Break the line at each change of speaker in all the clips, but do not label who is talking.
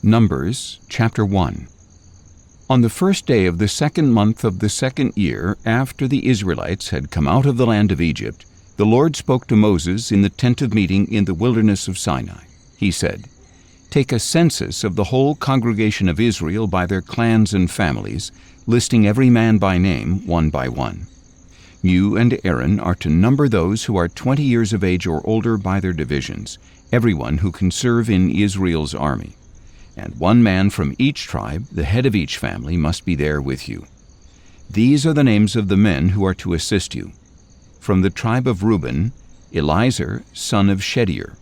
Numbers chapter 1. On the first day of the 2nd month of the 2nd year after the Israelites had come out of the land of Egypt, the Lord spoke to Moses in the tent of meeting in the wilderness of Sinai. He said, "Take a census of the whole congregation of Israel by their clans and families, listing every man by name, one by one. You and Aaron are to number those who are 20 years of age or older by their divisions, everyone who can serve in Israel's army. And one man from each tribe, the head of each family, must be there with you. These are the names of the men who are to assist you. From the tribe of Reuben, Elizur, son of Shedeur.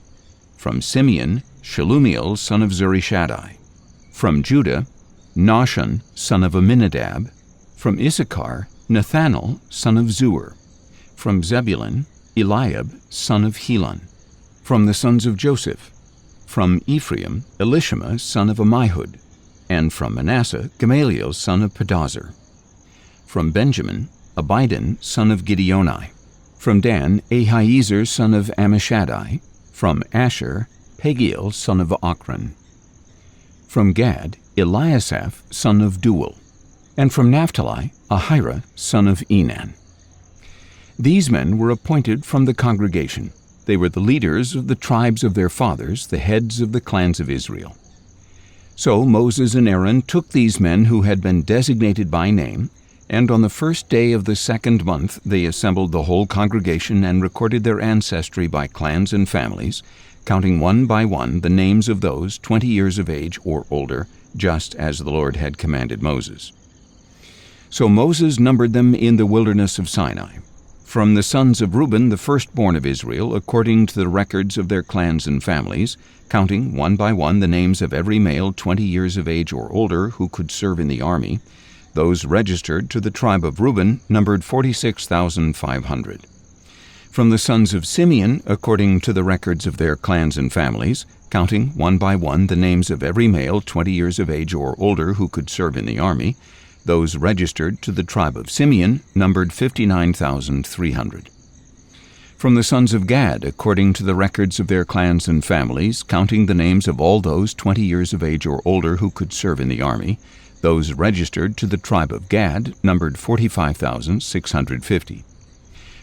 From Simeon, Shelumiel, son of Zurishaddai. From Judah, Nahshon, son of Amminadab. From Issachar, Nathanael, son of Zuar. From Zebulun, Eliab, son of Helon. From the sons of Joseph, from Ephraim, Elishama, son of Ammihud. And from Manasseh, Gamaliel, son of Pedazur. From Benjamin, Abidan, son of Gideoni. From Dan, Ahiezer, son of Ammishaddai. From Asher, Pagiel, son of Ochran. From Gad, Eliasaph, son of Duel. And from Naphtali, Ahira, son of Enan. These men were appointed from the congregation. They were the leaders of the tribes of their fathers, the heads of the clans of Israel. So Moses and Aaron took these men who had been designated by name, and on the first day of the 2nd month they assembled the whole congregation and recorded their ancestry by clans and families, counting one by one the names of those 20 years of age or older, just as the Lord had commanded Moses. So Moses numbered them in the wilderness of Sinai. From the sons of Reuben, the firstborn of Israel, according to the records of their clans and families, counting one by one the names of every male 20 years of age or older who could serve in the army, those registered to the tribe of Reuben numbered 46,500. From the sons of Simeon, according to the records of their clans and families, counting one by one the names of every male 20 years of age or older who could serve in the army, those registered to the tribe of Simeon numbered 59,300. From the sons of Gad, according to the records of their clans and families, counting the names of all those 20 years of age or older who could serve in the army, those registered to the tribe of Gad numbered 45,650.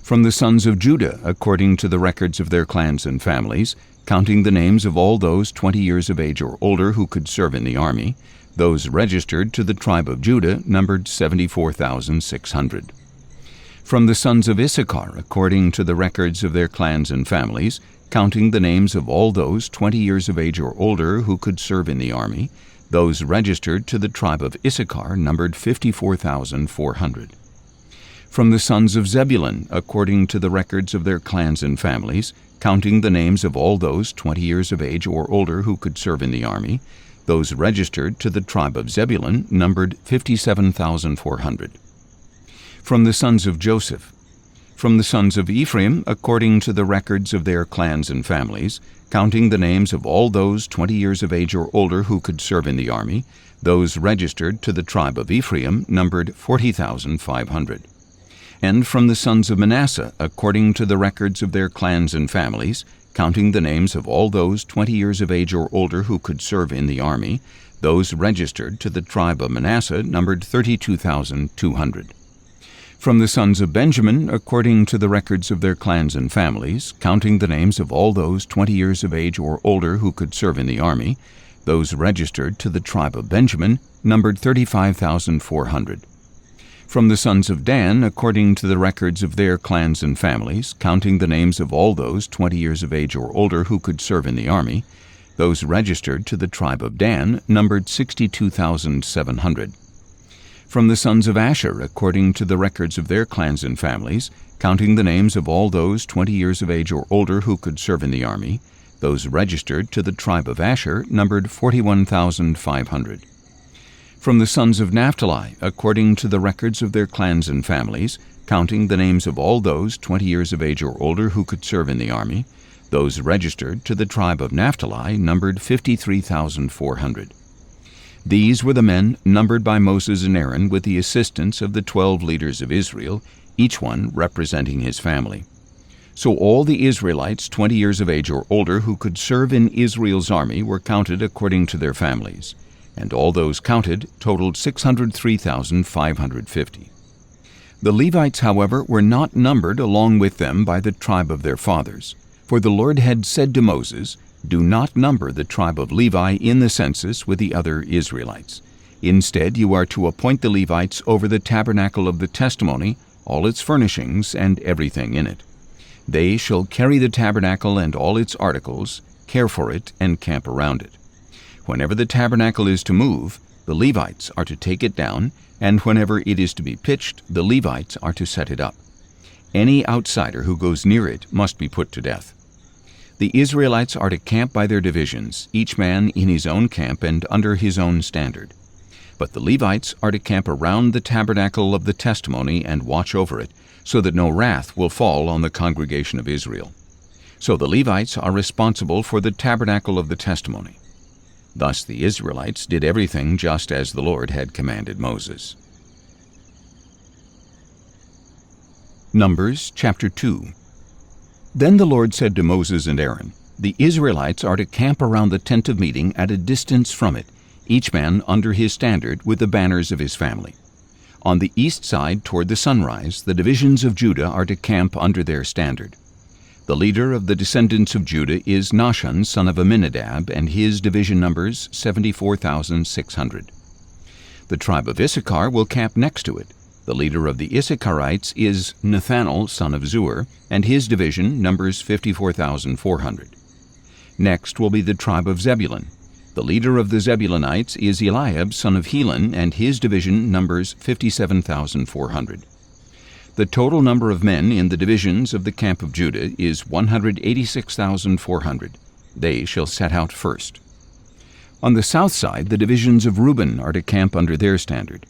From the sons of Judah, according to the records of their clans and families, counting the names of all those 20 years of age or older who could serve in the army, those registered to the tribe of Judah numbered 74,600. From the sons of Issachar, according to the records of their clans and families, counting the names of all those 20 years of age or older who could serve in the army, those registered to the tribe of Issachar numbered 54,400. From the sons of Zebulun, according to the records of their clans and families, counting the names of all those 20 years of age or older who could serve in the army, those registered to the tribe of Zebulun numbered 57,400. From the sons of Joseph, from the sons of Ephraim, according to the records of their clans and families, counting the names of all those 20 years of age or older who could serve in the army, those registered to the tribe of Ephraim numbered 40,500. And from the sons of Manasseh, according to the records of their clans and families, counting the names of all those 20 years of age or older who could serve in the army, those registered to the tribe of Manasseh numbered 32,200. From the sons of Benjamin, according to the records of their clans and families, counting the names of all those 20 years of age or older who could serve in the army, those registered to the tribe of Benjamin numbered 35,400. From the sons of Dan, according to the records of their clans and families, counting the names of all those 20 years of age or older who could serve in the army, those registered to the tribe of Dan numbered 62,700. From the sons of Asher, according to the records of their clans and families, counting the names of all those 20 years of age or older who could serve in the army, those registered to the tribe of Asher numbered 41,500. From the sons of Naphtali, according to the records of their clans and families, counting the names of all those 20 years of age or older who could serve in the army, those registered to the tribe of Naphtali numbered 53,400. These were the men numbered by Moses and Aaron with the assistance of the 12 leaders of Israel, each one representing his family. So all the Israelites 20 years of age or older who could serve in Israel's army were counted according to their families, and all those counted totaled 603,550. The Levites, however, were not numbered along with them by the tribe of their fathers, for the Lord had said to Moses, "Do not number the tribe of Levi in the census with the other Israelites. Instead, you are to appoint the Levites over the tabernacle of the testimony, all its furnishings, and everything in it. They shall carry the tabernacle and all its articles, care for it, and camp around it. Whenever the tabernacle is to move, the Levites are to take it down, and whenever it is to be pitched, the Levites are to set it up. Any outsider who goes near it must be put to death. The Israelites are to camp by their divisions, each man in his own camp and under his own standard. But the Levites are to camp around the tabernacle of the testimony and watch over it, so that no wrath will fall on the congregation of Israel. So the Levites are responsible for the tabernacle of the testimony. Thus the Israelites did everything just as the Lord had commanded Moses. Numbers chapter 2. Then the Lord said to Moses and Aaron, "The Israelites are to camp around the tent of meeting at a distance from it, each man under his standard with the banners of his family. On the east side toward the sunrise, the divisions of Judah are to camp under their standard. The leader of the descendants of Judah is Nahshon, son of Amminadab, and his division numbers 74,600. The tribe of Issachar will camp next to it. The leader of the Issacharites is Nethanel, son of Zuar, and his division numbers 54,400. Next will be the tribe of Zebulun. The leader of the Zebulunites is Eliab, son of Helon, and his division numbers 57,400. The total number of men in the divisions of the camp of Judah is 186,400. They shall set out first. On the south side, the divisions of Reuben are to camp under their standard.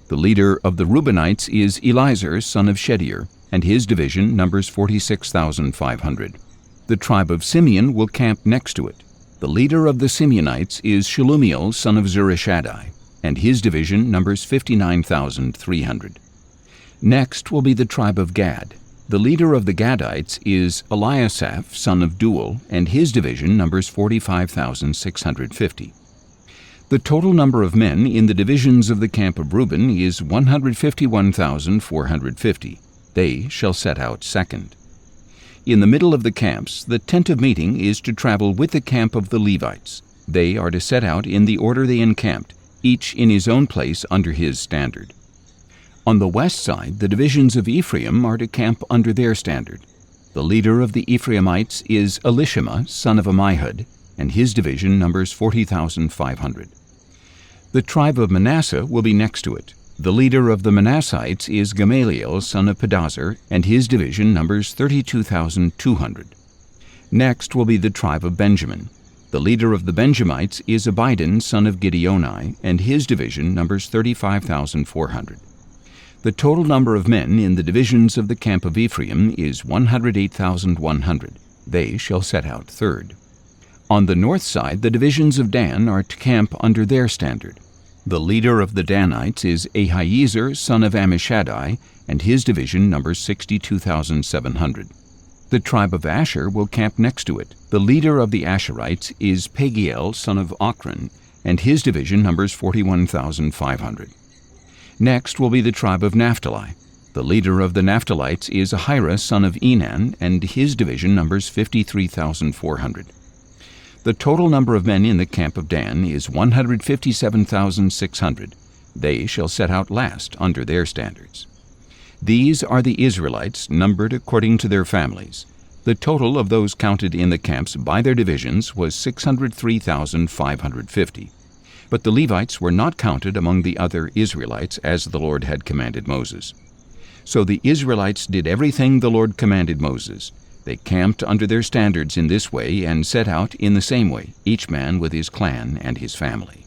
The leader of the Reubenites is Elizur, son of Shedeur, and his division numbers 46,500. The tribe of Simeon will camp next to it. The leader of the Simeonites is Shelumiel, son of Zurishaddai, and his division numbers 59,300. Next will be the tribe of Gad. The leader of the Gadites is Eliasaph, son of Duel, and his division numbers 45,650. The total number of men in the divisions of the camp of Reuben is 151,450. They shall set out second. In the middle of the camps, the tent of meeting is to travel with the camp of the Levites. They are to set out in the order they encamped, each in his own place under his standard. On the west side, the divisions of Ephraim are to camp under their standard. The leader of the Ephraimites is Elishama, son of Ammihud, and his division numbers 40,500. The tribe of Manasseh will be next to it. The leader of the Manassites is Gamaliel, son of Pedazur, and his division numbers 32,200. Next will be the tribe of Benjamin. The leader of the Benjamites is Abidan, son of Gideoni, and his division numbers 35,400. The total number of men in the divisions of the camp of Ephraim is 108,100. They shall set out third. On the north side, the divisions of Dan are to camp under their standard. The leader of the Danites is Ahiezer, son of Ammishaddai, and his division numbers 62,700. The tribe of Asher will camp next to it. The leader of the Asherites is Pagiel, son of Ochran, and his division numbers 41,500. Next will be the tribe of Naphtali. The leader of the Naphtalites is Ahira, son of Enan, and his division numbers 53,400. The total number of men in the camp of Dan is 157,600. They shall set out last under their standards. These are the Israelites, numbered according to their families. The total of those counted in the camps by their divisions was 603,550. But the Levites were not counted among the other Israelites as the Lord had commanded Moses. So the Israelites did everything the Lord commanded Moses. They camped under their standards in this way and set out in the same way, each man with his clan and his family.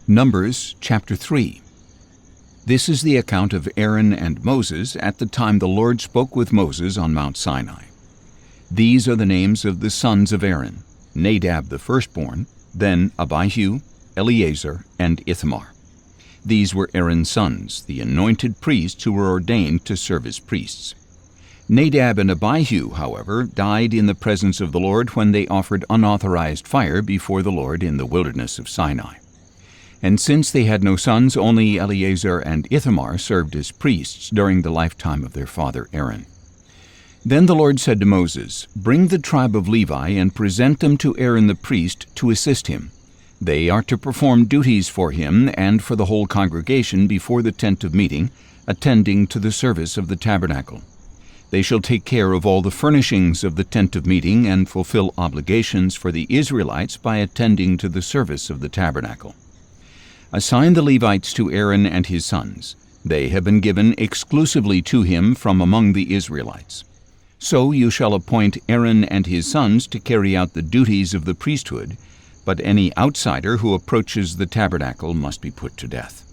Numbers chapter 3. This is the account of Aaron and Moses at the time the Lord spoke with Moses on Mount Sinai. These are the names of the sons of Aaron: Nadab the firstborn, then Abihu, Eleazar, and Ithamar. These were Aaron's sons, the anointed priests who were ordained to serve as priests. Nadab and Abihu, however, died in the presence of the Lord when they offered unauthorized fire before the Lord in the wilderness of Sinai. And since they had no sons, only Eleazar and Ithamar served as priests during the lifetime of their father Aaron. Then the Lord said to Moses, "Bring the tribe of Levi and present them to Aaron the priest to assist him. They are to perform duties for him and for the whole congregation before the tent of meeting, attending to the service of the tabernacle. They shall take care of all the furnishings of the tent of meeting and fulfill obligations for the Israelites by attending to the service of the tabernacle. Assign the Levites to Aaron and his sons. They have been given exclusively to him from among the Israelites. So you shall appoint Aaron and his sons to carry out the duties of the priesthood, but any outsider who approaches the tabernacle must be put to death."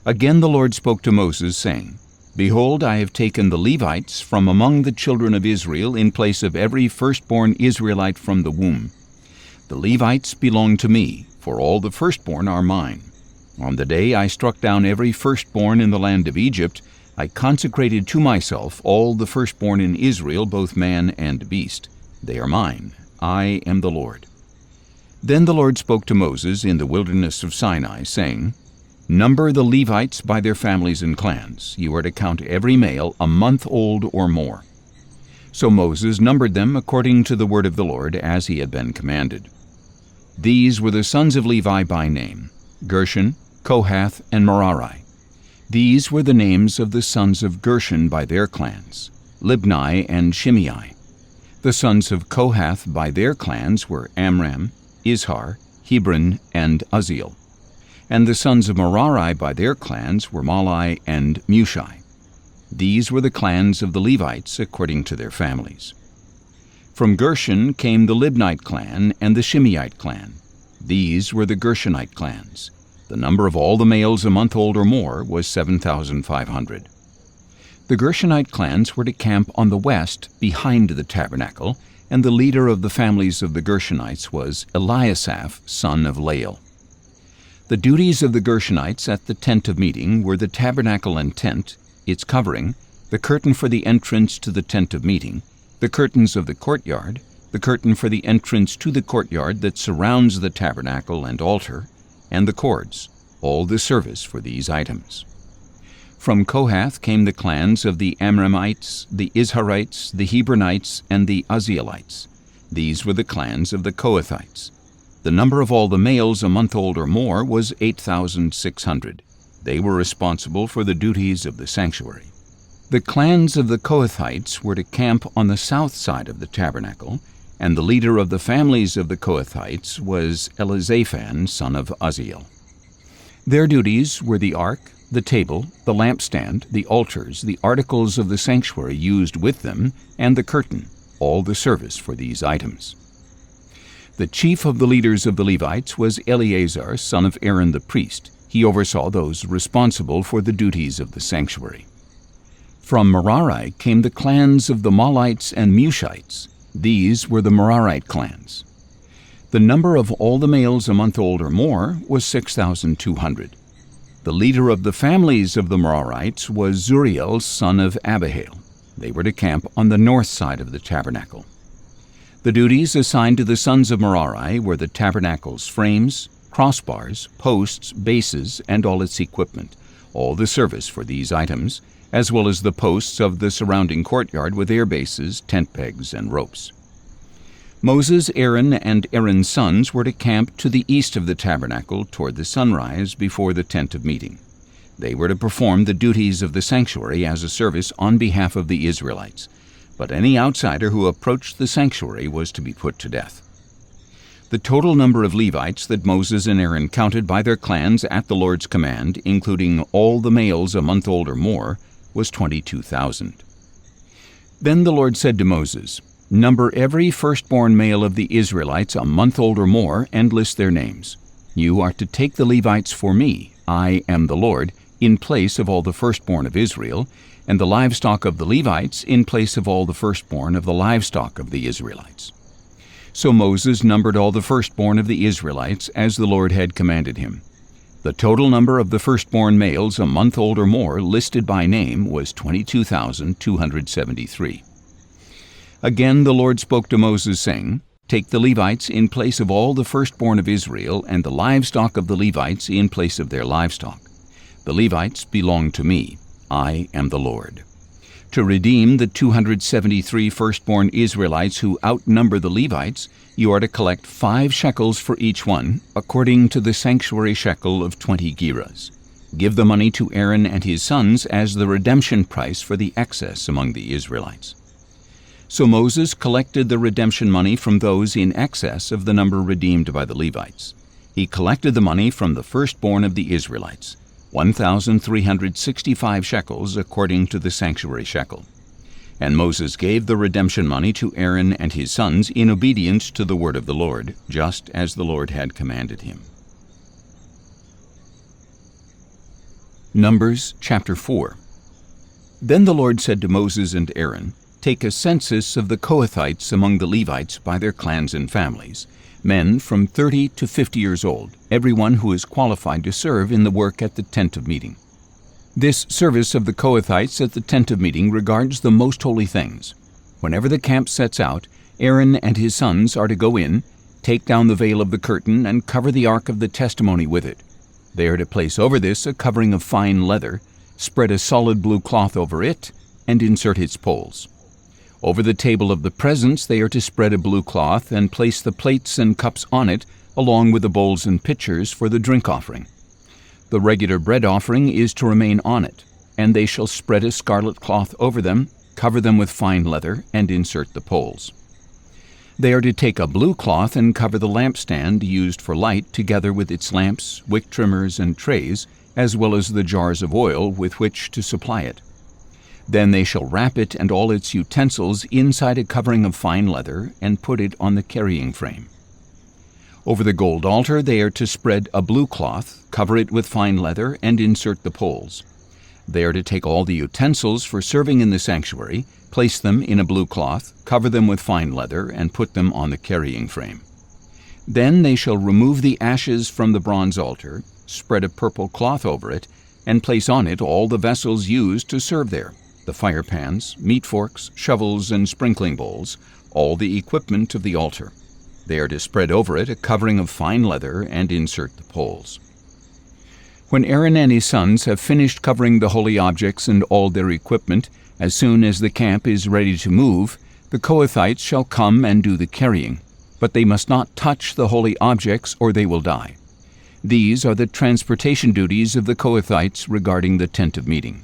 Again the Lord spoke to Moses, saying, "Behold, I have taken the Levites from among the children of Israel in place of every firstborn Israelite from the womb. The Levites belong to me, for all the firstborn are mine. On the day I struck down every firstborn in the land of Egypt, I consecrated to myself all the firstborn in Israel, both man and beast. They are mine. I am the Lord." Then the Lord spoke to Moses in the wilderness of Sinai, saying, "Number the Levites by their families and clans. You are to count every male a month old or more." So Moses numbered them according to the word of the Lord, as he had been commanded. These were the sons of Levi by name: Gershon, Kohath, and Merari. These were the names of the sons of Gershon by their clans: Libni and Shimei. The sons of Kohath by their clans were Amram, Izhar, Hebron, and Uzziel. And the sons of Merari by their clans were Mahli and Mushi. These were the clans of the Levites according to their families. From Gershon came the Libnite clan and the Shimeite clan. These were the Gershonite clans. The number of all the males a month old or more was 7,500. The Gershonite clans were to camp on the west behind the tabernacle, and the leader of the families of the Gershonites was Eliasaph, son of Lael. The duties of the Gershonites at the tent of meeting were the tabernacle and tent, its covering, the curtain for the entrance to the tent of meeting, the curtains of the courtyard, the curtain for the entrance to the courtyard that surrounds the tabernacle and altar, and the cords, all the service for these items. From Kohath came the clans of the Amramites, the Izharites, the Hebronites, and the Uzzielites. These were the clans of the Kohathites. The number of all the males a month old or more was 8,600. They were responsible for the duties of the sanctuary. The clans of the Kohathites were to camp on the south side of the tabernacle, and the leader of the families of the Kohathites was Elizaphan, son of Uzziel. Their duties were the ark, the table, the lampstand, the altars, the articles of the sanctuary used with them, and the curtain, all the service for these items. The chief of the leaders of the Levites was Eleazar, son of Aaron the priest. He oversaw those responsible for the duties of the sanctuary. From Merari came the clans of the Mahlites and Mushites. These were the Merarite clans. The number of all the males a month old or more was 6,200. The leader of the families of the Merarites was Zuriel, son of Abihail. They were to camp on the north side of the tabernacle. The duties assigned to the sons of Merari were the tabernacle's frames, crossbars, posts, bases, and all its equipment, all the service for these items, as well as the posts of the surrounding courtyard with their bases, tent pegs, and ropes. Moses, Aaron, and Aaron's sons were to camp to the east of the tabernacle toward the sunrise before the tent of meeting. They were to perform the duties of the sanctuary as a service on behalf of the Israelites, but any outsider who approached the sanctuary was to be put to death. The total number of Levites that Moses and Aaron counted by their clans at the Lord's command, including all the males a month old or more, was 22,000. Then the Lord said to Moses, "Number every firstborn male of the Israelites a month old or more, and list their names. You are to take the Levites for me, I am the Lord, in place of all the firstborn of Israel, and the livestock of the Levites in place of all the firstborn of the livestock of the Israelites." So Moses numbered all the firstborn of the Israelites as the Lord had commanded him. The total number of the firstborn males a month old or more listed by name was 22,273. Again the Lord spoke to Moses, saying, Take the Levites in place of all the firstborn of Israel, and the livestock of the Levites in place of their livestock. The Levites belong to me. I am the Lord. To redeem the 273 firstborn Israelites who outnumber the Levites, you are to collect 5 shekels for each one, according to the sanctuary shekel of 20 gerahs. Give the money to Aaron and his sons as the redemption price for the excess among the Israelites. So Moses collected the redemption money from those in excess of the number redeemed by the Levites. He collected the money from the firstborn of the Israelites, 1,365 shekels according to the sanctuary shekel. And Moses gave the redemption money to Aaron and his sons in obedience to the word of the Lord, just as the Lord had commanded him. Numbers chapter 4. Then the Lord said to Moses and Aaron, Take a census of the Kohathites among the Levites by their clans and families, men from 30 to 50 years old, everyone who is qualified to serve in the work at the tent of meeting. This service of the Kohathites at the tent of meeting regards the most holy things. Whenever the camp sets out, Aaron and his sons are to go in, take down the veil of the curtain, and cover the ark of the testimony with it. They are to place over this a covering of fine leather, spread a solid blue cloth over it, and insert its poles. Over the table of the presence they are to spread a blue cloth and place the plates and cups on it, along with the bowls and pitchers for the drink offering. The regular bread offering is to remain on it, and they shall spread a scarlet cloth over them, cover them with fine leather, and insert the poles. They are to take a blue cloth and cover the lampstand used for light, together with its lamps, wick trimmers, and trays, as well as the jars of oil with which to supply it. Then they shall wrap it and all its utensils inside a covering of fine leather and put it on the carrying frame. Over the gold altar they are to spread a blue cloth, cover it with fine leather, and insert the poles. They are to take all the utensils for serving in the sanctuary, place them in a blue cloth, cover them with fine leather, and put them on the carrying frame. Then they shall remove the ashes from the bronze altar, spread a purple cloth over it, and place on it all the vessels used to serve there, the fire pans, meat forks, shovels, and sprinkling bowls, all the equipment of the altar. They are to spread over it a covering of fine leather and insert the poles. When Aaron and his sons have finished covering the holy objects and all their equipment, as soon as the camp is ready to move, the Kohathites shall come and do the carrying, but they must not touch the holy objects or they will die. These are the transportation duties of the Kohathites regarding the tent of meeting.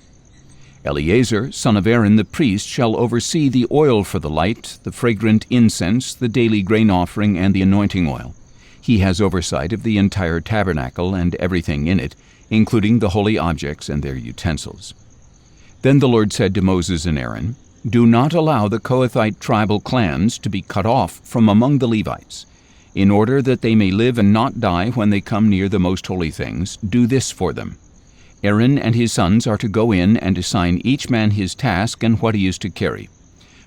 Eleazar, son of Aaron the priest, shall oversee the oil for the light, the fragrant incense, the daily grain offering, and the anointing oil. He has oversight of the entire tabernacle and everything in it, including the holy objects and their utensils. Then the Lord said to Moses and Aaron, Do not allow the Kohathite tribal clans to be cut off from among the Levites. In order that they may live and not die when they come near the most holy things, do this for them. Aaron and his sons are to go in and assign each man his task and what he is to carry.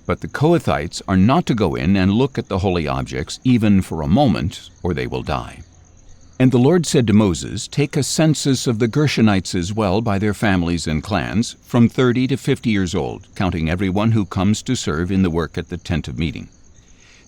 But the Kohathites are not to go in and look at the holy objects even for a moment, or they will die. And the Lord said to Moses, Take a census of the Gershonites as well by their families and clans, from 30 to 50 years old, counting everyone who comes to serve in the work at the tent of meeting.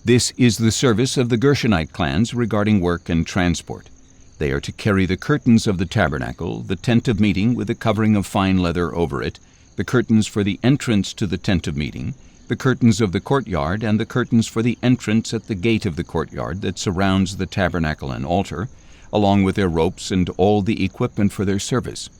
This is the service of the Gershonite clans regarding work and transport. They are to carry the curtains of the tabernacle, the tent of meeting with a covering of fine leather over it, the curtains for the entrance to the tent of meeting, the curtains of the courtyard, and the curtains for the entrance at the gate of the courtyard that surrounds the tabernacle and altar, along with their ropes and all the equipment for their service.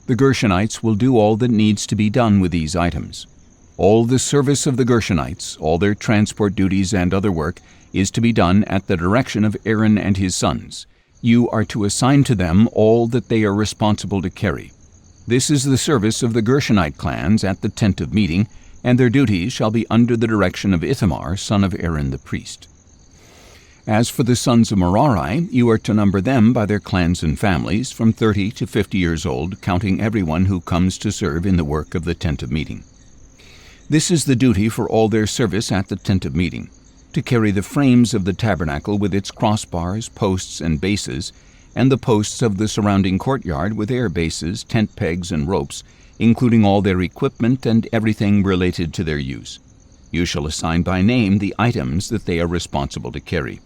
The Gershonites will do all that needs to be done with these items. All the service of the Gershonites, all their transport duties and other work, is to be done at the direction of Aaron and his sons. You are to assign to them all that they are responsible to carry. This is the service of the Gershonite clans at the tent of meeting, and their duties shall be under the direction of Ithamar, son of Aaron the priest. As for the sons of Merari, you are to number them by their clans and families, from 30 to 50 years old, counting everyone who comes to serve in the work of the tent of meeting. This is the duty for all their service at the tent of meeting: to carry the frames of the tabernacle with its crossbars, posts, and bases, and the posts of the surrounding courtyard with their bases, tent pegs, and ropes, including all their equipment and everything related to their use. You shall assign by name the items that they are responsible to carry.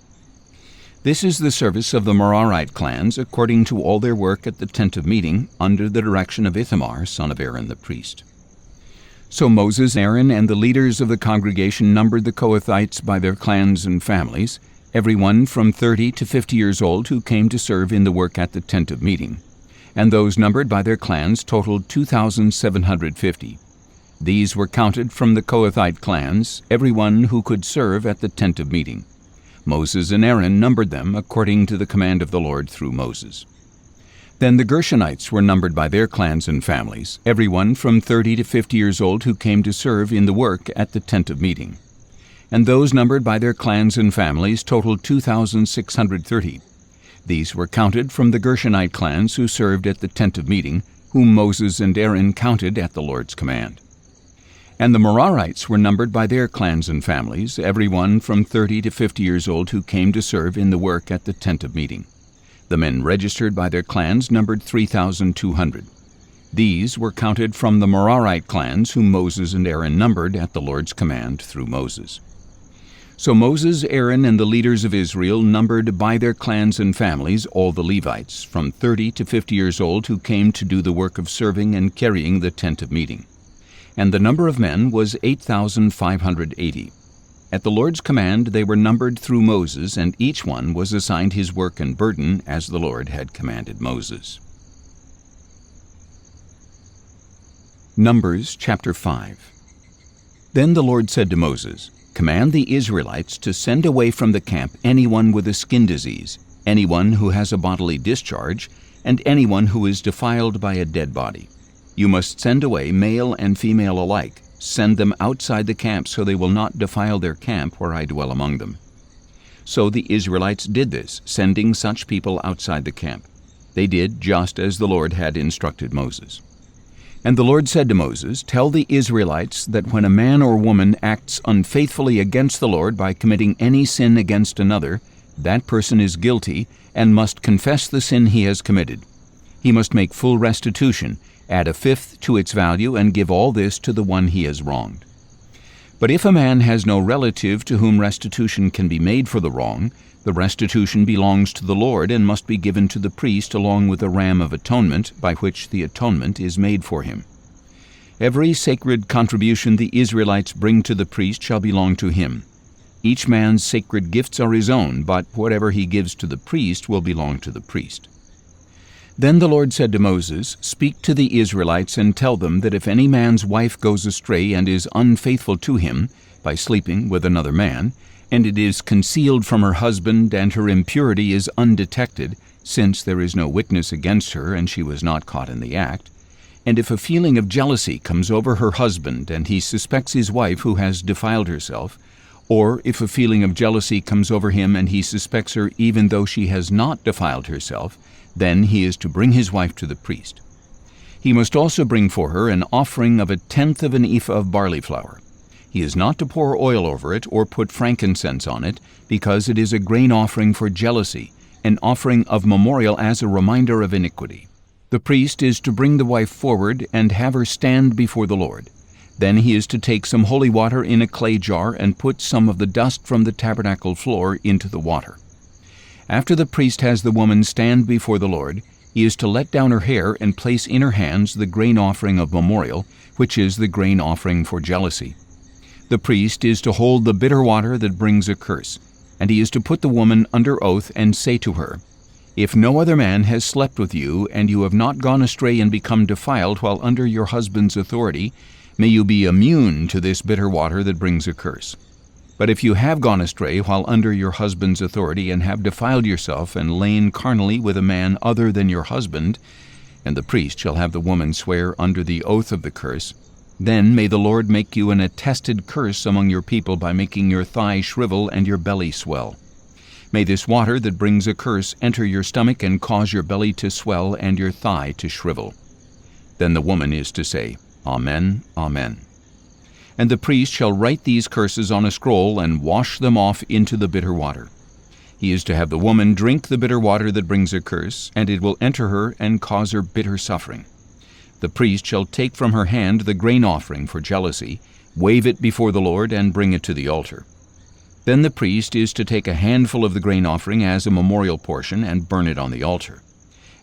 This is the service of the Merarite clans according to all their work at the tent of meeting under the direction of Ithamar, son of Aaron the priest. So Moses, Aaron, and the leaders of the congregation numbered the Kohathites by their clans and families, everyone from 30 to 50 years old who came to serve in the work at the tent of meeting. And those numbered by their clans totaled 2,750. These were counted from the Kohathite clans, everyone who could serve at the tent of meeting. Moses and Aaron numbered them according to the command of the Lord through Moses. Then the Gershonites were numbered by their clans and families, everyone from 30 to 50 years old who came to serve in the work at the tent of meeting. And those numbered by their clans and families totaled 2,630. These were counted from the Gershonite clans who served at the tent of meeting, whom Moses and Aaron counted at the Lord's command. And the Merarites were numbered by their clans and families, everyone from 30 to 50 years old who came to serve in the work at the tent of meeting. The men registered by their clans numbered 3,200. These were counted from the Merarite clans whom Moses and Aaron numbered at the Lord's command through Moses. So Moses, Aaron, and the leaders of Israel numbered by their clans and families all the Levites, from 30 to 50 years old who came to do the work of serving and carrying the tent of meeting. And the number of men was 8,580. At the Lord's command they were numbered through Moses, and each one was assigned his work and burden as the Lord had commanded Moses. Numbers chapter 5. Then the Lord said to Moses, "Command the Israelites to send away from the camp anyone with a skin disease, anyone who has a bodily discharge, and anyone who is defiled by a dead body. You must send away male and female alike. Send them outside the camp so they will not defile their camp where I dwell among them." So the Israelites did this, sending such people outside the camp. They did just as the Lord had instructed Moses. And the Lord said to Moses, "Tell the Israelites that when a man or woman acts unfaithfully against the Lord by committing any sin against another, that person is guilty and must confess the sin he has committed. He must make full restitution, add a fifth to its value, and give all this to the one he has wronged. But if a man has no relative to whom restitution can be made for the wrong, the restitution belongs to the Lord and must be given to the priest along with a ram of atonement by which the atonement is made for him. Every sacred contribution the Israelites bring to the priest shall belong to him. Each man's sacred gifts are his own, but whatever he gives to the priest will belong to the priest." Then the Lord said to Moses, "Speak to the Israelites and tell them that if any man's wife goes astray and is unfaithful to him by sleeping with another man, and it is concealed from her husband and her impurity is undetected, since there is no witness against her and she was not caught in the act, and if a feeling of jealousy comes over her husband and he suspects his wife who has defiled herself, or if a feeling of jealousy comes over him and he suspects her even though she has not defiled herself, then he is to bring his wife to the priest. He must also bring for her an offering of 1/10 of an ephah of barley flour. He is not to pour oil over it or put frankincense on it, because it is a grain offering for jealousy, an offering of memorial as a reminder of iniquity. The priest is to bring the wife forward and have her stand before the Lord. Then he is to take some holy water in a clay jar and put some of the dust from the tabernacle floor into the water. After the priest has the woman stand before the Lord, he is to let down her hair and place in her hands the grain offering of memorial, which is the grain offering for jealousy. The priest is to hold the bitter water that brings a curse, and he is to put the woman under oath and say to her, "If no other man has slept with you, and you have not gone astray and become defiled while under your husband's authority, may you be immune to this bitter water that brings a curse. But if you have gone astray while under your husband's authority and have defiled yourself and lain carnally with a man other than your husband," and the priest shall have the woman swear under the oath of the curse, "then may the Lord make you an attested curse among your people by making your thigh shrivel and your belly swell. May this water that brings a curse enter your stomach and cause your belly to swell and your thigh to shrivel." Then the woman is to say, "Amen, Amen." And the priest shall write these curses on a scroll and wash them off into the bitter water. He is to have the woman drink the bitter water that brings a curse, and it will enter her and cause her bitter suffering. The priest shall take from her hand the grain offering for jealousy, wave it before the Lord, and bring it to the altar. Then the priest is to take a handful of the grain offering as a memorial portion and burn it on the altar.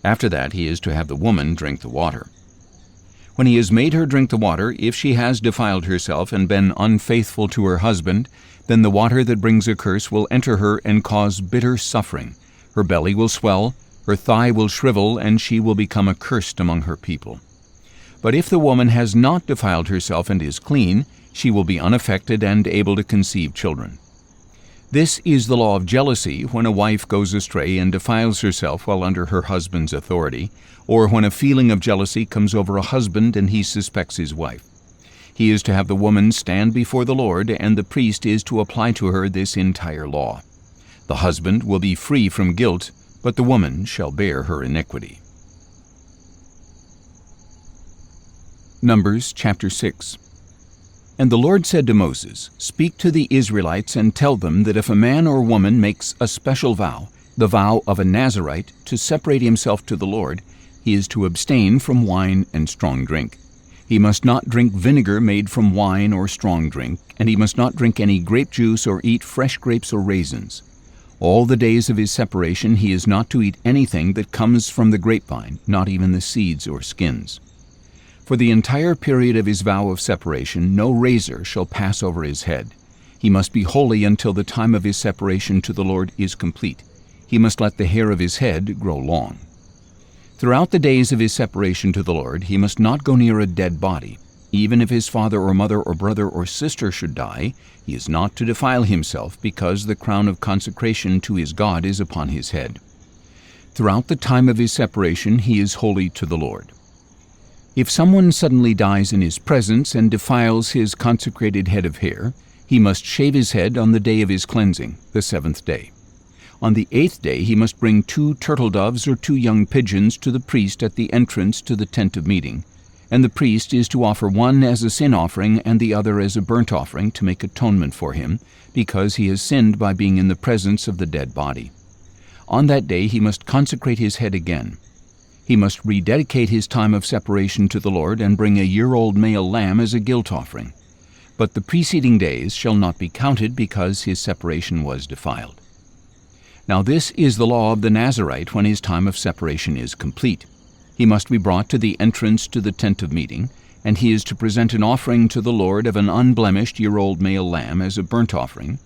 After that he is to have the woman drink the water. When he has made her drink the water, if she has defiled herself and been unfaithful to her husband, then the water that brings a curse will enter her and cause bitter suffering. Her belly will swell, her thigh will shrivel, and she will become accursed among her people. But if the woman has not defiled herself and is clean, she will be unaffected and able to conceive children. This is the law of jealousy when a wife goes astray and defiles herself while under her husband's authority, or when a feeling of jealousy comes over a husband and he suspects his wife. He is to have the woman stand before the Lord, and the priest is to apply to her this entire law. The husband will be free from guilt, but the woman shall bear her iniquity. Numbers chapter 6. And the Lord said to Moses, "Speak to the Israelites and tell them that if a man or woman makes a special vow, the vow of a Nazirite, to separate himself to the Lord, he is to abstain from wine and strong drink. He must not drink vinegar made from wine or strong drink, and he must not drink any grape juice or eat fresh grapes or raisins. All the days of his separation he is not to eat anything that comes from the grapevine, not even the seeds or skins. For the entire period of his vow of separation, no razor shall pass over his head. He must be holy until the time of his separation to the Lord is complete. He must let the hair of his head grow long. Throughout the days of his separation to the Lord, he must not go near a dead body. Even if his father or mother or brother or sister should die, he is not to defile himself, because the crown of consecration to his God is upon his head. Throughout the time of his separation, he is holy to the Lord. If someone suddenly dies in his presence and defiles his consecrated head of hair, he must shave his head on the day of his cleansing, the 7th day. On the 8th day he must bring 2 turtle doves or 2 young pigeons to the priest at the entrance to the tent of meeting, and the priest is to offer one as a sin offering and the other as a burnt offering to make atonement for him, because he has sinned by being in the presence of the dead body. On that day he must consecrate his head again. He must rededicate his time of separation to the Lord and bring a year-old male lamb as a guilt offering. But the preceding days shall not be counted, because his separation was defiled. Now this is the law of the Nazirite when his time of separation is complete. He must be brought to the entrance to the tent of meeting, and he is to present an offering to the Lord of an unblemished year-old male lamb as a burnt offering,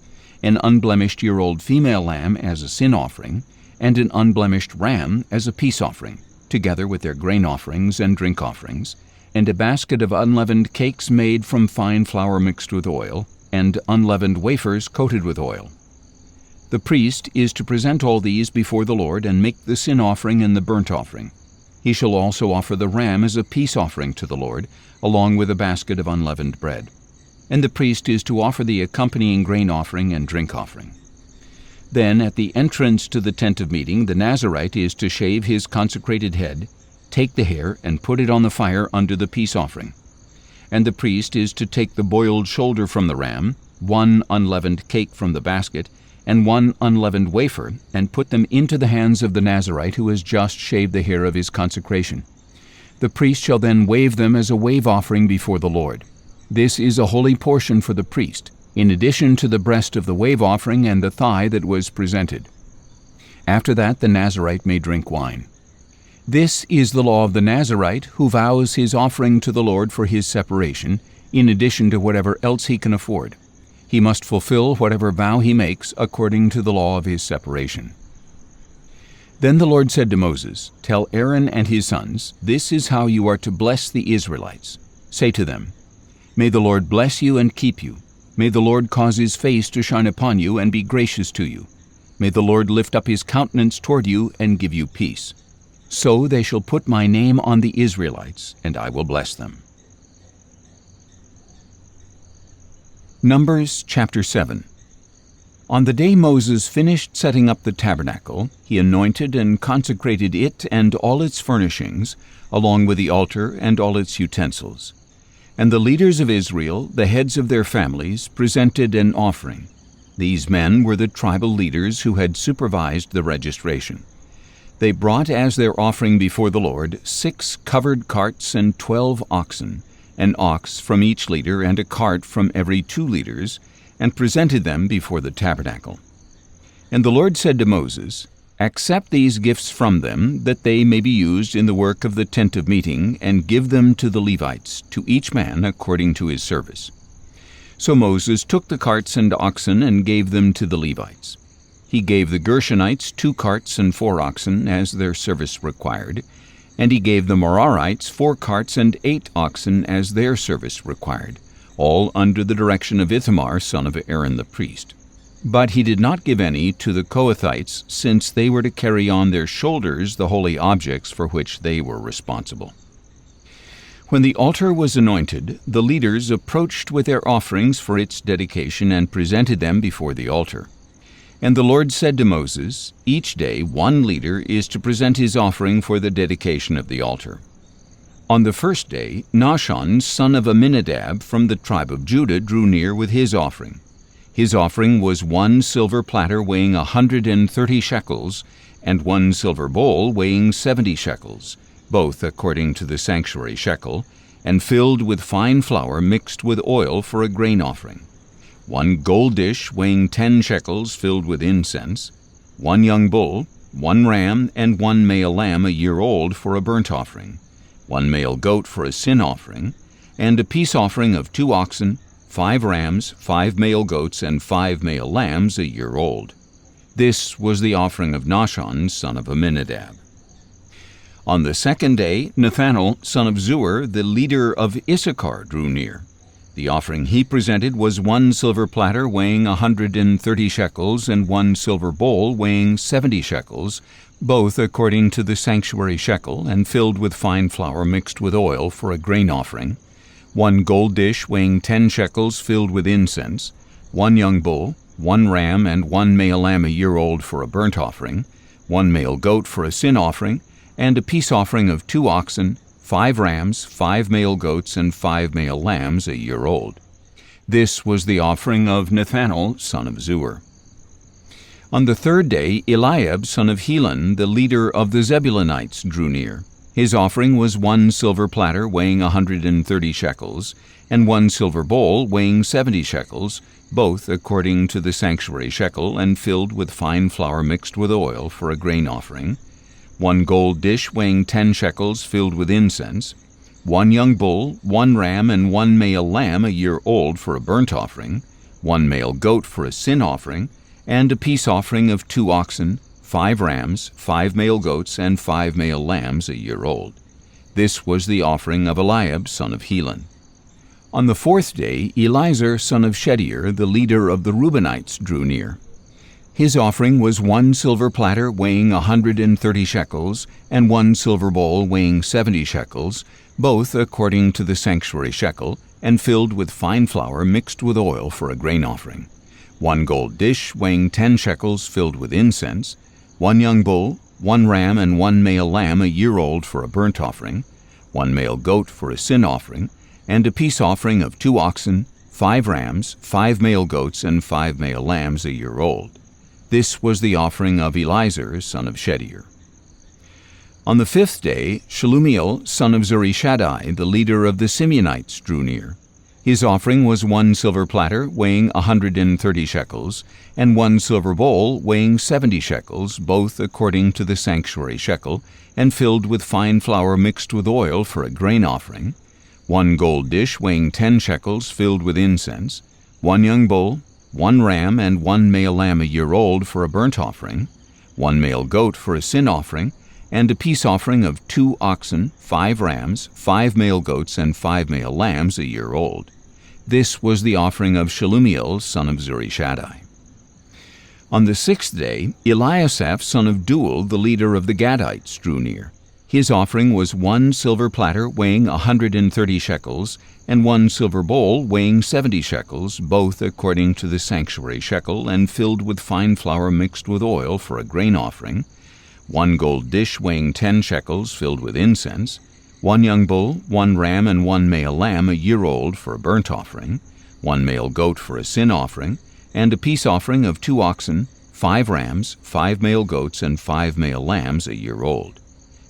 an unblemished year-old female lamb as a sin offering, and an unblemished ram as a peace offering, together with their grain offerings and drink offerings, and a basket of unleavened cakes made from fine flour mixed with oil, and unleavened wafers coated with oil. The priest is to present all these before the Lord and make the sin offering and the burnt offering. He shall also offer the ram as a peace offering to the Lord, along with a basket of unleavened bread. And the priest is to offer the accompanying grain offering and drink offering. Then at the entrance to the tent of meeting, the Nazirite is to shave his consecrated head, take the hair, and put it on the fire under the peace offering. And the priest is to take the boiled shoulder from the ram, 1 unleavened cake from the basket, and 1 unleavened wafer, and put them into the hands of the Nazirite who has just shaved the hair of his consecration. The priest shall then wave them as a wave offering before the Lord. This is a holy portion for the priest, in addition to the breast of the wave offering and the thigh that was presented. After that the Nazirite may drink wine. This is the law of the Nazirite who vows his offering to the Lord for his separation, in addition to whatever else he can afford. He must fulfill whatever vow he makes according to the law of his separation. Then the Lord said to Moses, "Tell Aaron and his sons, this is how you are to bless the Israelites. Say to them, 'May the Lord bless you and keep you. May the Lord cause his face to shine upon you and be gracious to you. May the Lord lift up his countenance toward you and give you peace. So they shall put my name on the Israelites, and I will bless them.'" Numbers chapter 7. On the day Moses finished setting up the tabernacle, he anointed and consecrated it and all its furnishings, along with the altar and all its utensils. And the leaders of Israel, the heads of their families, presented an offering. These men were the tribal leaders who had supervised the registration. They brought as their offering before the Lord 6 covered carts and 12 oxen, an ox from each leader and a cart from every 2 leaders, and presented them before the tabernacle. And the Lord said to Moses, "Accept these gifts from them, that they may be used in the work of the tent of meeting, and give them to the Levites, to each man according to his service." So Moses took the carts and oxen and gave them to the Levites. He gave the Gershonites 2 carts and 4 oxen, as their service required, and he gave the Merarites 4 carts and 8 oxen, as their service required, all under the direction of Ithamar, son of Aaron the priest. But he did not give any to the Kohathites, since they were to carry on their shoulders the holy objects for which they were responsible. When the altar was anointed, the leaders approached with their offerings for its dedication and presented them before the altar. And the Lord said to Moses, "Each day 1 leader is to present his offering for the dedication of the altar." On the first day, Nahshon, son of Amminadab, from the tribe of Judah, drew near with his offering. His offering was 1 silver platter weighing 130 shekels, and 1 silver bowl weighing 70 shekels, both according to the sanctuary shekel, and filled with fine flour mixed with oil for a grain offering. 1 gold dish weighing 10 shekels filled with incense, 1 young bull, 1 ram, and 1 male lamb a year old for a burnt offering, 1 male goat for a sin offering, and a peace offering of 2 oxen, 5 rams, 5 male goats, and 5 male lambs a year old. This was the offering of Nahshon, son of Amminadab. On the second day, Nethanel, son of Zuar, the leader of Issachar, drew near. The offering he presented was 1 silver platter weighing 130 shekels and 1 silver bowl weighing 70 shekels, both according to the sanctuary shekel, and filled with fine flour mixed with oil for a grain offering, 1 gold dish weighing 10 shekels filled with incense, 1 young bull, 1 ram, and 1 male lamb a year old for a burnt offering, 1 male goat for a sin offering, and a peace offering of 2 oxen, 5 rams, 5 male goats, and 5 male lambs a year old. This was the offering of Nethanel, son of Zuar. On the third day, Eliab, son of Helon, the leader of the Zebulunites, drew near. His offering was 1 silver platter weighing 130 shekels, and 1 silver bowl weighing 70 shekels, both according to the sanctuary shekel, and filled with fine flour mixed with oil for a grain offering, 1 gold dish weighing 10 shekels filled with incense, 1 young bull, 1 ram, and 1 male lamb a year old for a burnt offering, 1 male goat for a sin offering, and a peace offering of 2 oxen, 5 rams, 5 male goats, and 5 male lambs a year old. This was the offering of Eliab, son of Helon. On the fourth day, Eliezer, son of Shedeur, the leader of the Reubenites, drew near. His offering was 1 silver platter weighing 130 shekels, and 1 silver bowl weighing 70 shekels, both according to the sanctuary shekel, and filled with fine flour mixed with oil for a grain offering, 1 gold dish weighing 10 shekels filled with incense, 1 young bull, 1 ram, and 1 male lamb a year old for a burnt offering, 1 male goat for a sin offering, and a peace offering of 2 oxen, 5 rams, 5 male goats, and 5 male lambs a year old. This was the offering of Eliezer, son of Shedeur. On the fifth day, Shelumiel, son of Zurishaddai, the leader of the Simeonites, drew near. His offering was 1 silver platter weighing 130 shekels, and 1 silver bowl weighing 70 shekels, both according to the sanctuary shekel, and filled with fine flour mixed with oil for a grain offering, 1 gold dish weighing 10 shekels filled with incense, 1 young bull, 1 ram, and 1 male lamb a year old for a burnt offering, 1 male goat for a sin offering, and a peace offering of 2 oxen, 5 rams, 5 male goats, and 5 male lambs a year old. This was the offering of Shelumiel, son of Zurishaddai. On the sixth day, Eliasaph, son of Deuel, the leader of the Gadites, drew near. His offering was 1 silver platter weighing 130 shekels, and 1 silver bowl weighing 70 shekels, both according to the sanctuary shekel, and filled with fine flour mixed with oil for a grain offering, 1 gold dish weighing 10 shekels filled with incense, 1 young bull, 1 ram, and 1 male lamb a year old for a burnt offering, 1 male goat for a sin offering, and a peace offering of 2 oxen, 5 rams, 5 male goats, and 5 male lambs a year old.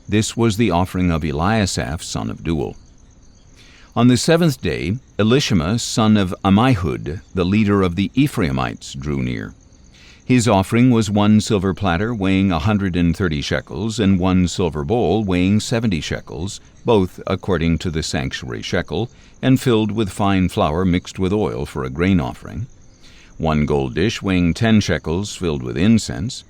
This was the offering of Eliasaph, son of Deuel. On the 7th day, Elishama, son of Ammihud, the leader of the Ephraimites, drew near. His offering was 1 silver platter weighing 130 shekels, and 1 silver bowl weighing 70 shekels, both according to the sanctuary shekel, and filled with fine flour mixed with oil for a grain offering. 1 gold dish weighing 10 shekels, filled with incense.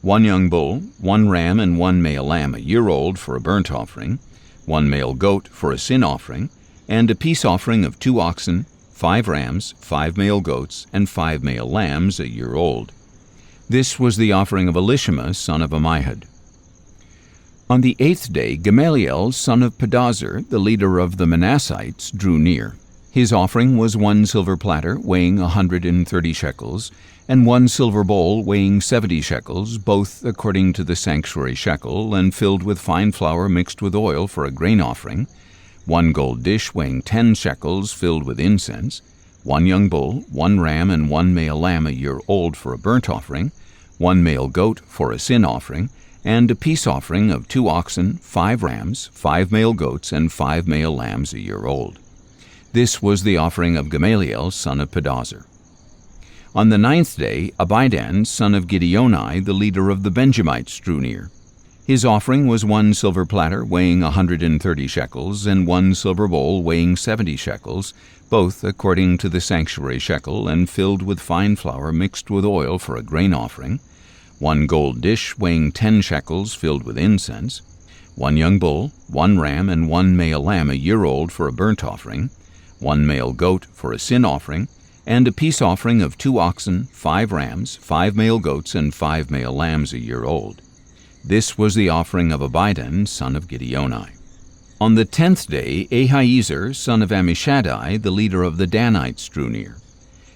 1 young bull, 1 ram, and 1 male lamb a year old for a burnt offering. 1 male goat for a sin offering, and a peace offering of 2 oxen, 5 rams, 5 male goats, and 5 male lambs a year old. This was the offering of Elishama, son of Ammihud. On the 8th day, Gamaliel, son of Pedazur, the leader of the Manassites, drew near. His offering was 1 silver platter weighing 130 shekels, and 1 silver bowl weighing 70 shekels, both according to the sanctuary shekel, and filled with fine flour mixed with oil for a grain offering. 1 gold dish weighing 10 shekels, filled with incense. 1 young bull, 1 ram, and 1 male lamb a year old for a burnt offering. 1 male goat for a sin offering, and a peace offering of 2 oxen, 5 rams, 5 male goats, and 5 male lambs a year old. This was the offering of Gamaliel, son of Pedazur. On the 9th day, Abidan, son of Gideoni, the leader of the Benjamites, drew near. His offering was 1 silver platter weighing 130 shekels, and 1 silver bowl weighing 70 shekels, both according to the sanctuary shekel, and filled with fine flour mixed with oil for a grain offering. 1 gold dish weighing 10 shekels, filled with incense. 1 young bull, 1 ram, and 1 male lamb a year old for a burnt offering. 1 male goat for a sin offering, and a peace offering of 2 oxen, 5 rams, 5 male goats, and 5 male lambs a year old. This was the offering of Abidan, son of Gideoni. On the 10th day, Ahiezer, son of Ammishaddai, the leader of the Danites, drew near.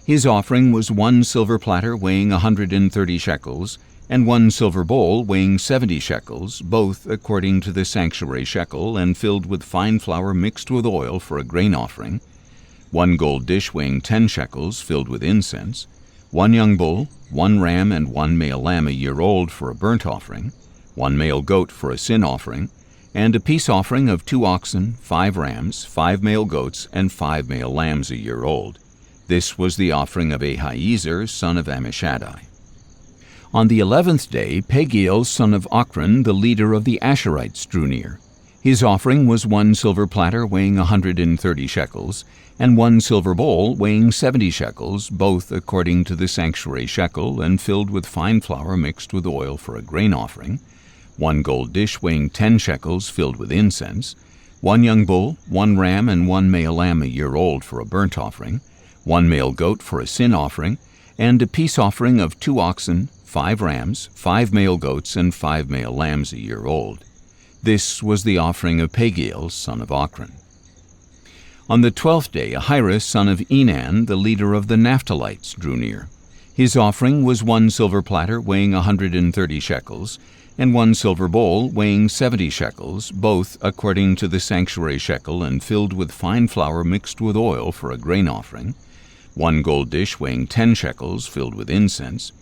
His offering was 1 silver platter weighing 130 shekels, and 1 silver bowl weighing 70 shekels, both according to the sanctuary shekel, and filled with fine flour mixed with oil for a grain offering. 1 gold dish weighing 10 shekels, filled with incense. 1 young bull, 1 ram, and 1 male lamb a year old for a burnt offering. 1 male goat for a sin offering, and a peace offering of 2 oxen, 5 rams, 5 male goats, and 5 male lambs a year old. This was the offering of Ahiezer, son of Ammishaddai. On the 11th day, Pagiel, son of Ochran, the leader of the Asherites, drew near. His offering was 1 silver platter weighing 130 shekels, and 1 silver bowl weighing 70 shekels, both according to the sanctuary shekel, and filled with fine flour mixed with oil for a grain offering. 1 gold dish weighing 10 shekels, filled with incense. 1 young bull, 1 ram, and 1 male lamb a year old for a burnt offering. 1 male goat for a sin offering, and a peace offering of 2 oxen, 5 rams, 5 male goats, and 5 male lambs a year old. This was the offering of Pagiel, son of Ochran. On the 12th day, Ahira, son of Enan, the leader of the Naphtalites, drew near. His offering was 1 silver platter weighing 130 shekels, and 1 silver bowl weighing 70 shekels, both according to the sanctuary shekel, and filled with fine flour mixed with oil for a grain offering. 1 gold dish weighing 10 shekels, filled with incense.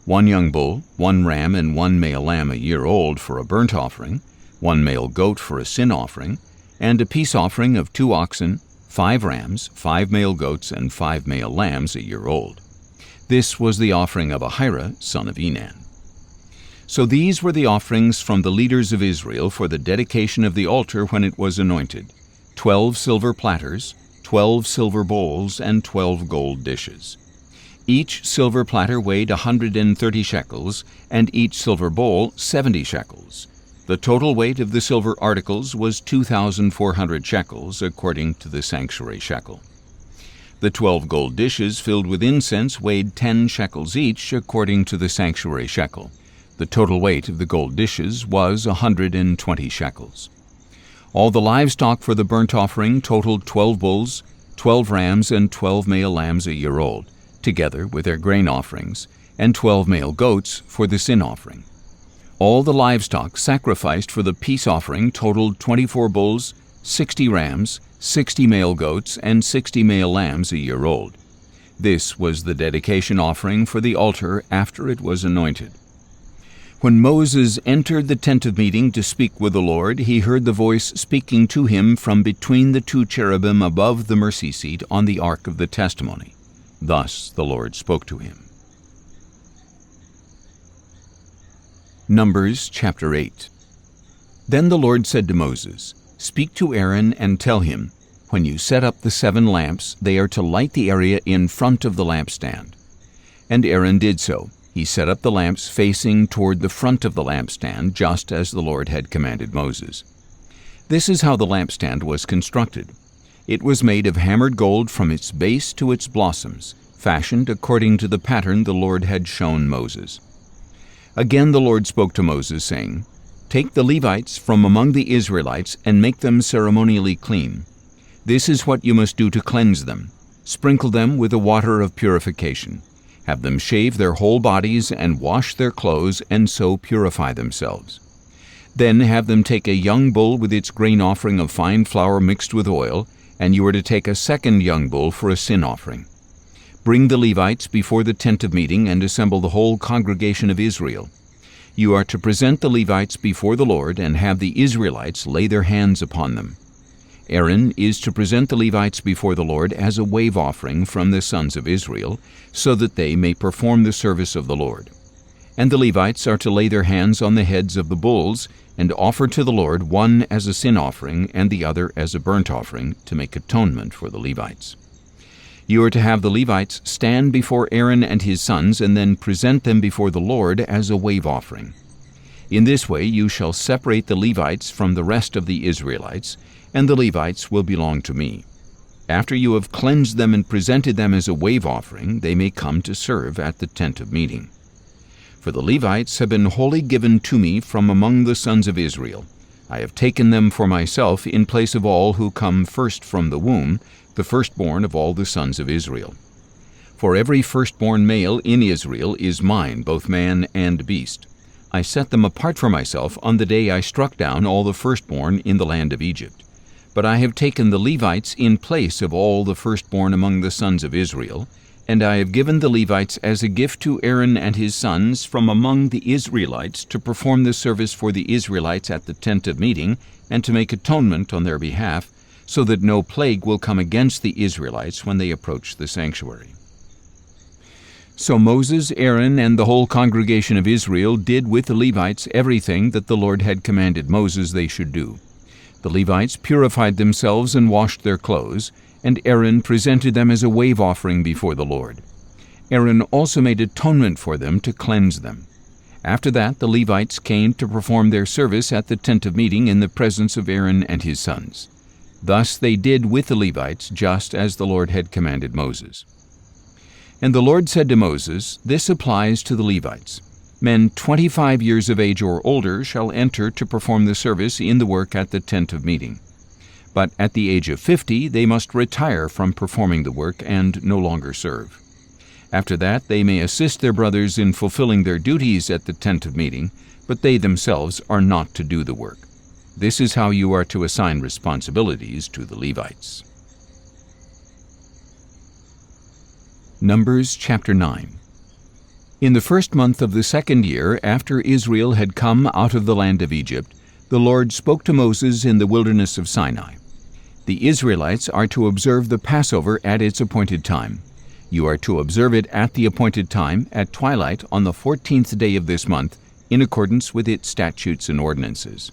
1 young bull, 1 ram, and 1 male lamb a year old for a burnt offering. 1 male goat for a sin offering, and a peace offering of 2 oxen, 5 rams, 5 male goats, and 5 male lambs a year old. This was the offering of Ahira, son of Enan. So these were the offerings from the leaders of Israel for the dedication of the altar when it was anointed: 12 silver platters, 12 silver bowls, and 12 gold dishes. Each silver platter weighed 130 shekels, and each silver bowl 70 shekels. The total weight of the silver articles was 2,400 shekels, according to the sanctuary shekel. The 12 gold dishes filled with incense weighed 10 shekels each, according to the sanctuary shekel. The total weight of the gold dishes was 120 shekels. All the livestock for the burnt offering totaled 12 bulls, 12 rams, and 12 male lambs a year old, together with their grain offerings, and 12 male goats for the sin offering. All the livestock sacrificed for the peace offering totaled 24 bulls, 60 rams, 60 male goats, and 60 male lambs a year old. This was the dedication offering for the altar after it was anointed. When Moses entered the tent of meeting to speak with the Lord, he heard the voice speaking to him from between the two cherubim above the mercy seat on the ark of the testimony. Thus the Lord spoke to him. Numbers chapter 8. Then the Lord said to Moses, "Speak to Aaron and tell him, when you set up the 7 lamps, they are to light the area in front of the lampstand." And Aaron did so. He set up the lamps facing toward the front of the lampstand, just as the Lord had commanded Moses. This is how the lampstand was constructed. It was made of hammered gold from its base to its blossoms, fashioned according to the pattern the Lord had shown Moses. Again the Lord spoke to Moses, saying, "Take the Levites from among the Israelites and make them ceremonially clean. This is what you must do to cleanse them. Sprinkle them with the water of purification. Have them shave their whole bodies and wash their clothes, and so purify themselves. Then have them take a young bull with its grain offering of fine flour mixed with oil, and you are to take a second young bull for a sin offering. Bring the Levites before the tent of meeting and assemble the whole congregation of Israel. You are to present the Levites before the Lord and have the Israelites lay their hands upon them. Aaron is to present the Levites before the Lord as a wave offering from the sons of Israel, so that they may perform the service of the Lord. And the Levites are to lay their hands on the heads of the bulls and offer to the Lord one as a sin offering and the other as a burnt offering, to make atonement for the Levites. You are to have the Levites stand before Aaron and his sons and then present them before the Lord as a wave offering. In this way you shall separate the Levites from the rest of the Israelites, and the Levites will belong to me. After you have cleansed them and presented them as a wave offering, they may come to serve at the tent of meeting. For the Levites have been wholly given to me from among the sons of Israel. I have taken them for myself in place of all who come first from the womb, the firstborn of all the sons of Israel. For every firstborn male in Israel is mine, both man and beast. I set them apart for myself on the day I struck down all the firstborn in the land of Egypt. But I have taken the Levites in place of all the firstborn among the sons of Israel, and I have given the Levites as a gift to Aaron and his sons from among the Israelites to perform the service for the Israelites at the tent of meeting and to make atonement on their behalf, so that no plague will come against the Israelites when they approach the sanctuary." So Moses, Aaron, and the whole congregation of Israel did with the Levites everything that the Lord had commanded Moses they should do. The Levites purified themselves and washed their clothes, and Aaron presented them as a wave offering before the Lord. Aaron also made atonement for them to cleanse them. After that the Levites came to perform their service at the tent of meeting in the presence of Aaron and his sons. Thus they did with the Levites, just as the Lord had commanded Moses. And the Lord said to Moses, "This applies to the Levites. Men 25 years of age or older shall enter to perform the service in the work at the tent of meeting. But at the age of 50 they must retire from performing the work and no longer serve. After that they may assist their brothers in fulfilling their duties at the tent of meeting, but they themselves are not to do the work. This is how you are to assign responsibilities to the Levites." Numbers chapter 9. In the first month of the second year after Israel had come out of the land of Egypt, the Lord spoke to Moses in the wilderness of Sinai. The Israelites are to observe the Passover at its appointed time. You are to observe it at the appointed time, at twilight on the 14th day of this month, in accordance with its statutes and ordinances.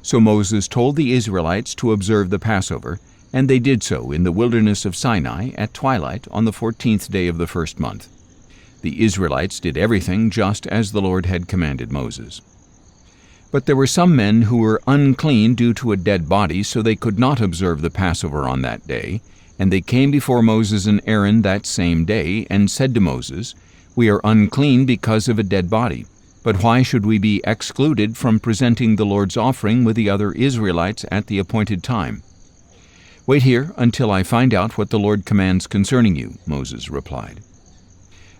So Moses told the Israelites to observe the Passover, and they did so in the wilderness of Sinai at twilight on the 14th day of the first month. The Israelites did everything just as the Lord had commanded Moses. But there were some men who were unclean due to a dead body, so they could not observe the Passover on that day, and they came before Moses and Aaron that same day and said to Moses, "We are unclean because of a dead body. But why should we be excluded from presenting the Lord's offering with the other Israelites at the appointed time?" "Wait here until I find out what the Lord commands concerning you," Moses replied.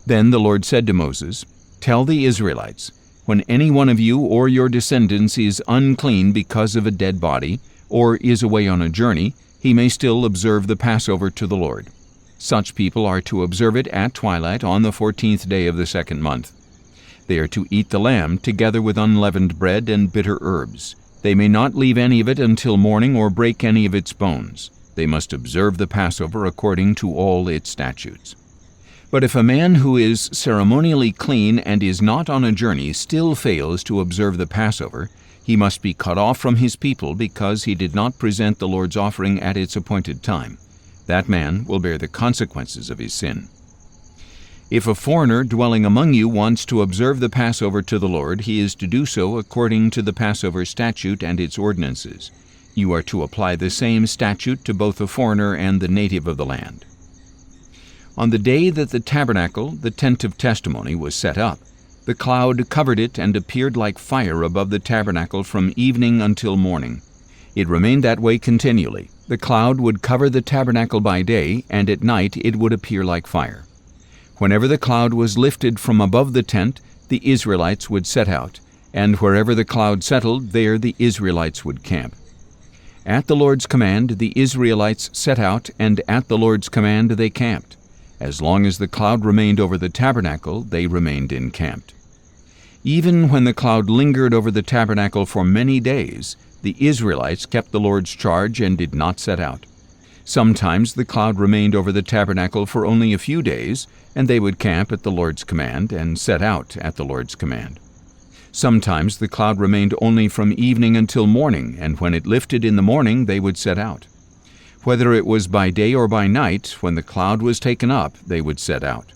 Then the Lord said to Moses, "Tell the Israelites, when any one of you or your descendants is unclean because of a dead body, or is away on a journey, he may still observe the Passover to the Lord. Such people are to observe it at twilight on the 14th day of the second month. They are to eat the lamb together with unleavened bread and bitter herbs. They may not leave any of it until morning or break any of its bones. They must observe the Passover according to all its statutes. But if a man who is ceremonially clean and is not on a journey still fails to observe the Passover, he must be cut off from his people because he did not present the Lord's offering at its appointed time. That man will bear the consequences of his sin. If a foreigner dwelling among you wants to observe the Passover to the Lord, he is to do so according to the Passover statute and its ordinances. You are to apply the same statute to both the foreigner and the native of the land. On the day that the tabernacle, the tent of testimony, was set up, the cloud covered it and appeared like fire above the tabernacle from evening until morning. It remained that way continually. The cloud would cover the tabernacle by day, and at night it would appear like fire. Whenever the cloud was lifted from above the tent, the Israelites would set out, and wherever the cloud settled, there the Israelites would camp. At the Lord's command, the Israelites set out, and at the Lord's command they camped. As long as the cloud remained over the tabernacle, they remained encamped. Even when the cloud lingered over the tabernacle for many days, the Israelites kept the Lord's charge and did not set out. Sometimes the cloud remained over the tabernacle for only a few days, and they would camp at the Lord's command and set out at the Lord's command. Sometimes the cloud remained only from evening until morning, and when it lifted in the morning they would set out. Whether it was by day or by night, when the cloud was taken up, they would set out.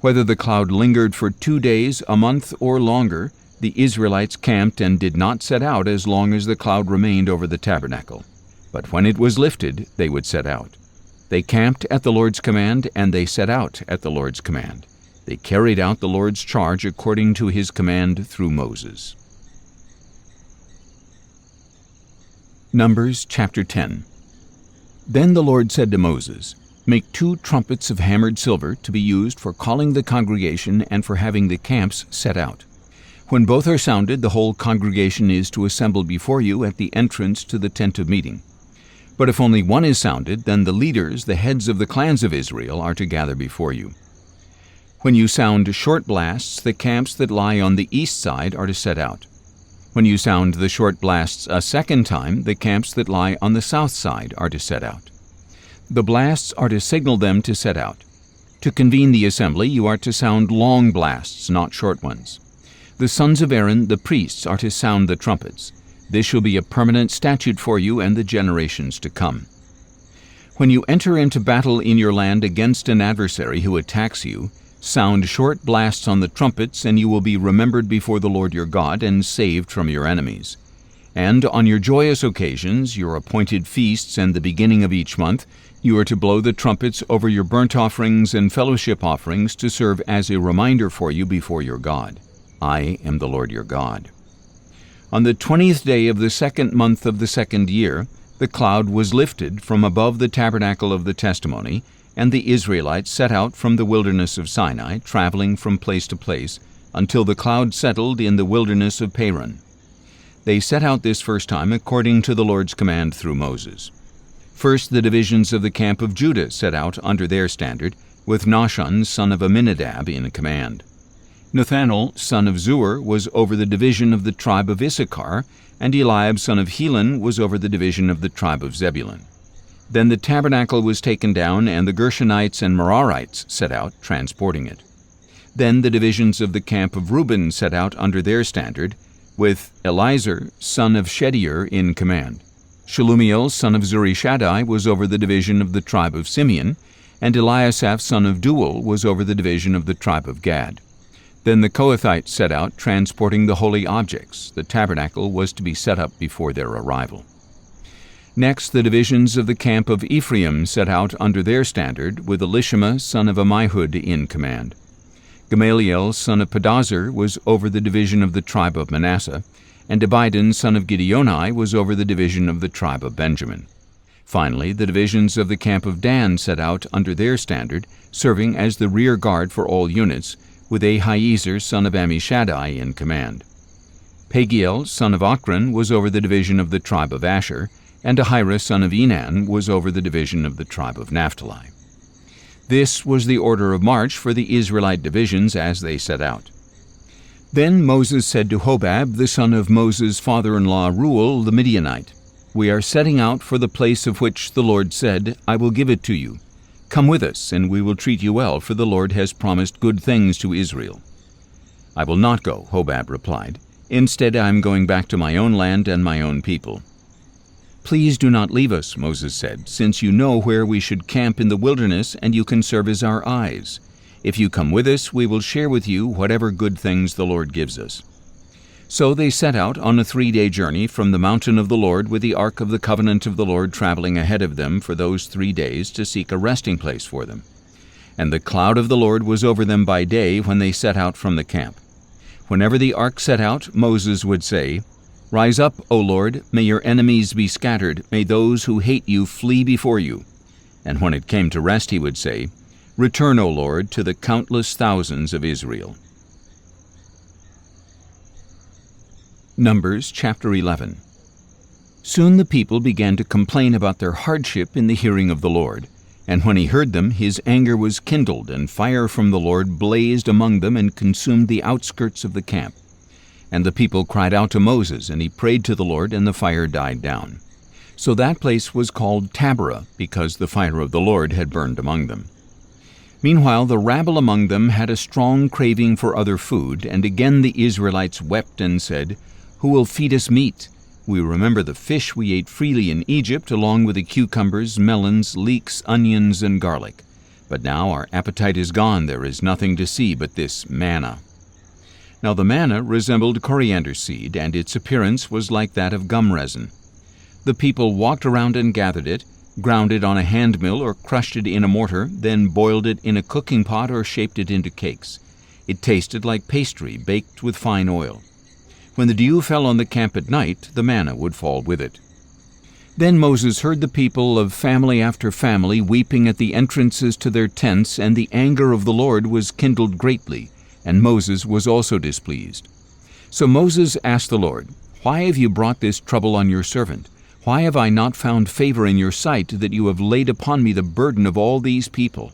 Whether the cloud lingered for 2 days, a month, or longer, the Israelites camped and did not set out as long as the cloud remained over the tabernacle. But when it was lifted, they would set out. They camped at the Lord's command, and they set out at the Lord's command. They carried out the Lord's charge according to his command through Moses. Numbers chapter 10. Then the Lord said to Moses, "Make 2 trumpets of hammered silver to be used for calling the congregation and for having the camps set out. When both are sounded, the whole congregation is to assemble before you at the entrance to the tent of meeting. But if only one is sounded, then the leaders, the heads of the clans of Israel, are to gather before you. When you sound short blasts, the camps that lie on the east side are to set out. When you sound the short blasts a second time, the camps that lie on the south side are to set out. The blasts are to signal them to set out. To convene the assembly, you are to sound long blasts, not short ones. The sons of Aaron, the priests, are to sound the trumpets. This shall be a permanent statute for you and the generations to come. When you enter into battle in your land against an adversary who attacks you, sound short blasts on the trumpets, and you will be remembered before the Lord your God and saved from your enemies. And on your joyous occasions, your appointed feasts, and the beginning of each month, you are to blow the trumpets over your burnt offerings and fellowship offerings to serve as a reminder for you before your God. I am the Lord your God. On the 20th day of the second month of the second year, the cloud was lifted from above the tabernacle of the testimony, and the Israelites set out from the wilderness of Sinai, traveling from place to place, until the cloud settled in the wilderness of Paran. They set out this first time according to the Lord's command through Moses. First, the divisions of the camp of Judah set out under their standard, with Nahshon, son of Amminadab, in command. Nathanael, son of Zuar, was over the division of the tribe of Issachar, and Eliab, son of Helon, was over the division of the tribe of Zebulun. Then the tabernacle was taken down, and the Gershonites and Merarites set out, transporting it. Then the divisions of the camp of Reuben set out under their standard, with Elizur, son of Shedeur, in command. Shelumiel, son of Zurishaddai, was over the division of the tribe of Simeon, and Eliasaph, son of Deuel, was over the division of the tribe of Gad. Then the Kohathites set out, transporting the holy objects. The tabernacle was to be set up before their arrival. Next, the divisions of the camp of Ephraim set out under their standard, with Elishama, son of Ammihud, in command. Gamaliel, son of Pedazur, was over the division of the tribe of Manasseh, and Abidan, son of Gideoni, was over the division of the tribe of Benjamin. Finally, the divisions of the camp of Dan set out under their standard, serving as the rear guard for all units, with Ahiezer, son of Ammishaddai, in command. Pagiel, son of Ochran, was over the division of the tribe of Asher, and Ahira, son of Enan, was over the division of the tribe of Naphtali. This was the order of march for the Israelite divisions as they set out. Then Moses said to Hobab, the son of Moses' father-in-law Reuel the Midianite, "We are setting out for the place of which the Lord said, 'I will give it to you.' Come with us, and we will treat you well, for the Lord has promised good things to Israel." "I will not go," Hobab replied. "Instead, I am going back to my own land and my own people." "Please do not leave us," Moses said, "since you know where we should camp in the wilderness, and you can serve as our eyes. If you come with us, we will share with you whatever good things the Lord gives us." So they set out on a 3-day journey from the mountain of the Lord, with the ark of the covenant of the Lord traveling ahead of them for those 3 days to seek a resting place for them. And the cloud of the Lord was over them by day when they set out from the camp. Whenever the ark set out, Moses would say, "Rise up, O Lord, may your enemies be scattered, may those who hate you flee before you." And when it came to rest, he would say, "Return, O Lord, to the countless thousands of Israel." Numbers chapter 11. Soon the people began to complain about their hardship in the hearing of the Lord. And when he heard them, his anger was kindled, and fire from the Lord blazed among them and consumed the outskirts of the camp. And the people cried out to Moses, and he prayed to the Lord, and the fire died down. So that place was called Taberah, because the fire of the Lord had burned among them. Meanwhile the rabble among them had a strong craving for other food, and again the Israelites wept and said, "Who will feed us meat? We remember the fish we ate freely in Egypt, along with the cucumbers, melons, leeks, onions, and garlic. But now our appetite is gone, there is nothing to see but this manna." Now the manna resembled coriander seed, and its appearance was like that of gum resin. The people walked around and gathered it, ground it on a hand mill or crushed it in a mortar, then boiled it in a cooking pot or shaped it into cakes. It tasted like pastry baked with fine oil. When the dew fell on the camp at night, the manna would fall with it. Then Moses heard the people of family after family weeping at the entrances to their tents, and the anger of the Lord was kindled greatly, and Moses was also displeased. So Moses asked the Lord, "Why have you brought this trouble on your servant? Why have I not found favor in your sight, that you have laid upon me the burden of all these people?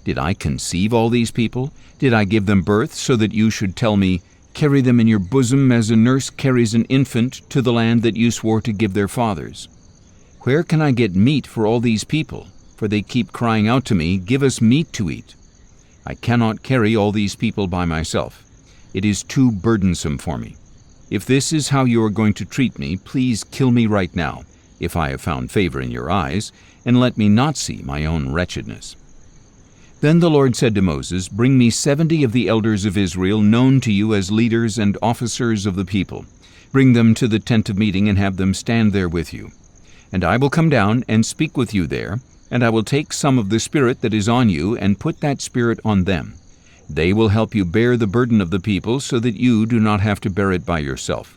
Did I conceive all these people? Did I give them birth, so that you should tell me, 'Carry them in your bosom as a nurse carries an infant to the land that you swore to give their fathers'? Where can I get meat for all these people? For they keep crying out to me, 'Give us meat to eat.' I cannot carry all these people by myself. It is too burdensome for me. If this is how you are going to treat me, please kill me right now, if I have found favor in your eyes, and let me not see my own wretchedness." Then the Lord said to Moses, "Bring me 70 of the elders of Israel, known to you as leaders and officers of the people. Bring them to the tent of meeting and have them stand there with you. And I will come down and speak with you there, and I will take some of the Spirit that is on you and put that Spirit on them. They will help you bear the burden of the people, so that you do not have to bear it by yourself.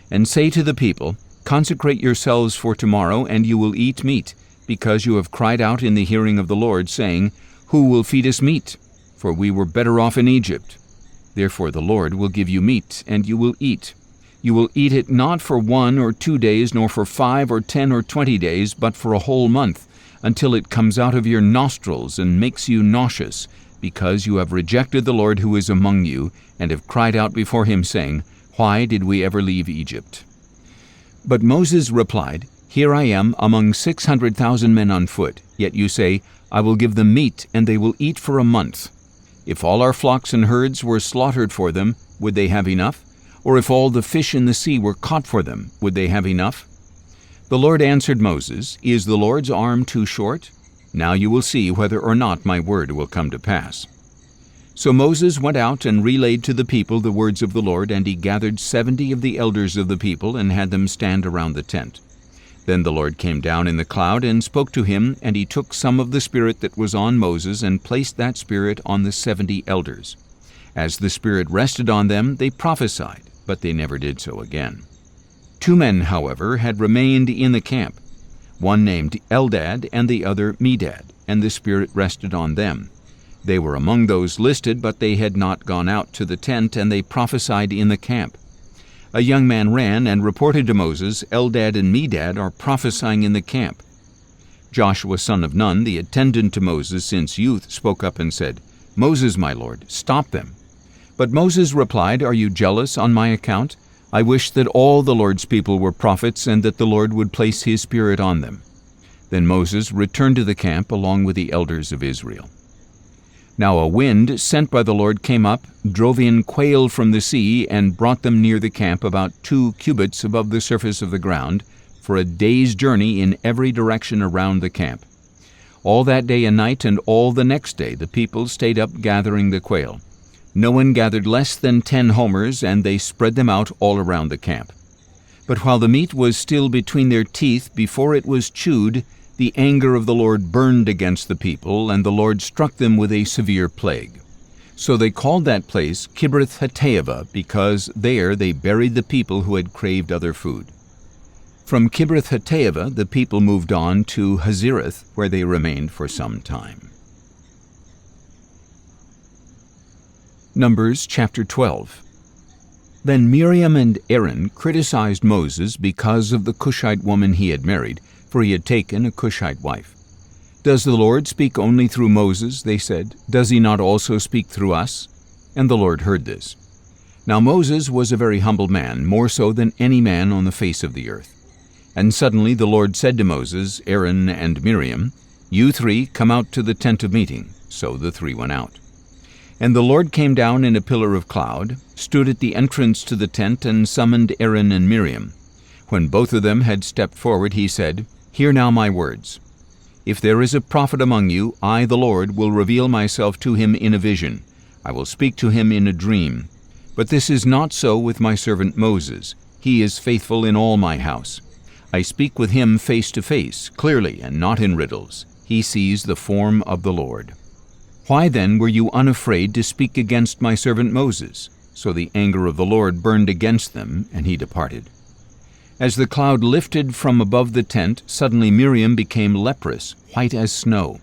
And say to the people, 'Consecrate yourselves for tomorrow, and you will eat meat, because you have cried out in the hearing of the Lord, saying, Who will feed us meat? For we were better off in Egypt.' Therefore the Lord will give you meat, and you will eat. You will eat it not for 1 or 2 days, nor for 5 or 10 or 20 days, but for a whole month, until it comes out of your nostrils and makes you nauseous, because you have rejected the Lord who is among you, and have cried out before him, saying, 'Why did we ever leave Egypt?'" But Moses replied, "Here I am among 600,000 men on foot, yet you say, 'I will give them meat, and they will eat for a month.' If all our flocks and herds were slaughtered for them, would they have enough? Or if all the fish in the sea were caught for them, would they have enough?" The Lord answered Moses, "Is the Lord's arm too short? Now you will see whether or not my word will come to pass." So Moses went out and relayed to the people the words of the Lord, and he gathered 70 of the elders of the people and had them stand around the tent. Then the Lord came down in the cloud and spoke to him, and he took some of the Spirit that was on Moses and placed that Spirit on the 70 elders. As the Spirit rested on them, they prophesied, but they never did so again. 2 men, however, had remained in the camp, one named Eldad and the other Medad, and the Spirit rested on them. They were among those listed, but they had not gone out to the tent, and they prophesied in the camp. A young man ran and reported to Moses, "Eldad and Medad are prophesying in the camp." Joshua son of Nun, the attendant to Moses since youth, spoke up and said, "Moses, my lord, stop them." But Moses replied, "Are you jealous on my account? I wish that all the Lord's people were prophets, and that the Lord would place his Spirit on them." Then Moses returned to the camp along with the elders of Israel. Now a wind sent by the Lord came up, drove in quail from the sea, and brought them near the camp about 2 cubits above the surface of the ground, for a day's journey in every direction around the camp. All that day and night and all the next day the people stayed up gathering the quail. No one gathered less than 10 homers, and they spread them out all around the camp. But while the meat was still between their teeth before it was chewed, the anger of the Lord burned against the people, and the Lord struck them with a severe plague. So they called that place Kibroth-Hattaavah, because there they buried the people who had craved other food. From Kibroth-Hattaavah the people moved on to Hazereth, where they remained for some time. Numbers chapter 12. Then Miriam and Aaron criticized Moses because of the Cushite woman he had married, for he had taken a Cushite wife. "Does the Lord speak only through Moses?" they said. "Does he not also speak through us?" And the Lord heard this. Now Moses was a very humble man, more so than any man on the face of the earth. And suddenly the Lord said to Moses, Aaron, and Miriam, "You 3 come out to the tent of meeting." So the 3 went out. And the Lord came down in a pillar of cloud, stood at the entrance to the tent, and summoned Aaron and Miriam. When both of them had stepped forward, he said, "Hear now my words. If there is a prophet among you, I, the Lord, will reveal myself to him in a vision. I will speak to him in a dream. But this is not so with my servant Moses. He is faithful in all my house. I speak with him face to face, clearly, and not in riddles. He sees the form of the Lord. Why then were you unafraid to speak against my servant Moses?" So the anger of the Lord burned against them, and he departed. As the cloud lifted from above the tent, suddenly Miriam became leprous, white as snow.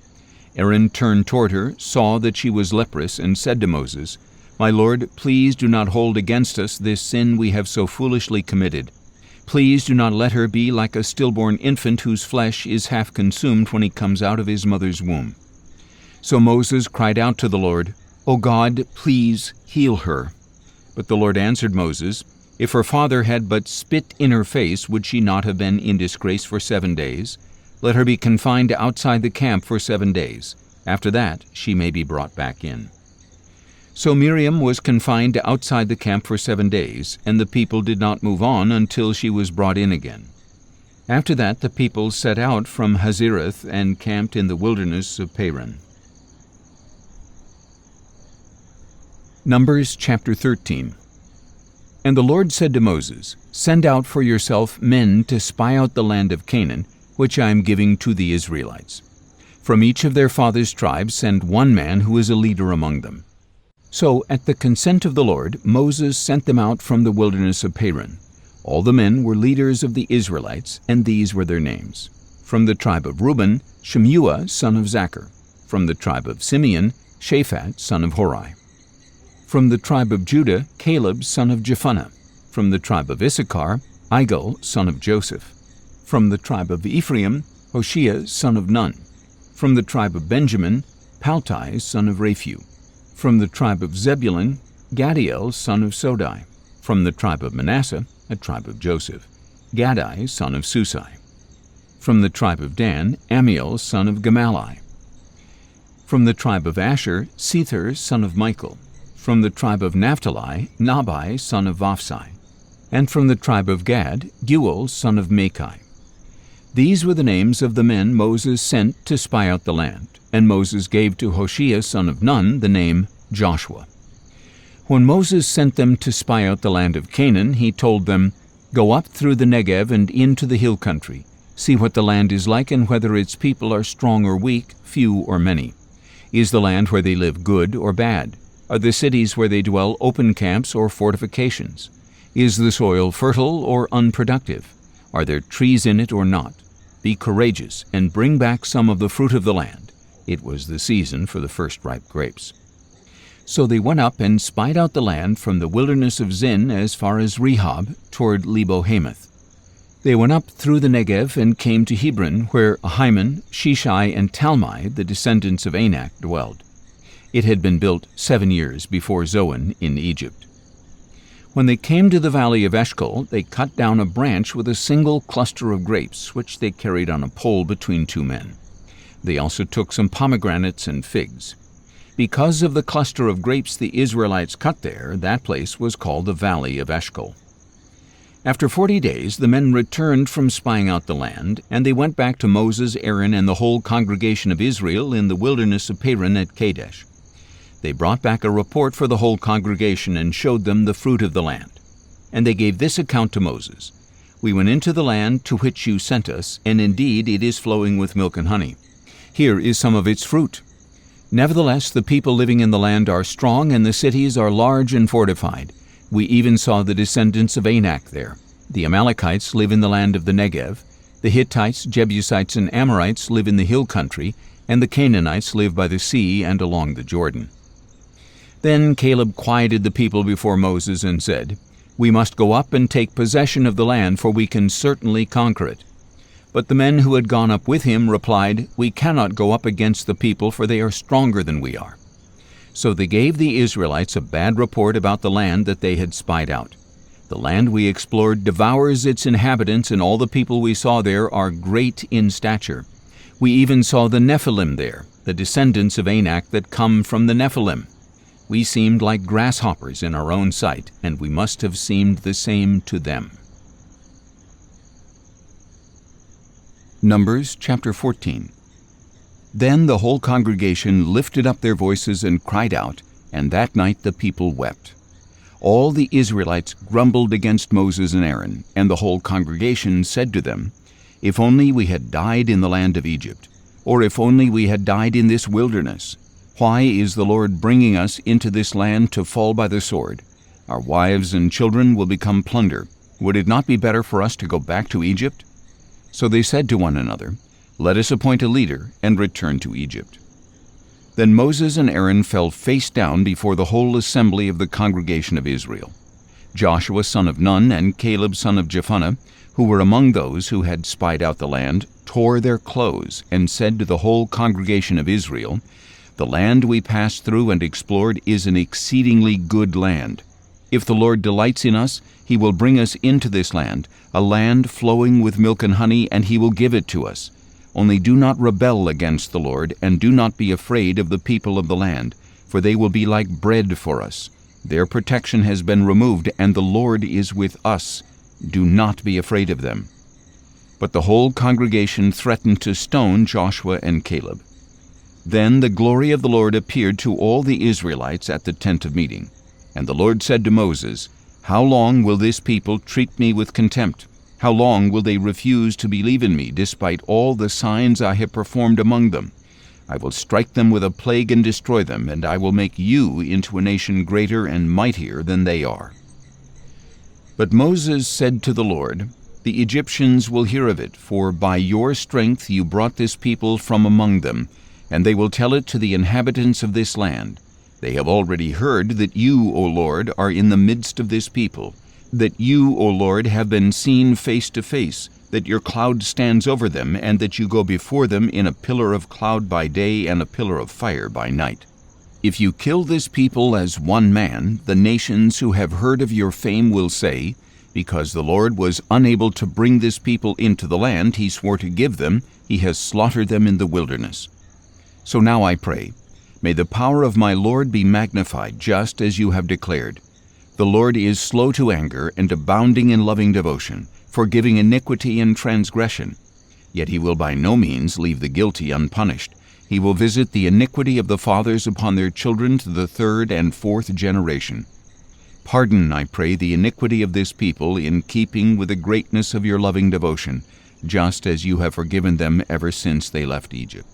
Aaron turned toward her, saw that she was leprous, and said to Moses, "My Lord, please do not hold against us this sin we have so foolishly committed. Please do not let her be like a stillborn infant whose flesh is half consumed when he comes out of his mother's womb." So Moses cried out to the Lord, "O God, please heal her." But the Lord answered Moses, "If her father had but spit in her face, would she not have been in disgrace for 7 days? Let her be confined outside the camp for 7 days. After that she may be brought back in." So Miriam was confined outside the camp for 7 days, and the people did not move on until she was brought in again. After that the people set out from Hazereth and camped in the wilderness of Paran. Numbers chapter 13. And the Lord said to Moses, "Send out for yourself men to spy out the land of Canaan, which I am giving to the Israelites. From each of their fathers' tribes send 1 man who is a leader among them." So at the consent of the Lord, Moses sent them out from the wilderness of Paran. All the men were leaders of the Israelites, and these were their names. From the tribe of Reuben, Shemuah son of Zachar. From the tribe of Simeon, Shaphat son of Hori. From the tribe of Judah, Caleb son of Jephunneh. From the tribe of Issachar, Igal son of Joseph. From the tribe of Ephraim, Hoshea son of Nun. From the tribe of Benjamin, Paltai son of Raphu. From the tribe of Zebulun, Gadiel son of Sodai. From the tribe of Manasseh, a tribe of Joseph, Gadai son of Susai. From the tribe of Dan, Amiel son of Gemalli. From the tribe of Asher, Sethur son of Michael. From the tribe of Naphtali, Nabai son of Vophsi. And from the tribe of Gad, Geuel son of Machai. These were the names of the men Moses sent to spy out the land, and Moses gave to Hoshea son of Nun the name Joshua. When Moses sent them to spy out the land of Canaan, he told them, "Go up through the Negev and into the hill country. See what the land is like and whether its people are strong or weak, few or many. Is the land where they live good or bad? Are the cities where they dwell open camps or fortifications? Is the soil fertile or unproductive? Are there trees in it or not? Be courageous and bring back some of the fruit of the land." It was the season for the first ripe grapes. So they went up and spied out the land from the wilderness of Zin as far as Rehob toward Lebo-Hamath. They went up through the Negev and came to Hebron, where Ahiman, Sheshai, and Talmai, the descendants of Anak, dwelled. It had been built 7 years before Zoan in Egypt. When they came to the valley of Eshcol, they cut down a branch with a single cluster of grapes, which they carried on a pole between 2 men. They also took some pomegranates and figs. Because of the cluster of grapes the Israelites cut there, that place was called the Valley of Eshcol. After 40 days, the men returned from spying out the land, and they went back to Moses, Aaron, and the whole congregation of Israel in the wilderness of Paran at Kadesh. They brought back a report for the whole congregation and showed them the fruit of the land. And they gave this account to Moses: "We went into the land to which you sent us, and indeed it is flowing with milk and honey. Here is some of its fruit. Nevertheless, the people living in the land are strong, and the cities are large and fortified. We even saw the descendants of Anak there. The Amalekites live in the land of the Negev. The Hittites, Jebusites, and Amorites live in the hill country, and the Canaanites live by the sea and along the Jordan." Then Caleb quieted the people before Moses and said, "We must go up and take possession of the land, for we can certainly conquer it." But the men who had gone up with him replied, "We cannot go up against the people, for they are stronger than we are." So they gave the Israelites a bad report about the land that they had spied out. "The land we explored devours its inhabitants, and all the people we saw there are great in stature. We even saw the Nephilim there, the descendants of Anak that come from the Nephilim. We seemed like grasshoppers in our own sight, and we must have seemed the same to them." Numbers chapter 14. Then the whole congregation lifted up their voices and cried out, and that night the people wept. All the Israelites grumbled against Moses and Aaron, and the whole congregation said to them, "If only we had died in the land of Egypt, or if only we had died in this wilderness. Why is the Lord bringing us into this land to fall by the sword? Our wives and children will become plunder. Would it not be better for us to go back to Egypt?" So they said to one another, "Let us appoint a leader and return to Egypt." Then Moses and Aaron fell face down before the whole assembly of the congregation of Israel. Joshua son of Nun and Caleb son of Jephunneh, who were among those who had spied out the land, tore their clothes and said to the whole congregation of Israel, "The land we passed through and explored is an exceedingly good land. If the Lord delights in us, He will bring us into this land, a land flowing with milk and honey, and He will give it to us. Only do not rebel against the Lord, and do not be afraid of the people of the land, for they will be like bread for us. Their protection has been removed, and the Lord is with us. Do not be afraid of them." But the whole congregation threatened to stone Joshua and Caleb. Then the glory of the Lord appeared to all the Israelites at the tent of meeting. And the Lord said to Moses, "How long will this people treat me with contempt? How long will they refuse to believe in me, despite all the signs I have performed among them? I will strike them with a plague and destroy them, and I will make you into a nation greater and mightier than they are." But Moses said to the Lord, "The Egyptians will hear of it, for by your strength you brought this people from among them, and they will tell it to the inhabitants of this land. They have already heard that you, O Lord, are in the midst of this people, that you, O Lord, have been seen face to face, that your cloud stands over them, and that you go before them in a pillar of cloud by day and a pillar of fire by night. If you kill this people as one man, the nations who have heard of your fame will say, 'Because the Lord was unable to bring this people into the land He swore to give them, He has slaughtered them in the wilderness.' So now I pray, may the power of my Lord be magnified, just as you have declared. The Lord is slow to anger and abounding in loving devotion, forgiving iniquity and transgression. Yet He will by no means leave the guilty unpunished. He will visit the iniquity of the fathers upon their children to the 3rd and 4th generation. Pardon, I pray, the iniquity of this people in keeping with the greatness of your loving devotion, just as you have forgiven them ever since they left Egypt."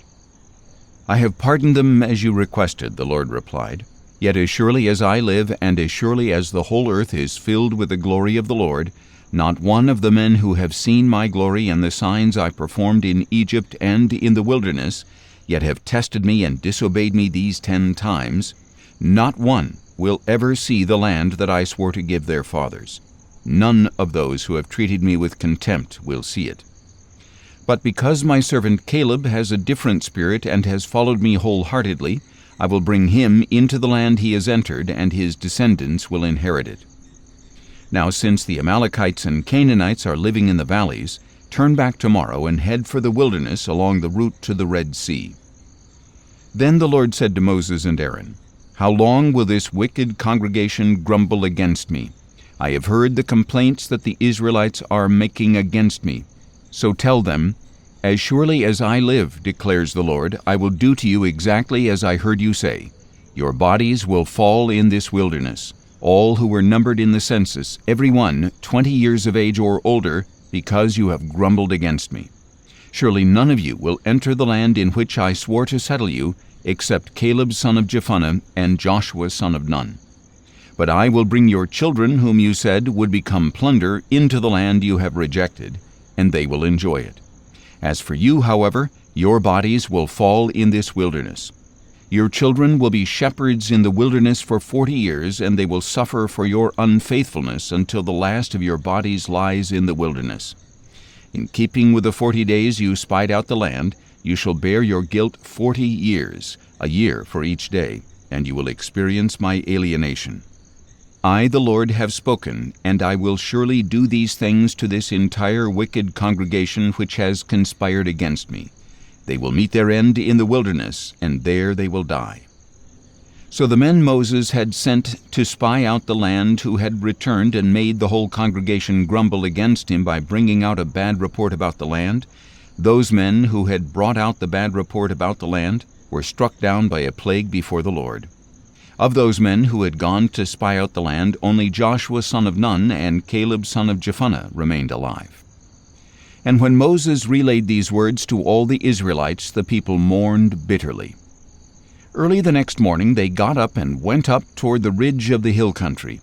"I have pardoned them as you requested," the Lord replied. "Yet as surely as I live, and as surely as the whole earth is filled with the glory of the Lord, not one of the men who have seen my glory and the signs I performed in Egypt and in the wilderness, yet have tested me and disobeyed me these 10 times, not one will ever see the land that I swore to give their fathers. None of those who have treated me with contempt will see it. But because my servant Caleb has a different spirit and has followed me wholeheartedly, I will bring him into the land he has entered, and his descendants will inherit it. Now since the Amalekites and Canaanites are living in the valleys, turn back tomorrow and head for the wilderness along the route to the Red Sea." Then the Lord said to Moses and Aaron, "How long will this wicked congregation grumble against me? I have heard the complaints that the Israelites are making against me. So tell them, 'As surely as I live, declares the Lord, I will do to you exactly as I heard you say. Your bodies will fall in this wilderness, all who were numbered in the census, every one 20 years of age or older, because you have grumbled against me. Surely none of you will enter the land in which I swore to settle you, except Caleb son of Jephunneh and Joshua son of Nun. But I will bring your children, whom you said would become plunder, into the land you have rejected, and they will enjoy it. As for you, however, your bodies will fall in this wilderness. Your children will be shepherds in the wilderness for 40 years, and they will suffer for your unfaithfulness until the last of your bodies lies in the wilderness. In keeping with the 40 days you spied out the land, you shall bear your guilt 40 years, a year for each day, and you will experience my alienation. I, the Lord, have spoken, and I will surely do these things to this entire wicked congregation which has conspired against me. They will meet their end in the wilderness, and there they will die." So the men Moses had sent to spy out the land, who had returned and made the whole congregation grumble against him by bringing out a bad report about the land, those men who had brought out the bad report about the land were struck down by a plague before the Lord. Of those men who had gone to spy out the land, only Joshua son of Nun and Caleb son of Jephunneh remained alive. And when Moses relayed these words to all the Israelites, the people mourned bitterly. Early the next morning they got up and went up toward the ridge of the hill country.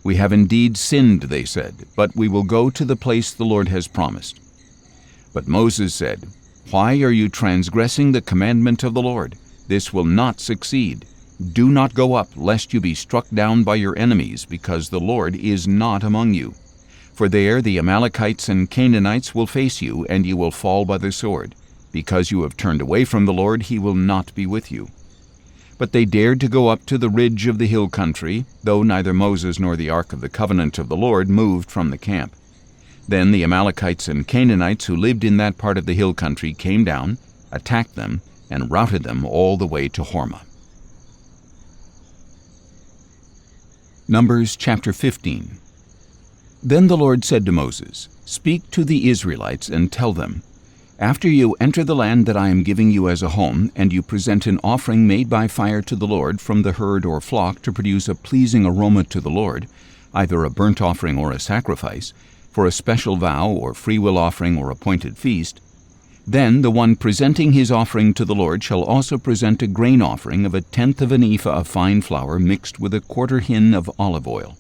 "We have indeed sinned," they said, "but we will go to the place the Lord has promised." But Moses said, "Why are you transgressing the commandment of the Lord? This will not succeed. Do not go up, lest you be struck down by your enemies, because the Lord is not among you. For there the Amalekites and Canaanites will face you, and you will fall by the sword. Because you have turned away from the Lord, he will not be with you." But they dared to go up to the ridge of the hill country, though neither Moses nor the ark of the covenant of the Lord moved from the camp. Then the Amalekites and Canaanites who lived in that part of the hill country came down, attacked them, and routed them all the way to Hormah. Numbers chapter 15. Then the Lord said to Moses, "Speak to the Israelites and tell them, after you enter the land that I am giving you as a home, and you present an offering made by fire to the Lord from the herd or flock to produce a pleasing aroma to the Lord, either a burnt offering or a sacrifice, for a special vow or freewill offering or appointed feast, then the one presenting his offering to the Lord shall also present a grain offering of 1/10 of an ephah of fine flour mixed with 1/4 hin of olive oil.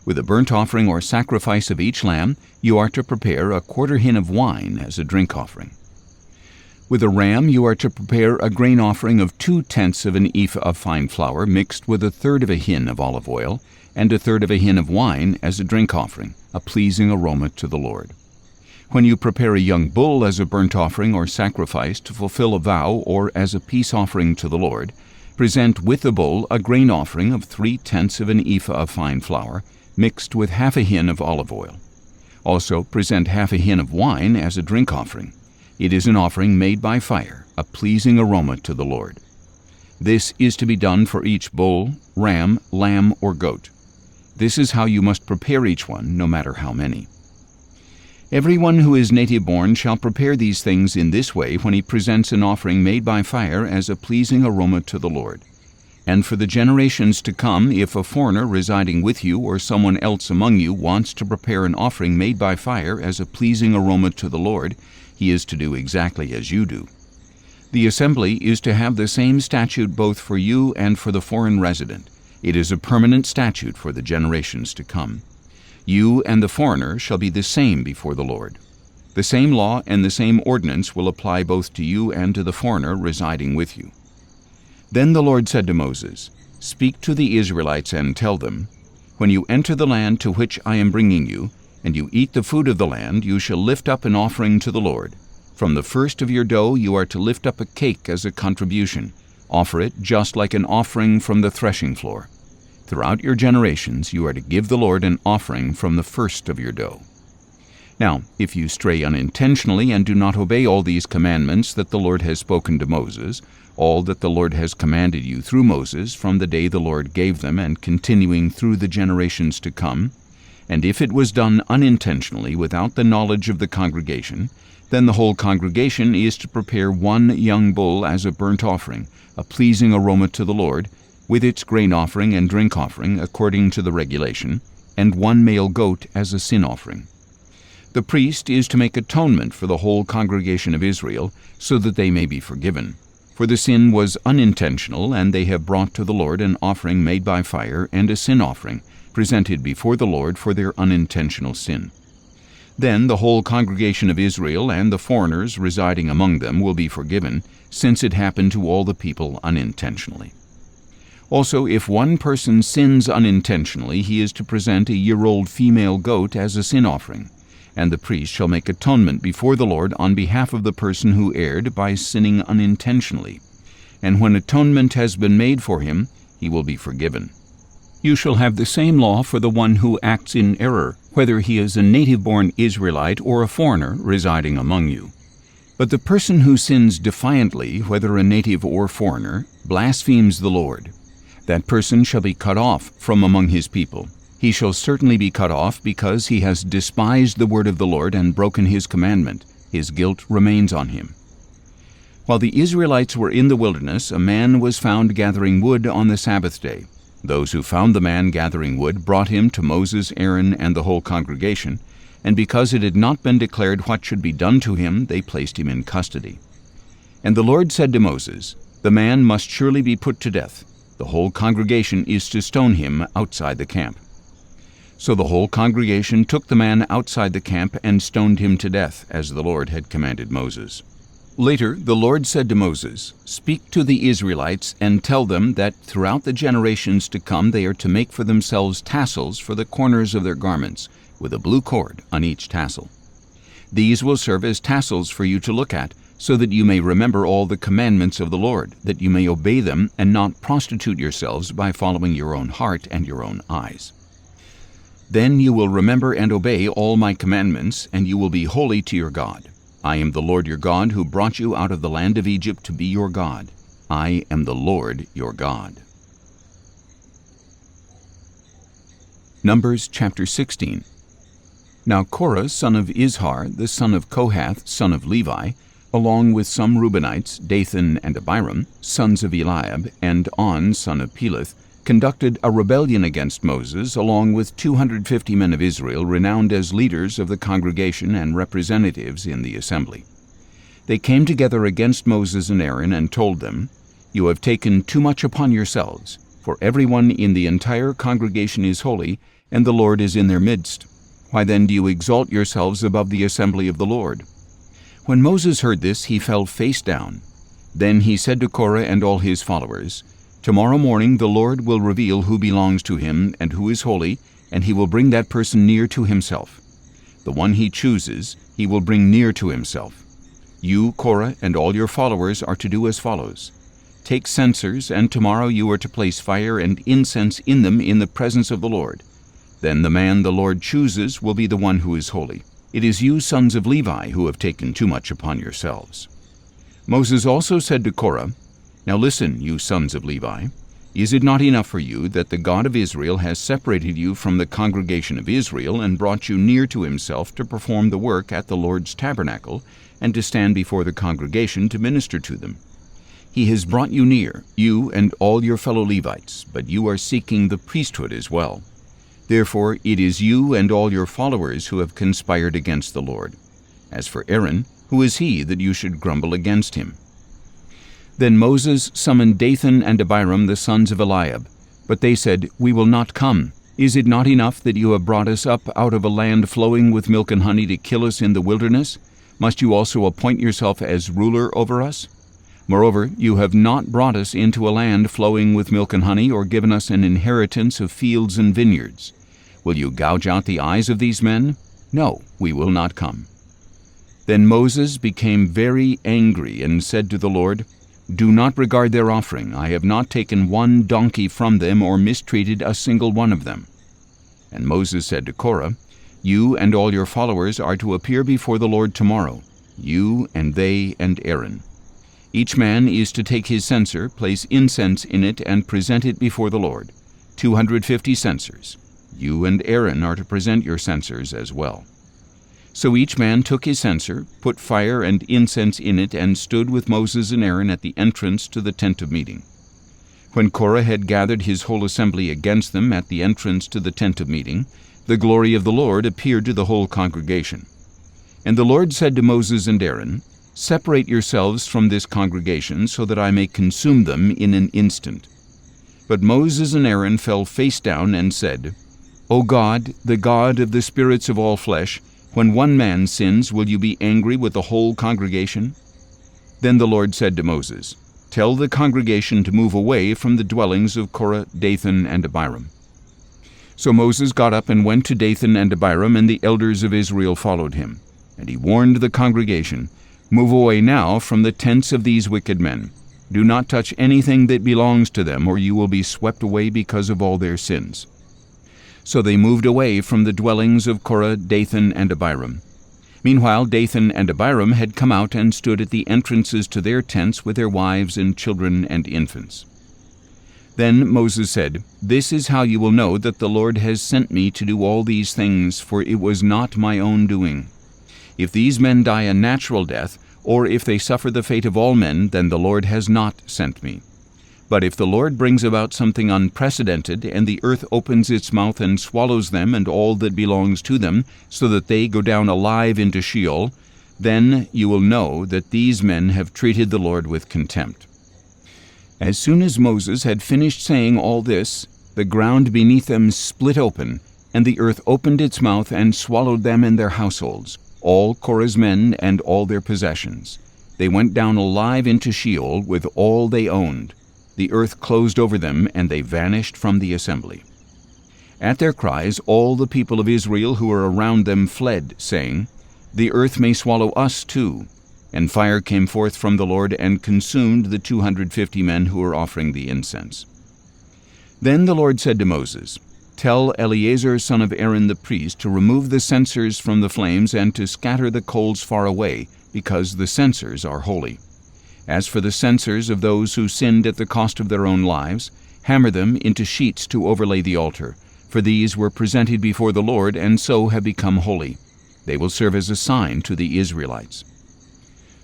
With a burnt offering or sacrifice of each lamb, you are to prepare 1/4 hin of wine as a drink offering. With a ram you are to prepare a grain offering of 2/10 of an ephah of fine flour mixed with 1/3 of a hin of olive oil, and 1/3 of a hin of wine as a drink offering, a pleasing aroma to the Lord. When you prepare a young bull as a burnt offering or sacrifice to fulfill a vow or as a peace offering to the Lord, present with the bull a grain offering of 3/10 of an ephah of fine flour, mixed with 1/2 a hin of olive oil. Also present 1/2 a hin of wine as a drink offering. It is an offering made by fire, a pleasing aroma to the Lord. This is to be done for each bull, ram, lamb, or goat. This is how you must prepare each one, no matter how many. Everyone who is native-born shall prepare these things in this way when he presents an offering made by fire as a pleasing aroma to the Lord. And for the generations to come, if a foreigner residing with you or someone else among you wants to prepare an offering made by fire as a pleasing aroma to the Lord, he is to do exactly as you do. The assembly is to have the same statute both for you and for the foreign resident. It is a permanent statute for the generations to come. You and the foreigner shall be the same before the Lord. The same law and the same ordinance will apply both to you and to the foreigner residing with you. Then the Lord said to Moses, "Speak to the Israelites and tell them, When you enter the land to which I am bringing you, and you eat the food of the land, you shall lift up an offering to the Lord. From the first of your dough you are to lift up a cake as a contribution. Offer it just like an offering from the threshing floor. Throughout your generations you are to give the Lord an offering from the first of your dough. Now, if you stray unintentionally and do not obey all these commandments that the Lord has spoken to Moses, all that the Lord has commanded you through Moses from the day the Lord gave them and continuing through the generations to come, and if it was done unintentionally without the knowledge of the congregation, then the whole congregation is to prepare one young bull as a burnt offering, a pleasing aroma to the Lord, with its grain offering and drink offering according to the regulation, and one male goat as a sin offering. The priest is to make atonement for the whole congregation of Israel, so that they may be forgiven. For the sin was unintentional, and they have brought to the Lord an offering made by fire and a sin offering, presented before the Lord for their unintentional sin. Then the whole congregation of Israel and the foreigners residing among them will be forgiven, since it happened to all the people unintentionally. Also, if one person sins unintentionally, he is to present a year-old female goat as a sin offering, and the priest shall make atonement before the Lord on behalf of the person who erred by sinning unintentionally. And when atonement has been made for him, he will be forgiven. You shall have the same law for the one who acts in error, whether he is a native-born Israelite or a foreigner residing among you. But the person who sins defiantly, whether a native or foreigner, blasphemes the Lord. That person shall be cut off from among his people. He shall certainly be cut off because he has despised the word of the Lord and broken his commandment. His guilt remains on him. While the Israelites were in the wilderness, a man was found gathering wood on the Sabbath day. Those who found the man gathering wood brought him to Moses, Aaron, and the whole congregation, and because it had not been declared what should be done to him, they placed him in custody. And the Lord said to Moses, "The man must surely be put to death. The whole congregation is to stone him outside the camp." So the whole congregation took the man outside the camp and stoned him to death, as the Lord had commanded Moses. Later the Lord said to Moses, "Speak to the Israelites and tell them that throughout the generations to come they are to make for themselves tassels for the corners of their garments, with a blue cord on each tassel. These will serve as tassels for you to look at, so that you may remember all the commandments of the Lord, that you may obey them and not prostitute yourselves by following your own heart and your own eyes. Then you will remember and obey all my commandments, and you will be holy to your God. I am the Lord your God who brought you out of the land of Egypt to be your God. I am the Lord your God." Numbers chapter 16. Now Korah, son of Izhar, the son of Kohath, son of Levi, along with some Reubenites, Dathan and Abiram, sons of Eliab, and On, son of Peleth, conducted a rebellion against Moses along with 250 men of Israel renowned as leaders of the congregation and representatives in the assembly. They came together against Moses and Aaron and told them, "You have taken too much upon yourselves, for everyone in the entire congregation is holy, and the Lord is in their midst. Why then do you exalt yourselves above the assembly of the Lord?" When Moses heard this, he fell face down. Then he said to Korah and all his followers, "Tomorrow morning the Lord will reveal who belongs to him and who is holy, and he will bring that person near to himself. The one he chooses, he will bring near to himself. You, Korah, and all your followers are to do as follows. Take censers, and tomorrow you are to place fire and incense in them in the presence of the Lord. Then the man the Lord chooses will be the one who is holy. It is you, sons of Levi, who have taken too much upon yourselves." Moses also said to Korah, "Now listen, you sons of Levi. Is it not enough for you that the God of Israel has separated you from the congregation of Israel and brought you near to himself to perform the work at the Lord's tabernacle and to stand before the congregation to minister to them? He has brought you near, you and all your fellow Levites, but you are seeking the priesthood as well. Therefore it is you and all your followers who have conspired against the Lord. As for Aaron, who is he that you should grumble against him?" Then Moses summoned Dathan and Abiram, the sons of Eliab. But they said, "We will not come. Is it not enough that you have brought us up out of a land flowing with milk and honey to kill us in the wilderness? Must you also appoint yourself as ruler over us?" Moreover, you have not brought us into a land flowing with milk and honey, or given us an inheritance of fields and vineyards. Will you gouge out the eyes of these men? No, we will not come." Then Moses became very angry and said to the Lord, "Do not regard their offering. I have not taken one donkey from them or mistreated a single one of them." And Moses said to Korah, "You and all your followers are to appear before the Lord tomorrow, you and they and Aaron. Each man is to take his censer, place incense in it, and present it before the Lord, 250 censers. You and Aaron are to present your censers as well." So each man took his censer, put fire and incense in it, and stood with Moses and Aaron at the entrance to the tent of meeting. When Korah had gathered his whole assembly against them at the entrance to the tent of meeting, the glory of the Lord appeared to the whole congregation. And the Lord said to Moses and Aaron, "Separate yourselves from this congregation, so that I may consume them in an instant." But Moses and Aaron fell face down and said, "O God, the God of the spirits of all flesh, when one man sins, will you be angry with the whole congregation?" Then the Lord said to Moses, "Tell the congregation to move away from the dwellings of Korah, Dathan, and Abiram." So Moses got up and went to Dathan and Abiram, and the elders of Israel followed him. And he warned the congregation, "Move away now from the tents of these wicked men. Do not touch anything that belongs to them, or you will be swept away because of all their sins." So they moved away from the dwellings of Korah, Dathan, and Abiram. Meanwhile Dathan and Abiram had come out and stood at the entrances to their tents with their wives and children and infants. Then Moses said, "This is how you will know that the Lord has sent me to do all these things, for it was not my own doing. If these men die a natural death, or if they suffer the fate of all men, then the Lord has not sent me. But if the Lord brings about something unprecedented, and the earth opens its mouth and swallows them and all that belongs to them, so that they go down alive into Sheol, then you will know that these men have treated the Lord with contempt." As soon as Moses had finished saying all this, the ground beneath them split open, and the earth opened its mouth and swallowed them and their households, all Korah's men and all their possessions. They went down alive into Sheol with all they owned. The earth closed over them, and they vanished from the assembly. At their cries, all the people of Israel who were around them fled, saying, "The earth may swallow us too." And fire came forth from the Lord and consumed the 250 men who were offering the incense. Then the Lord said to Moses, "Tell Eleazar son of Aaron the priest to remove the censers from the flames and to scatter the coals far away, because the censers are holy. As for the censers of those who sinned at the cost of their own lives, hammer them into sheets to overlay the altar, for these were presented before the Lord and so have become holy. They will serve as a sign to the Israelites."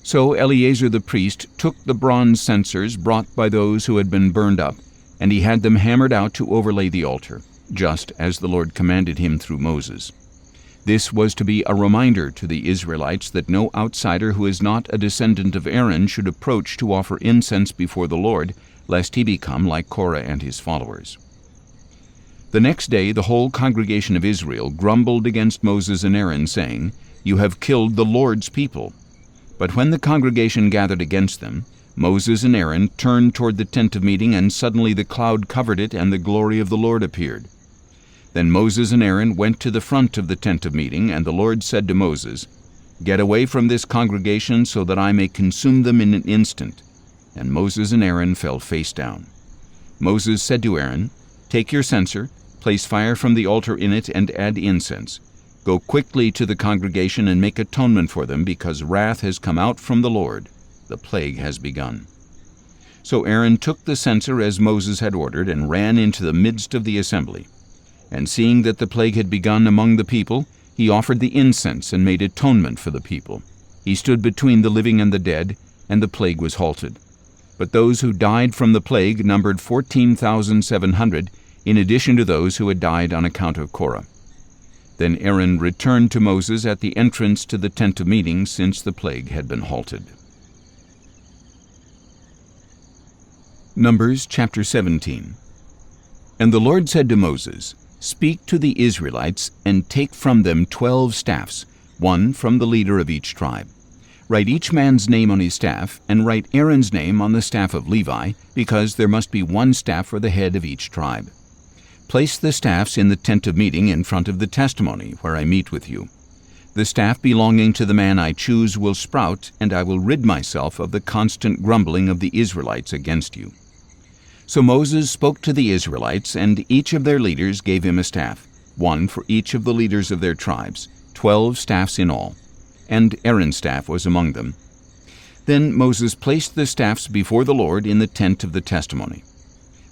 So Eleazar the priest took the bronze censers brought by those who had been burned up, and he had them hammered out to overlay the altar, just as the Lord commanded him through Moses. This was to be a reminder to the Israelites that no outsider who is not a descendant of Aaron should approach to offer incense before the Lord, lest he become like Korah and his followers. The next day the whole congregation of Israel grumbled against Moses and Aaron, saying, "You have killed the Lord's people." But when the congregation gathered against them, Moses and Aaron turned toward the tent of meeting, and suddenly the cloud covered it, and the glory of the Lord appeared. Then Moses and Aaron went to the front of the tent of meeting, and the Lord said to Moses, "Get away from this congregation, so that I may consume them in an instant." And Moses and Aaron fell face down. Moses said to Aaron, "Take your censer, place fire from the altar in it, and add incense. Go quickly to the congregation and make atonement for them, because wrath has come out from the Lord. The plague has begun." So Aaron took the censer as Moses had ordered, and ran into the midst of the assembly. And seeing that the plague had begun among the people, he offered the incense and made atonement for the people. He stood between the living and the dead, and the plague was halted. But those who died from the plague numbered 14,700, in addition to those who had died on account of Korah. Then Aaron returned to Moses at the entrance to the tent of meeting, since the plague had been halted. Numbers chapter 17. And the Lord said to Moses, "Speak to the Israelites, and take from them 12 staffs, one from the leader of each tribe. Write each man's name on his staff, and write Aaron's name on the staff of Levi, because there must be one staff for the head of each tribe. Place the staffs in the tent of meeting in front of the testimony, where I meet with you. The staff belonging to the man I choose will sprout, and I will rid myself of the constant grumbling of the Israelites against you." So Moses spoke to the Israelites, and each of their leaders gave him a staff, one for each of the leaders of their tribes, 12 staffs in all. And Aaron's staff was among them. Then Moses placed the staffs before the Lord in the tent of the testimony.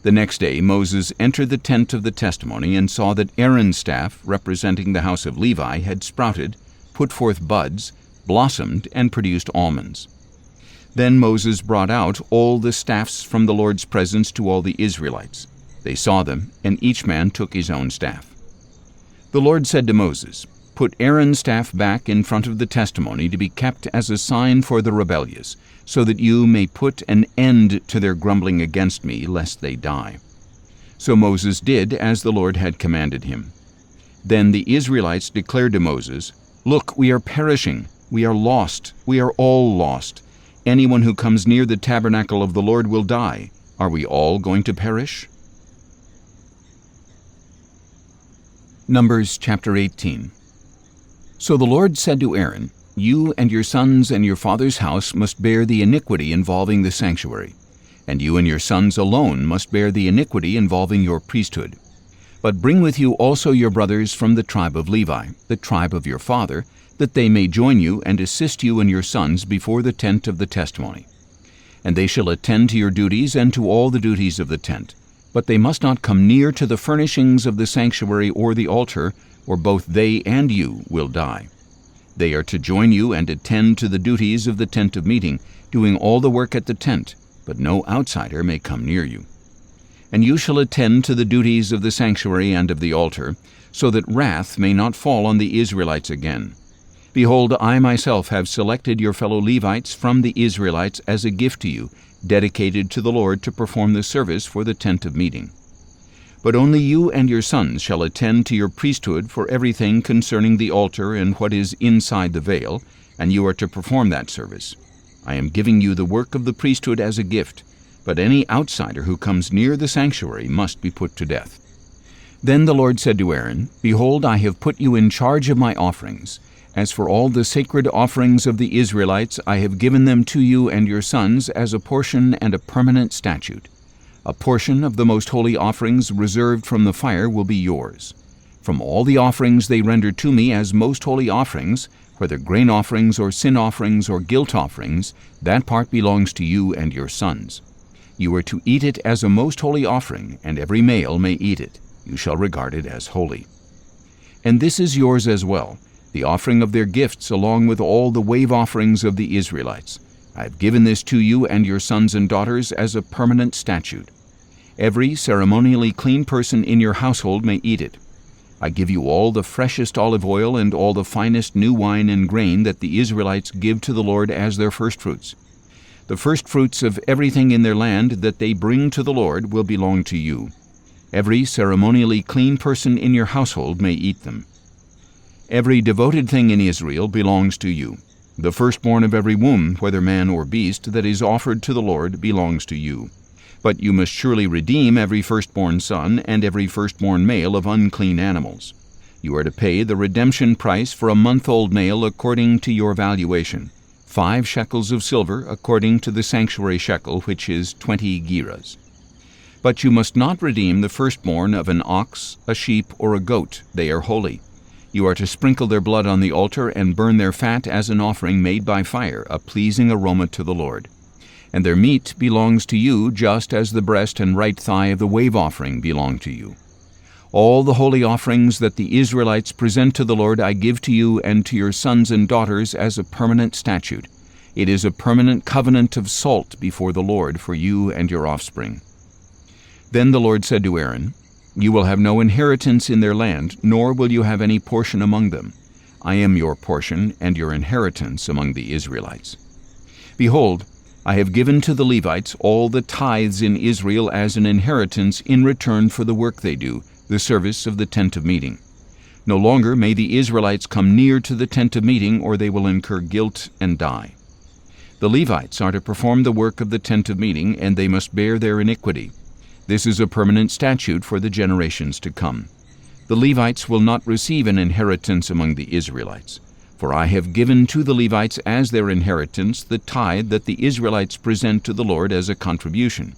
The next day Moses entered the tent of the testimony and saw that Aaron's staff, representing the house of Levi, had sprouted, put forth buds, blossomed, and produced almonds. Then Moses brought out all the staffs from the Lord's presence to all the Israelites. They saw them, and each man took his own staff. The Lord said to Moses, "Put Aaron's staff back in front of the testimony to be kept as a sign for the rebellious, so that you may put an end to their grumbling against me, lest they die." So Moses did as the Lord had commanded him. Then the Israelites declared to Moses, "Look, we are perishing. We are lost. We are all lost. Anyone who comes near the tabernacle of the Lord will die. Are we all going to perish?" Numbers chapter 18. So the Lord said to Aaron, "You and your sons and your father's house must bear the iniquity involving the sanctuary, and you and your sons alone must bear the iniquity involving your priesthood. But bring with you also your brothers from the tribe of Levi, the tribe of your father, that they may join you and assist you and your sons before the tent of the testimony. And they shall attend to your duties and to all the duties of the tent. But they must not come near to the furnishings of the sanctuary or the altar, or both they and you will die. They are to join you and attend to the duties of the tent of meeting, doing all the work at the tent, but no outsider may come near you. And you shall attend to the duties of the sanctuary and of the altar, so that wrath may not fall on the Israelites again. Behold, I myself have selected your fellow Levites from the Israelites as a gift to you, dedicated to the Lord to perform the service for the tent of meeting. But only you and your sons shall attend to your priesthood for everything concerning the altar and what is inside the veil, and you are to perform that service. I am giving you the work of the priesthood as a gift, but any outsider who comes near the sanctuary must be put to death." Then the Lord said to Aaron, "Behold, I have put you in charge of my offerings. As for all the sacred offerings of the Israelites, I have given them to you and your sons as a portion and a permanent statute. A portion of the most holy offerings reserved from the fire will be yours. From all the offerings they render to me as most holy offerings, whether grain offerings or sin offerings or guilt offerings, that part belongs to you and your sons. You are to eat it as a most holy offering, and every male may eat it. You shall regard it as holy. And this is yours as well, the offering of their gifts along with all the wave offerings of the Israelites. I have given this to you and your sons and daughters as a permanent statute. Every ceremonially clean person in your household may eat it. I give you all the freshest olive oil and all the finest new wine and grain that the Israelites give to the Lord as their firstfruits. The firstfruits of everything in their land that they bring to the Lord will belong to you. Every ceremonially clean person in your household may eat them. Every devoted thing in Israel belongs to you. The firstborn of every womb, whether man or beast, that is offered to the Lord belongs to you. But you must surely redeem every firstborn son and every firstborn male of unclean animals. You are to pay the redemption price for a month-old male according to your valuation, 5 shekels of silver according to the sanctuary shekel, which is 20 gerahs. But you must not redeem the firstborn of an ox, a sheep, or a goat. They are holy. You are to sprinkle their blood on the altar and burn their fat as an offering made by fire, a pleasing aroma to the Lord. And their meat belongs to you, just as the breast and right thigh of the wave offering belong to you. All the holy offerings that the Israelites present to the Lord I give to you and to your sons and daughters as a permanent statute. It is a permanent covenant of salt before the Lord for you and your offspring." Then the Lord said to Aaron, "You will have no inheritance in their land, nor will you have any portion among them. I am your portion and your inheritance among the Israelites. Behold, I have given to the Levites all the tithes in Israel as an inheritance in return for the work they do, the service of the tent of meeting. No longer may the Israelites come near to the tent of meeting, or they will incur guilt and die. The Levites are to perform the work of the tent of meeting, and they must bear their iniquity. This is a permanent statute for the generations to come. The Levites will not receive an inheritance among the Israelites, for I have given to the Levites as their inheritance the tithe that the Israelites present to the Lord as a contribution.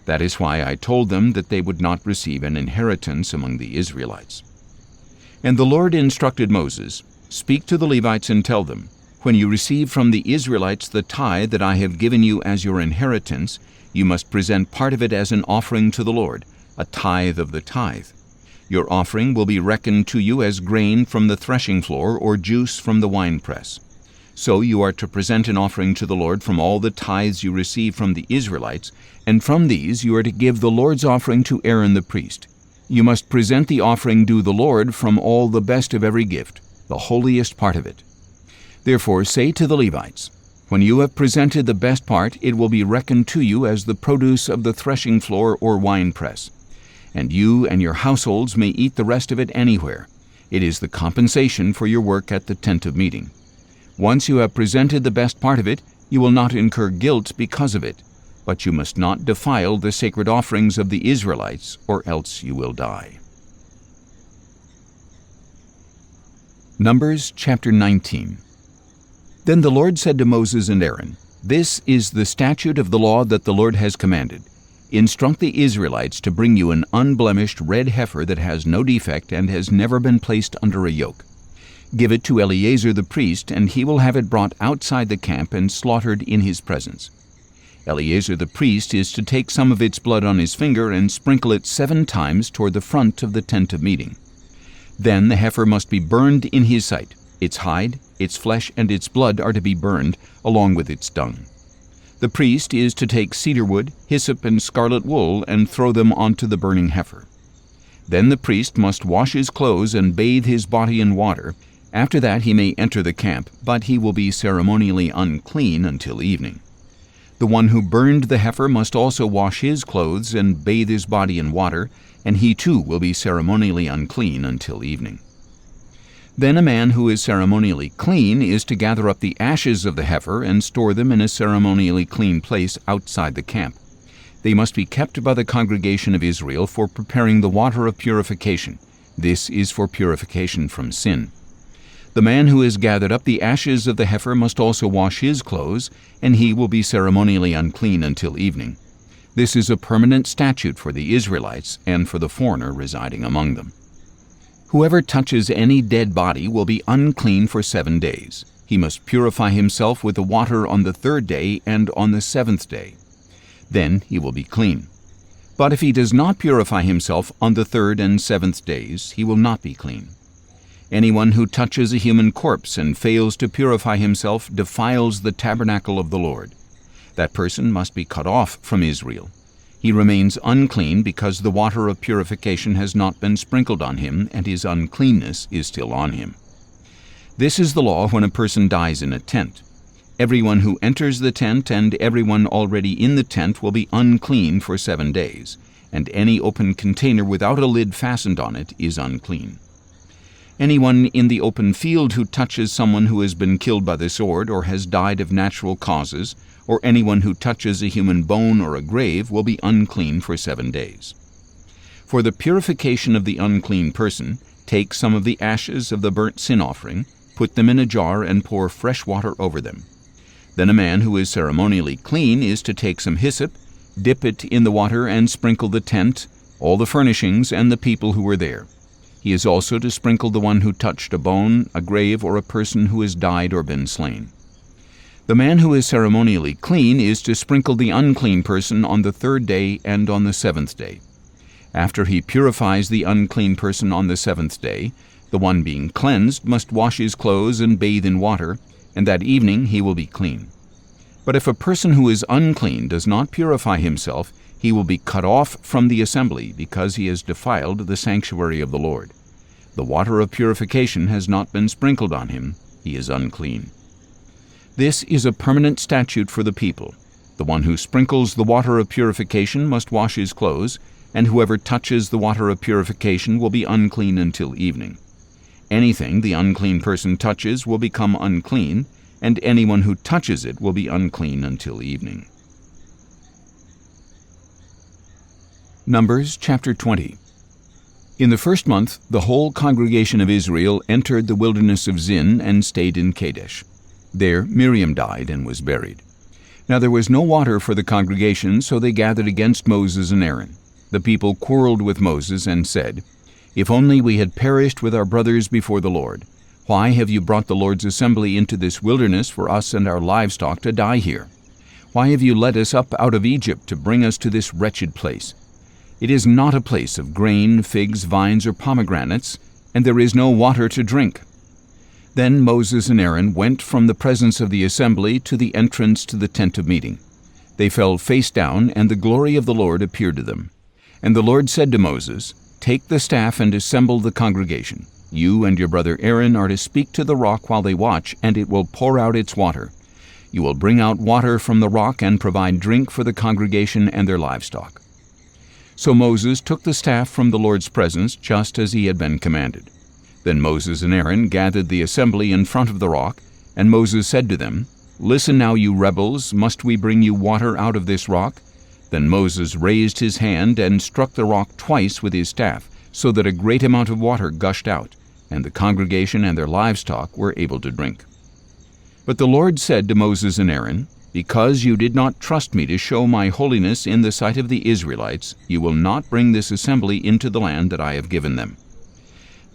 That is why I told them that they would not receive an inheritance among the Israelites. And the Lord instructed Moses, "Speak to the Levites and tell them, when you receive from the Israelites the tithe that I have given you as your inheritance, you must present part of it as an offering to the Lord, a tithe of the tithe. Your offering will be reckoned to you as grain from the threshing floor or juice from the winepress. So you are to present an offering to the Lord from all the tithes you receive from the Israelites, and from these you are to give the Lord's offering to Aaron the priest. You must present the offering due the Lord from all the best of every gift, the holiest part of it. Therefore say to the Levites, when you have presented the best part, it will be reckoned to you as the produce of the threshing floor or winepress. And you and your households may eat the rest of it anywhere. It is the compensation for your work at the tent of meeting. Once you have presented the best part of it, you will not incur guilt because of it, but you must not defile the sacred offerings of the Israelites, or else you will die." Numbers chapter 19. Then the Lord said to Moses and Aaron, "This is the statute of the law that the Lord has commanded. Instruct the Israelites to bring you an unblemished red heifer that has no defect and has never been placed under a yoke. Give it to Eleazar the priest, and he will have it brought outside the camp and slaughtered in his presence. Eleazar the priest is to take some of its blood on his finger and sprinkle it 7 times toward the front of the tent of meeting. Then the heifer must be burned in his sight. Its hide, its flesh, and its blood are to be burned, along with its dung. The priest is to take cedar wood, hyssop, and scarlet wool and throw them onto the burning heifer. Then the priest must wash his clothes and bathe his body in water. After that he may enter the camp, but he will be ceremonially unclean until evening. The one who burned the heifer must also wash his clothes and bathe his body in water, and he too will be ceremonially unclean until evening. Then a man who is ceremonially clean is to gather up the ashes of the heifer and store them in a ceremonially clean place outside the camp. They must be kept by the congregation of Israel for preparing the water of purification. This is for purification from sin. The man who has gathered up the ashes of the heifer must also wash his clothes, and he will be ceremonially unclean until evening. This is a permanent statute for the Israelites and for the foreigner residing among them. Whoever touches any dead body will be unclean for 7 days. He must purify himself with the water on the 3rd day and on the 7th day. Then he will be clean. But if he does not purify himself on the 3rd and 7th days, he will not be clean. Anyone who touches a human corpse and fails to purify himself defiles the tabernacle of the Lord. That person must be cut off from Israel. He remains unclean because the water of purification has not been sprinkled on him, and his uncleanness is still on him. This is the law when a person dies in a tent. Everyone who enters the tent and everyone already in the tent will be unclean for 7 days, and any open container without a lid fastened on it is unclean. Anyone in the open field who touches someone who has been killed by the sword or has died of natural causes, or anyone who touches a human bone or a grave will be unclean for 7 days. For the purification of the unclean person, take some of the ashes of the burnt sin offering, put them in a jar, and pour fresh water over them. Then a man who is ceremonially clean is to take some hyssop, dip it in the water, and sprinkle the tent, all the furnishings, and the people who were there. He is also to sprinkle the one who touched a bone, a grave, or a person who has died or been slain. The man who is ceremonially clean is to sprinkle the unclean person on the 3rd day and on the 7th day. After he purifies the unclean person on the 7th day, the one being cleansed must wash his clothes and bathe in water, and that evening he will be clean. But if a person who is unclean does not purify himself, he will be cut off from the assembly because he has defiled the sanctuary of the Lord. The water of purification has not been sprinkled on him. He is unclean. This is a permanent statute for the people. The one who sprinkles the water of purification must wash his clothes, and whoever touches the water of purification will be unclean until evening. Anything the unclean person touches will become unclean, and anyone who touches it will be unclean until evening. Numbers chapter 20. In the first month, the whole congregation of Israel entered the wilderness of Zin and stayed in Kadesh. There Miriam died and was buried. Now there was no water for the congregation, so they gathered against Moses and Aaron. The people quarreled with Moses and said, "If only we had perished with our brothers before the Lord. Why have you brought the Lord's assembly into this wilderness for us and our livestock to die here? Why have you led us up out of Egypt to bring us to this wretched place? It is not a place of grain, figs, vines, or pomegranates, and there is no water to drink." Then Moses and Aaron went from the presence of the assembly to the entrance to the tent of meeting. They fell face down, and the glory of the Lord appeared to them. And the Lord said to Moses, "Take the staff and assemble the congregation. You and your brother Aaron are to speak to the rock while they watch, and it will pour out its water. You will bring out water from the rock and provide drink for the congregation and their livestock." So Moses took the staff from the Lord's presence, just as he had been commanded. Then Moses and Aaron gathered the assembly in front of the rock, and Moses said to them, "Listen now, you rebels, must we bring you water out of this rock?" Then Moses raised his hand and struck the rock twice with his staff, so that a great amount of water gushed out, and the congregation and their livestock were able to drink. But the Lord said to Moses and Aaron, "Because you did not trust me to show my holiness in the sight of the Israelites, you will not bring this assembly into the land that I have given them."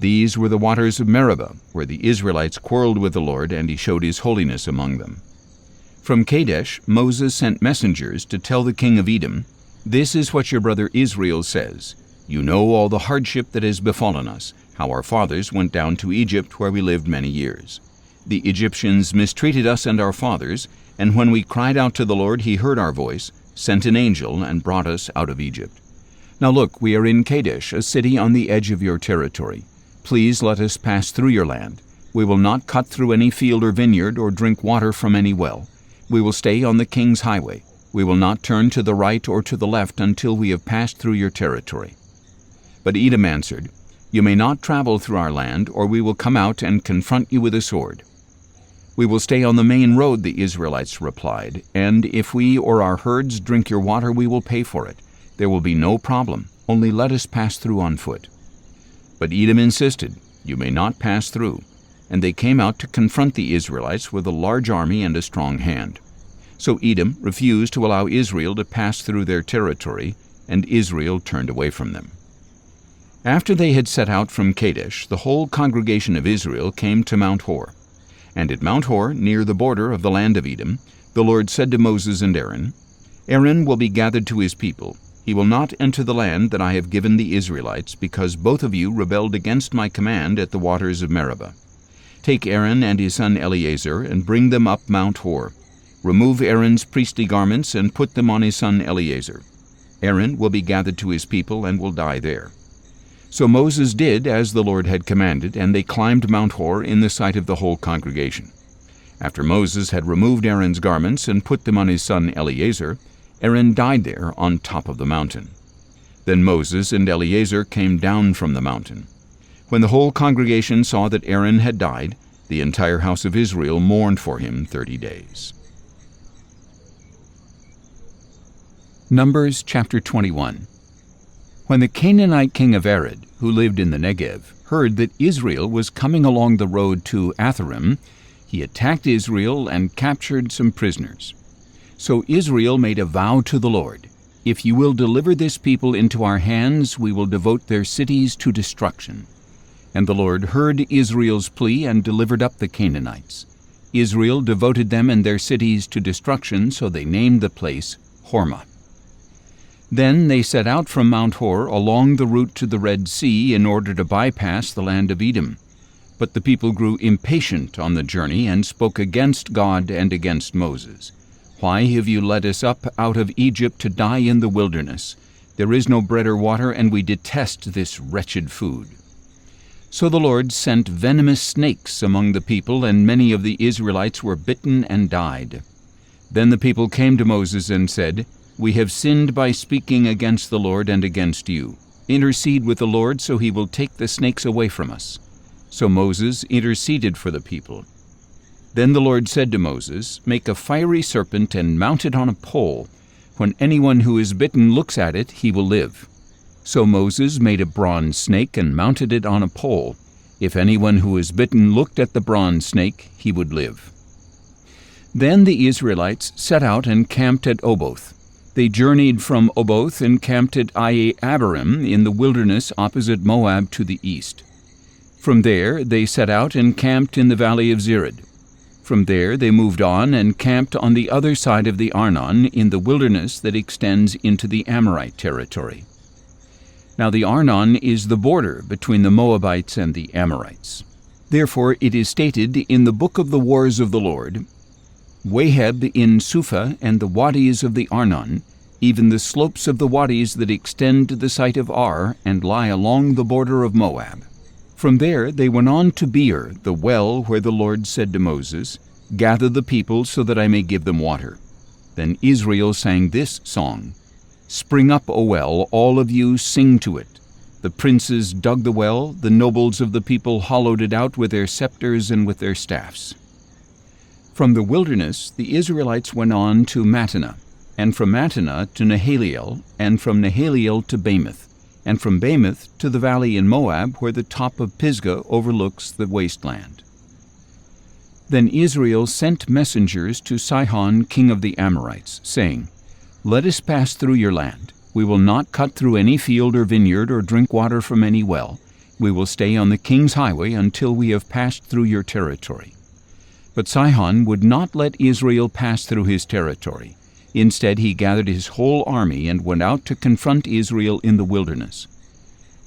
These were the waters of Meribah, where the Israelites quarreled with the Lord, and he showed his holiness among them. From Kadesh, Moses sent messengers to tell the king of Edom, "This is what your brother Israel says. You know all the hardship that has befallen us, how our fathers went down to Egypt, where we lived many years. The Egyptians mistreated us and our fathers, and when we cried out to the Lord, he heard our voice, sent an angel, and brought us out of Egypt. Now look, we are in Kadesh, a city on the edge of your territory. Please let us pass through your land. We will not cut through any field or vineyard or drink water from any well. We will stay on the king's highway. We will not turn to the right or to the left until we have passed through your territory." But Edom answered, "You may not travel through our land, or we will come out and confront you with a sword." "We will stay on the main road," the Israelites replied, "and if we or our herds drink your water, we will pay for it. There will be no problem, only let us pass through on foot." But Edom insisted, "You may not pass through," and they came out to confront the Israelites with a large army and a strong hand. So Edom refused to allow Israel to pass through their territory, and Israel turned away from them. After they had set out from Kadesh, the whole congregation of Israel came to Mount Hor. And at Mount Hor, near the border of the land of Edom, the Lord said to Moses and Aaron, "Aaron will be gathered to his people. He will not enter the land that I have given the Israelites, because both of you rebelled against my command at the waters of Meribah. Take Aaron and his son Eleazar, and bring them up Mount Hor. Remove Aaron's priestly garments and put them on his son Eleazar. Aaron will be gathered to his people and will die there." So Moses did as the Lord had commanded, and they climbed Mount Hor in the sight of the whole congregation. After Moses had removed Aaron's garments and put them on his son Eleazar, Aaron died there on top of the mountain. Then Moses and Eleazar came down from the mountain. When the whole congregation saw that Aaron had died, the entire house of Israel mourned for him 30 days. Numbers chapter 21. When the Canaanite king of Arad, who lived in the Negev, heard that Israel was coming along the road to Atharim, he attacked Israel and captured some prisoners. So Israel made a vow to the Lord, "If you will deliver this people into our hands, we will devote their cities to destruction." And the Lord heard Israel's plea and delivered up the Canaanites. Israel devoted them and their cities to destruction, so they named the place Hormah. Then they set out from Mount Hor along the route to the Red Sea in order to bypass the land of Edom. But the people grew impatient on the journey and spoke against God and against Moses. "Why have you led us up out of Egypt to die in the wilderness? There is no bread or water, and we detest this wretched food." So the Lord sent venomous snakes among the people, and many of the Israelites were bitten and died. Then the people came to Moses and said, "We have sinned by speaking against the Lord and against you. Intercede with the Lord so he will take the snakes away from us." So Moses interceded for the people. Then the Lord said to Moses, "Make a fiery serpent and mount it on a pole. When anyone who is bitten looks at it, he will live." So Moses made a bronze snake and mounted it on a pole. If anyone who is bitten looked at the bronze snake, he would live. Then the Israelites set out and camped at Oboth. They journeyed from Oboth and camped at Abarim in the wilderness opposite Moab to the east. From there they set out and camped in the valley of Zered. From there they moved on and camped on the other side of the Arnon in the wilderness that extends into the Amorite territory. Now the Arnon is the border between the Moabites and the Amorites. Therefore it is stated in the book of the wars of the Lord, "Waheb in Suphah and the wadis of the Arnon, even the slopes of the wadis that extend to the site of Ar and lie along the border of Moab." From there they went on to Beer, the well where the Lord said to Moses, "Gather the people so that I may give them water." Then Israel sang this song, "Spring up, O well, all of you sing to it. The princes dug the well, the nobles of the people hollowed it out with their scepters and with their staffs." From the wilderness the Israelites went on to Mattanah, and from Mattanah to Nahaliel, and from Nahaliel to Bamoth, and from Bamoth to the valley in Moab where the top of Pisgah overlooks the wasteland. Then Israel sent messengers to Sihon king of the Amorites, saying, "Let us pass through your land. We will not cut through any field or vineyard or drink water from any well. We will stay on the king's highway until we have passed through your territory." But Sihon would not let Israel pass through his territory. Instead, he gathered his whole army and went out to confront Israel in the wilderness.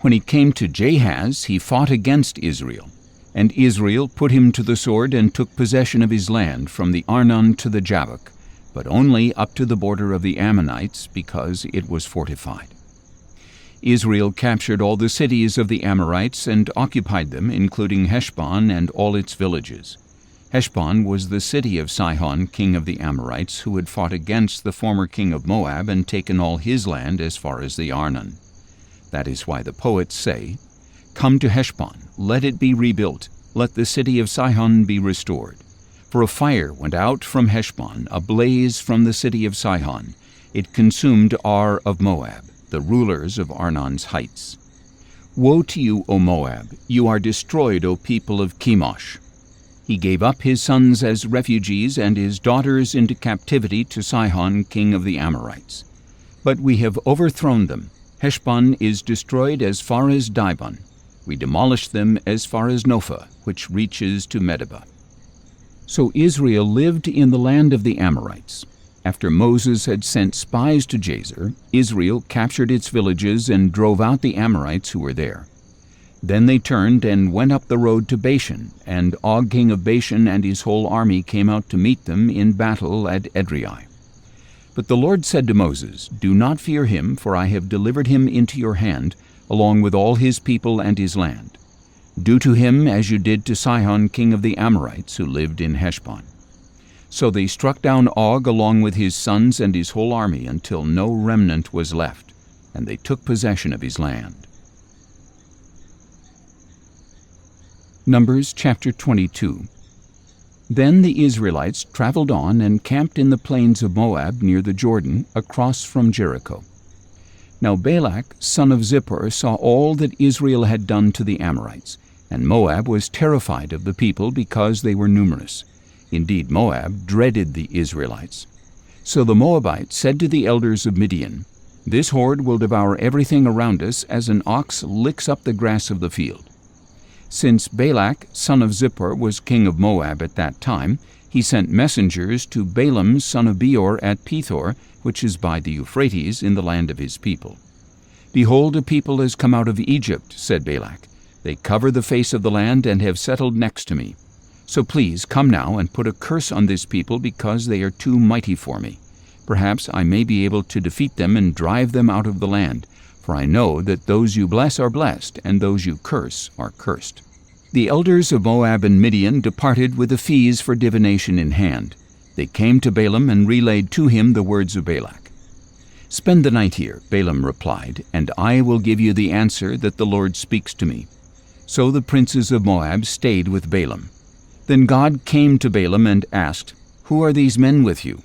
When he came to Jahaz, he fought against Israel. And Israel put him to the sword and took possession of his land from the Arnon to the Jabbok, but only up to the border of the Ammonites, because it was fortified. Israel captured all the cities of the Amorites and occupied them, including Heshbon and all its villages. Heshbon was the city of Sihon, king of the Amorites, who had fought against the former king of Moab and taken all his land as far as the Arnon. That is why the poets say, "Come to Heshbon, let it be rebuilt, let the city of Sihon be restored. For a fire went out from Heshbon, a blaze from the city of Sihon. It consumed Ar of Moab, the rulers of Arnon's heights. Woe to you, O Moab! You are destroyed, O people of Chemosh. He gave up his sons as refugees and his daughters into captivity to Sihon, king of the Amorites. But we have overthrown them. Heshbon is destroyed as far as Dibon. We demolished them as far as Nophah, which reaches to Medeba." So Israel lived in the land of the Amorites. After Moses had sent spies to Jazer, Israel captured its villages and drove out the Amorites who were there. Then they turned and went up the road to Bashan, and Og king of Bashan and his whole army came out to meet them in battle at Edrei. But the Lord said to Moses, "Do not fear him, for I have delivered him into your hand, along with all his people and his land. Do to him as you did to Sihon king of the Amorites, who lived in Heshbon." So they struck down Og along with his sons and his whole army until no remnant was left, and they took possession of his land. Numbers chapter 22. Then the Israelites traveled on and camped in the plains of Moab near the Jordan, across from Jericho. Now Balak, son of Zippor, saw all that Israel had done to the Amorites, and Moab was terrified of the people because they were numerous. Indeed, Moab dreaded the Israelites. So the Moabites said to the elders of Midian, "This horde will devour everything around us as an ox licks up the grass of the field." Since Balak, son of Zippor, was king of Moab at that time, he sent messengers to Balaam, son of Beor, at Pethor, which is by the Euphrates, in the land of his people. "Behold, a people has come out of Egypt," said Balak. "They cover the face of the land and have settled next to me. So please come now and put a curse on this people because they are too mighty for me. Perhaps I may be able to defeat them and drive them out of the land. For I know that those you bless are blessed, and those you curse are cursed." The elders of Moab and Midian departed with the fees for divination in hand. They came to Balaam and relayed to him the words of Balak. "Spend the night here," Balaam replied, "and I will give you the answer that the Lord speaks to me." So the princes of Moab stayed with Balaam. Then God came to Balaam and asked, "Who are these men with you?"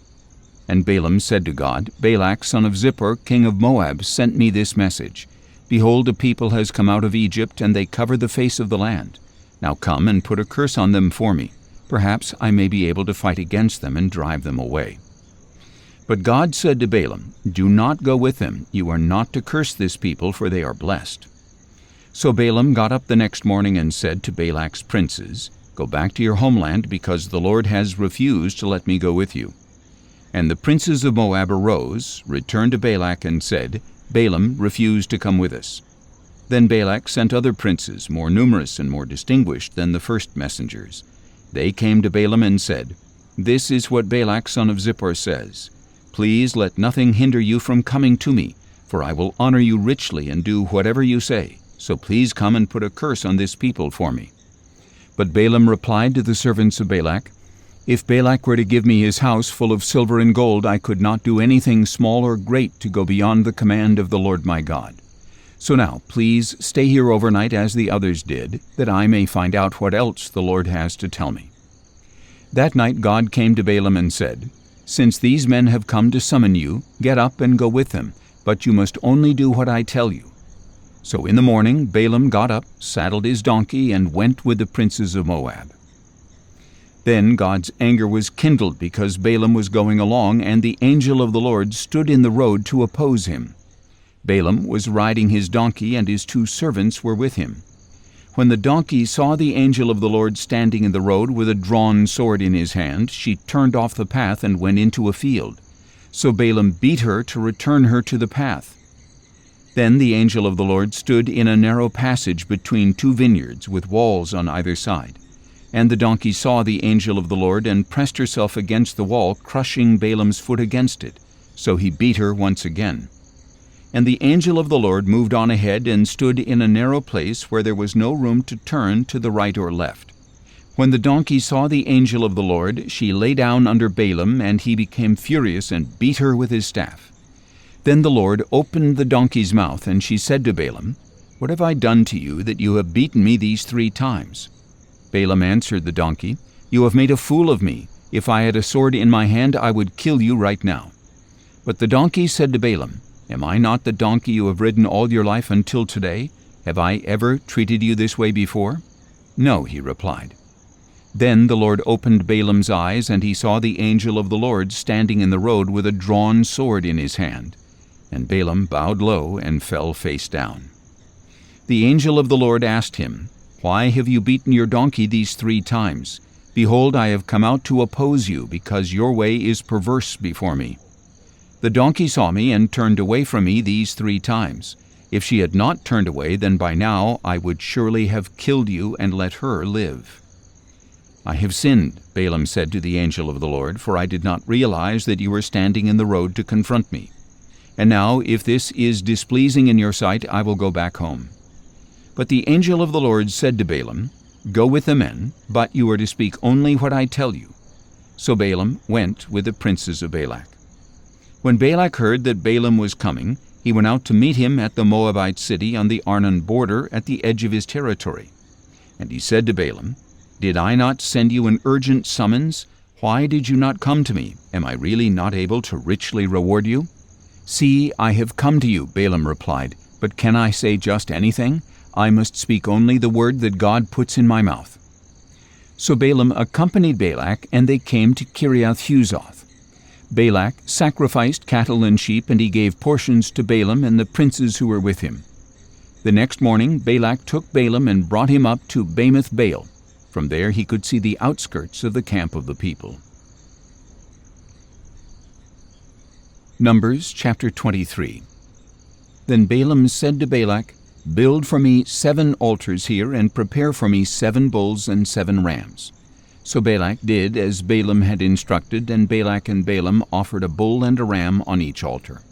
And Balaam said to God, "Balak son of Zippor, king of Moab, sent me this message. Behold, a people has come out of Egypt, and they cover the face of the land. Now come and put a curse on them for me. Perhaps I may be able to fight against them and drive them away." But God said to Balaam, "Do not go with them. You are not to curse this people, for they are blessed." So Balaam got up the next morning and said to Balak's princes, "Go back to your homeland, because the Lord has refused to let me go with you." And the princes of Moab arose, returned to Balak, and said, "Balaam refused to come with us." Then Balak sent other princes, more numerous and more distinguished than the first messengers. They came to Balaam and said, "This is what Balak son of Zippor says. Please let nothing hinder you from coming to me, for I will honor you richly and do whatever you say. So please come and put a curse on this people for me." But Balaam replied to the servants of Balak, "If Balak were to give me his house full of silver and gold, I could not do anything small or great to go beyond the command of the Lord my God. So now, please stay here overnight as the others did, that I may find out what else the Lord has to tell me." That night God came to Balaam and said, "Since these men have come to summon you, get up and go with them, but you must only do what I tell you." So in the morning Balaam got up, saddled his donkey, and went with the princes of Moab. Then God's anger was kindled because Balaam was going along, and the angel of the Lord stood in the road to oppose him. Balaam was riding his donkey, and his 2 servants were with him. When the donkey saw the angel of the Lord standing in the road with a drawn sword in his hand, she turned off the path and went into a field. So Balaam beat her to return her to the path. Then the angel of the Lord stood in a narrow passage between 2 vineyards with walls on either side. And the donkey saw the angel of the Lord and pressed herself against the wall, crushing Balaam's foot against it. So he beat her once again. And the angel of the Lord moved on ahead and stood in a narrow place where there was no room to turn to the right or left. When the donkey saw the angel of the Lord, she lay down under Balaam, and he became furious and beat her with his staff. Then the Lord opened the donkey's mouth, and she said to Balaam, "What have I done to you that you have beaten me these 3 times?" Balaam answered the donkey, "You have made a fool of me. If I had a sword in my hand, I would kill you right now." But the donkey said to Balaam, "Am I not the donkey you have ridden all your life until today? Have I ever treated you this way before?" "No," he replied. Then the Lord opened Balaam's eyes, and he saw the angel of the Lord standing in the road with a drawn sword in his hand. And Balaam bowed low and fell face down. The angel of the Lord asked him, "Why have you beaten your donkey these 3 times? Behold, I have come out to oppose you, because your way is perverse before me. The donkey saw me and turned away from me these 3 times. If she had not turned away, then by now I would surely have killed you and let her live." "I have sinned," Balaam said to the angel of the Lord, "for I did not realize that you were standing in the road to confront me. And now, if this is displeasing in your sight, I will go back home." But the angel of the Lord said to Balaam, "Go with the men, but you are to speak only what I tell you." So Balaam went with the princes of Balak. When Balak heard that Balaam was coming, he went out to meet him at the Moabite city on the Arnon border at the edge of his territory. And he said to Balaam, "Did I not send you an urgent summons? Why did you not come to me? Am I really not able to richly reward you?" "See, I have come to you," Balaam replied, "but can I say just anything? I must speak only the word that God puts in my mouth." So Balaam accompanied Balak, and they came to Kiriath-Huzoth. Balak sacrificed cattle and sheep, and he gave portions to Balaam and the princes who were with him. The next morning Balak took Balaam and brought him up to Bamoth Baal. From there he could see the outskirts of the camp of the people. Numbers chapter 23. Then Balaam said to Balak, "Build for me 7 altars here, and prepare for me 7 bulls and 7 rams." So Balak did as Balaam had instructed, and Balak and Balaam offered a bull and a ram on each altar.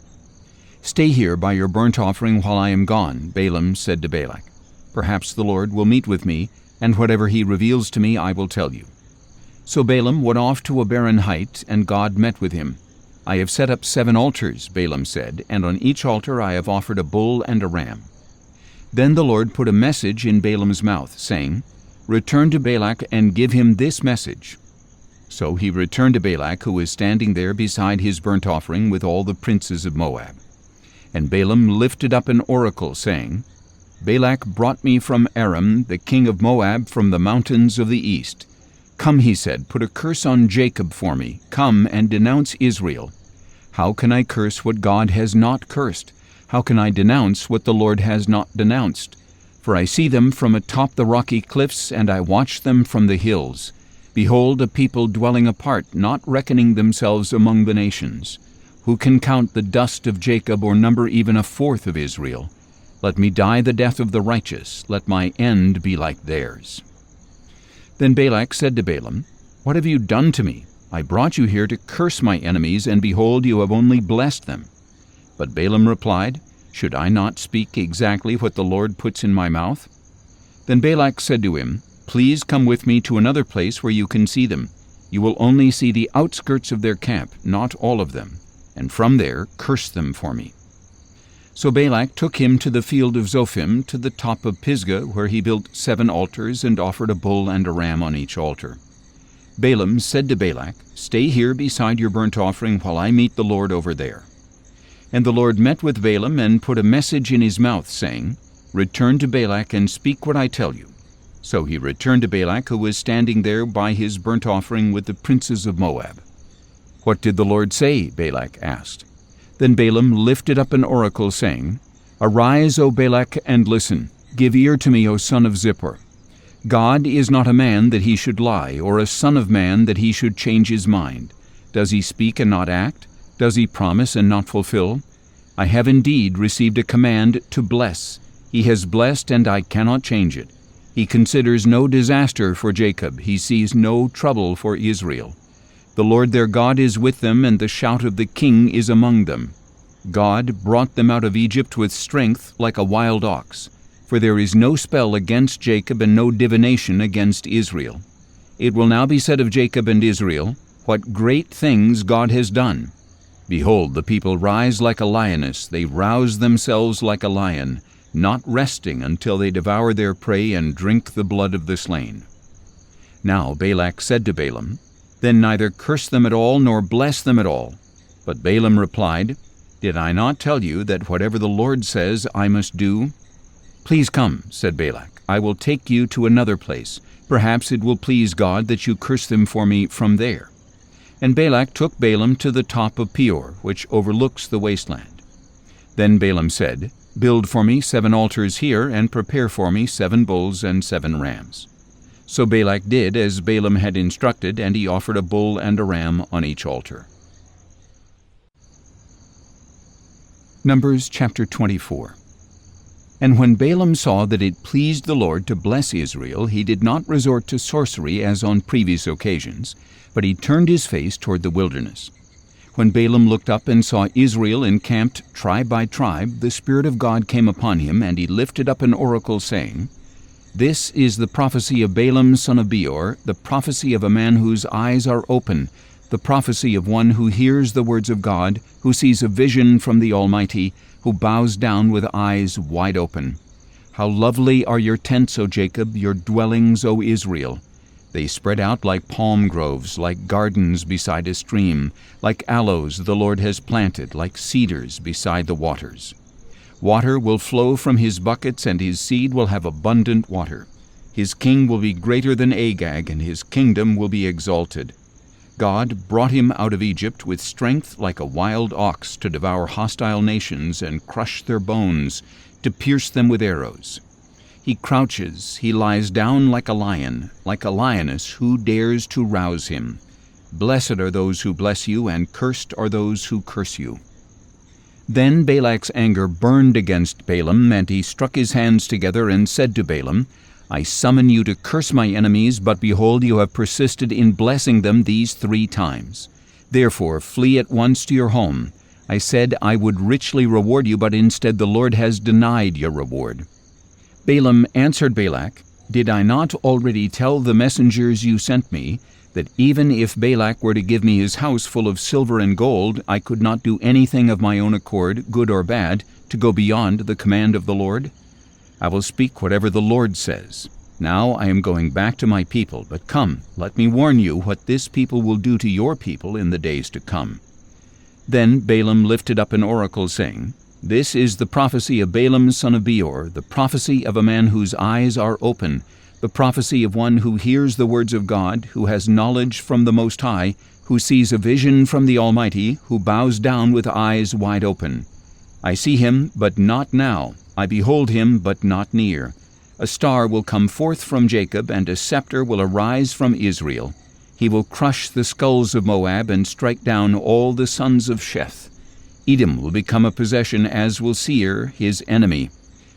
"Stay here by your burnt offering while I am gone," Balaam said to Balak. "Perhaps the Lord will meet with me, and whatever he reveals to me I will tell you." So Balaam went off to a barren height, and God met with him. "I have set up 7 altars," Balaam said, "and on each altar I have offered a bull and a ram." Then the Lord put a message in Balaam's mouth, saying, "Return to Balak and give him this message." So he returned to Balak, who was standing there beside his burnt offering with all the princes of Moab. And Balaam lifted up an oracle, saying, "Balak brought me from Aram, the king of Moab, from the mountains of the east. Come," he said, "put a curse on Jacob for me. Come and denounce Israel. How can I curse what God has not cursed? How can I denounce what the Lord has not denounced? For I see them from atop the rocky cliffs, and I watch them from the hills. Behold, a people dwelling apart, not reckoning themselves among the nations. Who can count the dust of Jacob, or number even a fourth of Israel? Let me die the death of the righteous. Let my end be like theirs." Then Balak said to Balaam, "What have you done to me? I brought you here to curse my enemies, and behold, you have only blessed them." But Balaam replied, "Should I not speak exactly what the Lord puts in my mouth?" Then Balak said to him, "Please come with me to another place where you can see them. You will only see the outskirts of their camp, not all of them, and from there curse them for me." So Balak took him to the field of Zophim, to the top of Pisgah, where he built 7 altars and offered a bull and a ram on each altar. Balaam said to Balak, "Stay here beside your burnt offering while I meet the Lord over there." And the Lord met with Balaam and put a message in his mouth, saying, "Return to Balak and speak what I tell you." So he returned to Balak, who was standing there by his burnt offering with the princes of Moab. "What did the Lord say?" Balak asked. Then Balaam lifted up an oracle, saying, "Arise, O Balak, and listen. Give ear to me, O son of Zippor. God is not a man that he should lie, or a son of man that he should change his mind. Does he speak and not act? Does he promise and not fulfill? I have indeed received a command to bless. He has blessed, and I cannot change it. He considers no disaster for Jacob. He sees no trouble for Israel. The Lord their God is with them, and the shout of the king is among them. God brought them out of Egypt with strength like a wild ox. For there is no spell against Jacob and no divination against Israel. It will now be said of Jacob and Israel, what great things God has done. Behold, the people rise like a lioness, they rouse themselves like a lion, not resting until they devour their prey and drink the blood of the slain." Now Balak said to Balaam, "Then neither curse them at all nor bless them at all." But Balaam replied, "Did I not tell you that whatever the Lord says I must do?" "Please come," said Balak. "I will take you to another place. Perhaps it will please God that you curse them for me from there." And Balak took Balaam to the top of Peor, which overlooks the wasteland. Then Balaam said, "Build for me 7 altars here, and prepare for me 7 bulls and 7 rams." So Balak did as Balaam had instructed, and he offered a bull and a ram on each altar. Numbers chapter 24. And when Balaam saw that it pleased the Lord to bless Israel, he did not resort to sorcery as on previous occasions, but he turned his face toward the wilderness. When Balaam looked up and saw Israel encamped tribe by tribe, the Spirit of God came upon him, and he lifted up an oracle, saying, "This is the prophecy of Balaam son of Beor, the prophecy of a man whose eyes are open, the prophecy of one who hears the words of God, who sees a vision from the Almighty, who bows down with eyes wide open. How lovely are your tents, O Jacob, your dwellings, O Israel! They spread out like palm groves, like gardens beside a stream, like aloes the Lord has planted, like cedars beside the waters. Water will flow from his buckets, and his seed will have abundant water. His king will be greater than Agag, and his kingdom will be exalted. God brought him out of Egypt with strength like a wild ox to devour hostile nations and crush their bones, to pierce them with arrows. He crouches, he lies down like a lion, like a lioness, who dares to rouse him? Blessed are those who bless you, and cursed are those who curse you." Then Balak's anger burned against Balaam, and he struck his hands together and said to Balaam, "I summon you to curse my enemies, but behold, you have persisted in blessing them these 3 times. Therefore flee at once to your home. I said I would richly reward you, but instead the Lord has denied your reward." Balaam answered Balak, "Did I not already tell the messengers you sent me that even if Balak were to give me his house full of silver and gold, I could not do anything of my own accord, good or bad, to go beyond the command of the Lord? I will speak whatever the Lord says." Now I am going back to my people, but come, let me warn you what this people will do to your people in the days to come." Then Balaam lifted up an oracle, saying, "This is the prophecy of Balaam son of Beor, the prophecy of a man whose eyes are open, the prophecy of one who hears the words of God, who has knowledge from the Most High, who sees a vision from the Almighty, who bows down with eyes wide open. I see him, but not now. I behold him, but not near. A star will come forth from Jacob, and a scepter will arise from Israel. He will crush the skulls of Moab and strike down all the sons of Sheth. Edom will become a possession, as will Seir, his enemy.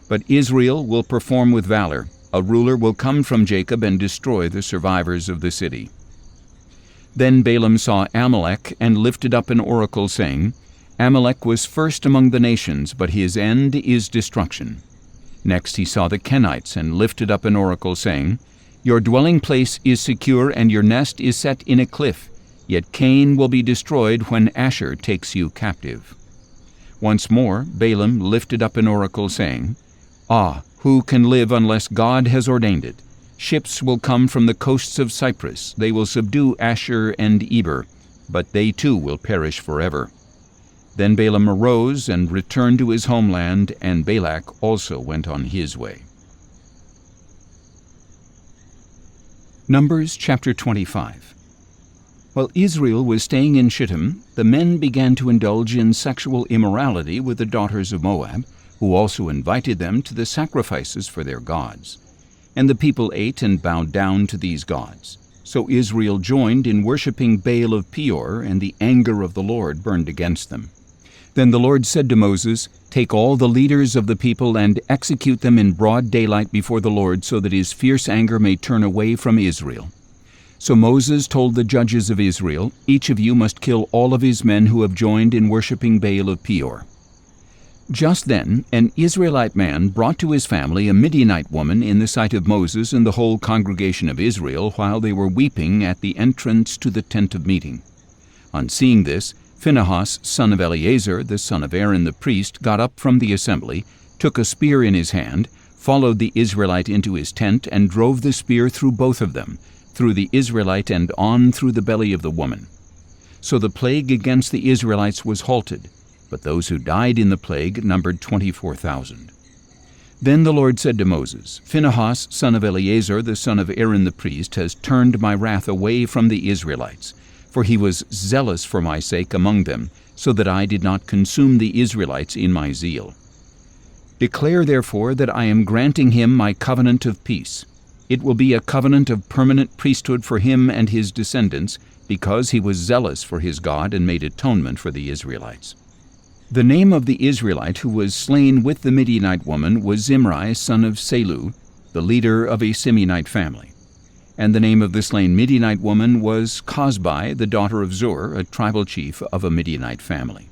But Israel will perform with valor. A ruler will come from Jacob and destroy the survivors of the city." Then Balaam saw Amalek and lifted up an oracle, saying, "Amalek was first among the nations, but his end is destruction." Next he saw the Kenites and lifted up an oracle, saying, "Your dwelling place is secure, and your nest is set in a cliff. Yet Cain will be destroyed when Asher takes you captive." Once more Balaam lifted up an oracle, saying, "Ah, who can live unless God has ordained it? Ships will come from the coasts of Cyprus. They will subdue Asher and Eber, but they too will perish forever." Then Balaam arose and returned to his homeland, and Balak also went on his way. Numbers chapter 25. While Israel was staying in Shittim, the men began to indulge in sexual immorality with the daughters of Moab, who also invited them to the sacrifices for their gods. And the people ate and bowed down to these gods. So Israel joined in worshipping Baal of Peor, and the anger of the Lord burned against them. Then the Lord said to Moses, "Take all the leaders of the people and execute them in broad daylight before the Lord, so that his fierce anger may turn away from Israel." So Moses told the judges of Israel, "Each of you must kill all of his men who have joined in worshipping Baal of Peor." Just then an Israelite man brought to his family a Midianite woman in the sight of Moses and the whole congregation of Israel, while they were weeping at the entrance to the tent of meeting. On seeing this, Phinehas, son of Eleazar, the son of Aaron the priest, got up from the assembly, took a spear in his hand, followed the Israelite into his tent, and drove the spear through both of them, through the Israelite and on through the belly of the woman. So the plague against the Israelites was halted, but those who died in the plague numbered 24,000. Then the Lord said to Moses, "Phinehas, son of Eleazar, the son of Aaron the priest, has turned my wrath away from the Israelites, for he was zealous for my sake among them, so that I did not consume the Israelites in my zeal. Declare therefore that I am granting him my covenant of peace. It will be a covenant of permanent priesthood for him and his descendants, because he was zealous for his God and made atonement for the Israelites." The name of the Israelite who was slain with the Midianite woman was Zimri, son of Salu, the leader of a Simeonite family. And the name of the slain Midianite woman was Cosbi, the daughter of Zur, a tribal chief of a Midianite family.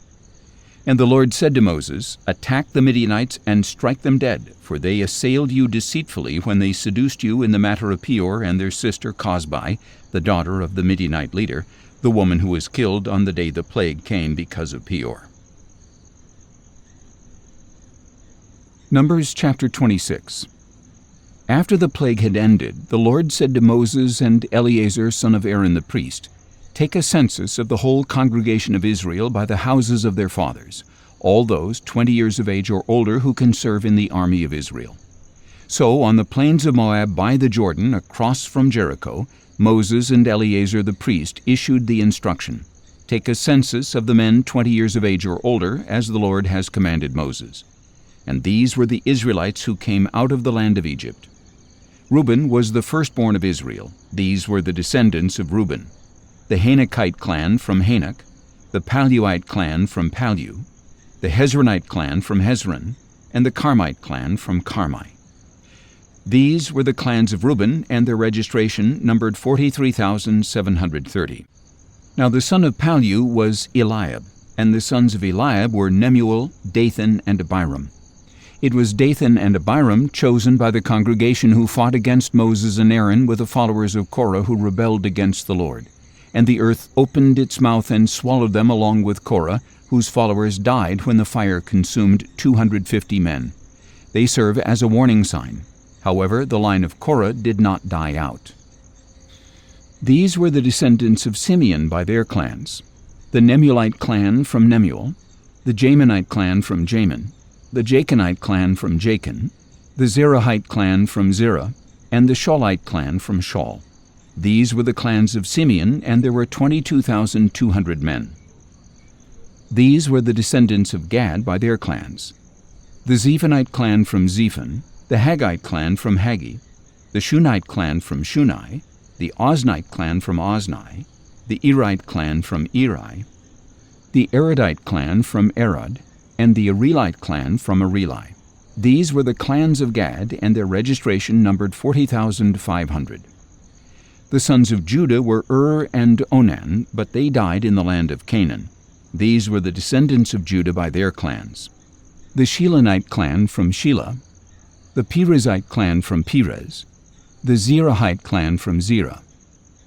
And the Lord said to Moses, "Attack the Midianites and strike them dead, for they assailed you deceitfully when they seduced you in the matter of Peor and their sister Cosbi, the daughter of the Midianite leader, the woman who was killed on the day the plague came because of Peor." Numbers chapter 26. After the plague had ended, the Lord said to Moses and Eleazar, son of Aaron the priest, "Take a census of the whole congregation of Israel by the houses of their fathers, all those 20 years of age or older who can serve in the army of Israel." So on the plains of Moab by the Jordan, across from Jericho, Moses and Eleazar the priest issued the instruction, "Take a census of the men 20 years of age or older, as the Lord has commanded Moses." And these were the Israelites who came out of the land of Egypt. Reuben was the firstborn of Israel. These were the descendants of Reuben: the Hanakite clan from Hanak, the Paluite clan from Palu, the Hezronite clan from Hezron, and the Carmite clan from Carmi. These were the clans of Reuben, and their registration numbered 43,730. Now the son of Palu was Eliab, and the sons of Eliab were Nemuel, Dathan, and Abiram. It was Dathan and Abiram, chosen by the congregation, who fought against Moses and Aaron with the followers of Korah who rebelled against the Lord. And the earth opened its mouth and swallowed them along with Korah, whose followers died when the fire consumed 250 men. They serve as a warning sign. However, the line of Korah did not die out. These were the descendants of Simeon by their clans: the Nemuelite clan from Nemuel, the Jaminite clan from Jamin, the Jachinite clan from Jachin, the Zerahite clan from Zerah, and the Shaulite clan from Shaul. These were the clans of Simeon, and there were 22,200 men. These were the descendants of Gad by their clans: the Zephonite clan from Zephan, the Haggite clan from Haggi, the Shunite clan from Shunai, the Oznite clan from Ozni, the Erite clan from Eri, the Aradite clan from Arad, and the Arelite clan from Areli. These were the clans of Gad, and their registration numbered 40,500. The sons of Judah were and Onan, but they died in the land of Canaan. These were the descendants of Judah by their clans: the Shilonite clan from Shelah, the Perezite clan from Perez, the Zerahite clan from Zerah.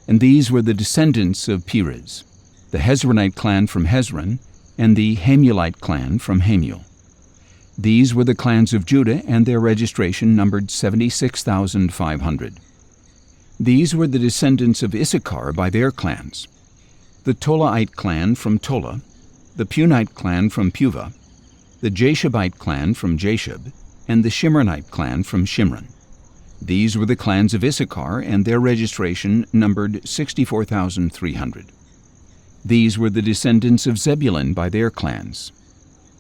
And these were the descendants of Perez: the Hezronite clan from Hezron, and the Hamulite clan from Hamuel. These were the clans of Judah, and their registration numbered 76,500. These were the descendants of Issachar by their clans: the Tolaite clan from Tola, the Punite clan from Puvah, the Jashabite clan from Jashab, and the Shimronite clan from Shimron. These were the clans of Issachar, and their registration numbered 64,300. These were the descendants of Zebulun by their clans: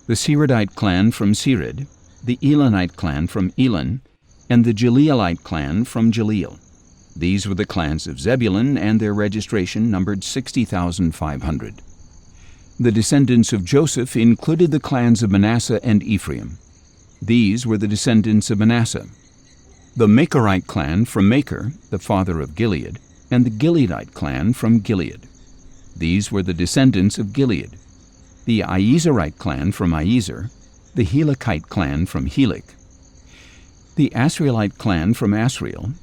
the Seredite clan from Sered, the Elonite clan from Elon, and the Jaleelite clan from Jaleel. These were the clans of Zebulun, and their registration numbered 60,500. The descendants of Joseph included the clans of Manasseh and Ephraim. These were the descendants of Manasseh: the Macherite clan from Macher, the father of Gilead, and the Gileadite clan from Gilead. These were the descendants of Gilead: the Iezerite clan from Iezer, the Helekite clan from Helek, the Asrielite clan from Asriel,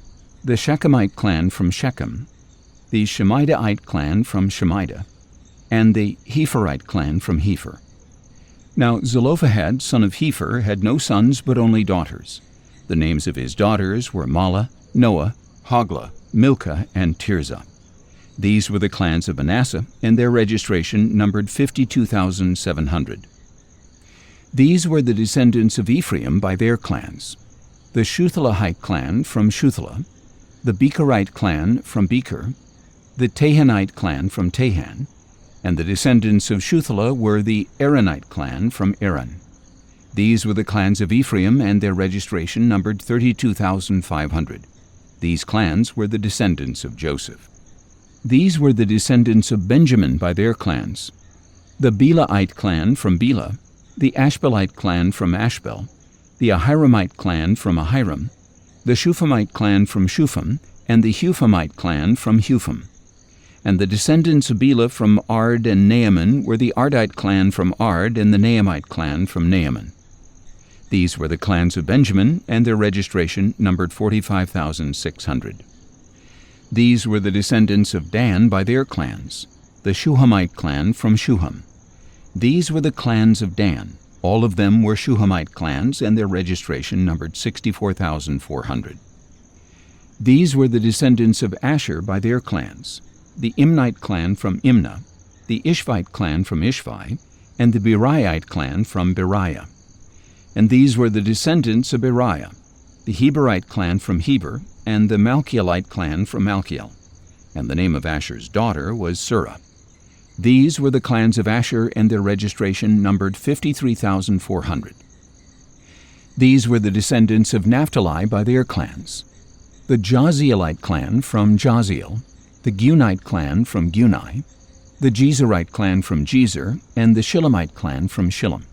the Shechemite clan from Shechem, the Shemidaite clan from Shemida, and the Hepherite clan from Hepher. Now Zelophehad, son of Hepher, had no sons but only daughters. The names of his daughters were Mahlah, Noah, Hoglah, Milcah, and Tirzah. These were the clans of Manasseh, and their registration numbered 52,700. These were the descendants of Ephraim by their clans: the Shuthelahite clan from Shuthelah, the Becherite clan from Becher, the Tahanite clan from Tahan, and the descendants of Shuthelah were the Aaronite clan from Aaron. These were the clans of Ephraim, and their registration numbered 32,500. These clans were the descendants of Joseph. These were the descendants of Benjamin by their clans: the Belahite clan from Bela, the Ashbelite clan from Ashbel, the Ahiramite clan from Ahiram, the Shuphamite clan from Shupham, and the Huphamite clan from Hupham. And the descendants of Bela from Ard and Naaman were the Ardite clan from Ard, and the Naamite clan from Naaman. These were the clans of Benjamin, and their registration numbered 45,600. These were the descendants of Dan by their clans: the Shuhamite clan from Shuham. These were the clans of Dan. All of them were Shuhamite clans, and their registration numbered 64,400. These were the descendants of Asher by their clans: the Imnite clan from Imnah, the Ishvite clan from Ishvi, and the Beriite clan from Beriah. And these were the descendants of Beriah: the Heberite clan from Heber, and the Malchielite clan from Malchiel. And the name of Asher's daughter was Surah. These were the clans of Asher, and their registration numbered 53,400. These were the descendants of Naphtali by their clans: the Jazielite clan from Jaziel, the Gunite clan from Guni, the Jezerite clan from Jezer, and the Shilamite clan from Shillam.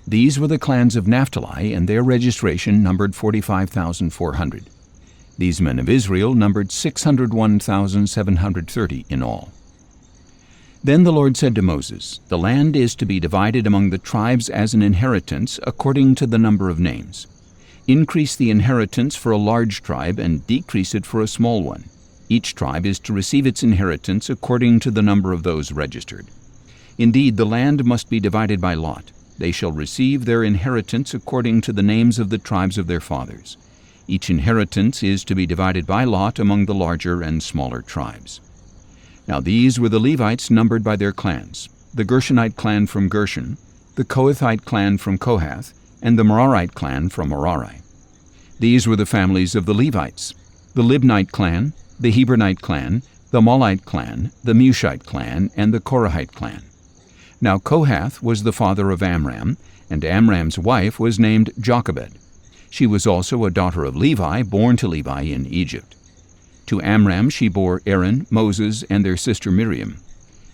These were the clans of Naphtali, and their registration numbered 45,400. These men of Israel numbered 601,730 in all. Then the Lord said to Moses, "The land is to be divided among the tribes as an inheritance according to the number of names. Increase the inheritance for a large tribe and decrease it for a small one. Each tribe is to receive its inheritance according to the number of those registered. Indeed, the land must be divided by lot. They shall receive their inheritance according to the names of the tribes of their fathers. Each inheritance is to be divided by lot among the larger and smaller tribes. Now these were the Levites numbered by their clans: the Gershonite clan from Gershon, the Kohathite clan from Kohath, and the Merarite clan from Merari. These were the families of the Levites: the Libnite clan, the Hebronite clan, the Malite clan, the Mushite clan, and the Korahite clan. Now Kohath was the father of Amram, and Amram's wife was named Jochebed. She was also a daughter of Levi, born to Levi in Egypt. To Amram she bore Aaron, Moses, and their sister Miriam.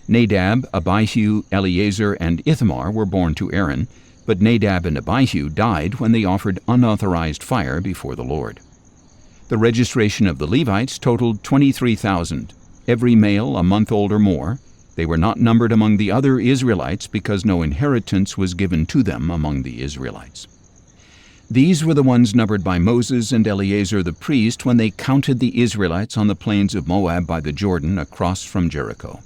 Nadab, Abihu, Eleazar, and Ithamar were born to Aaron, but Nadab and Abihu died when they offered unauthorized fire before the Lord. The registration of the Levites totaled 23,000, every male a month old or more. They were not numbered among the other Israelites because no inheritance was given to them among the Israelites. These were the ones numbered by Moses and Eleazar the priest when they counted the Israelites on the plains of Moab by the Jordan across from Jericho.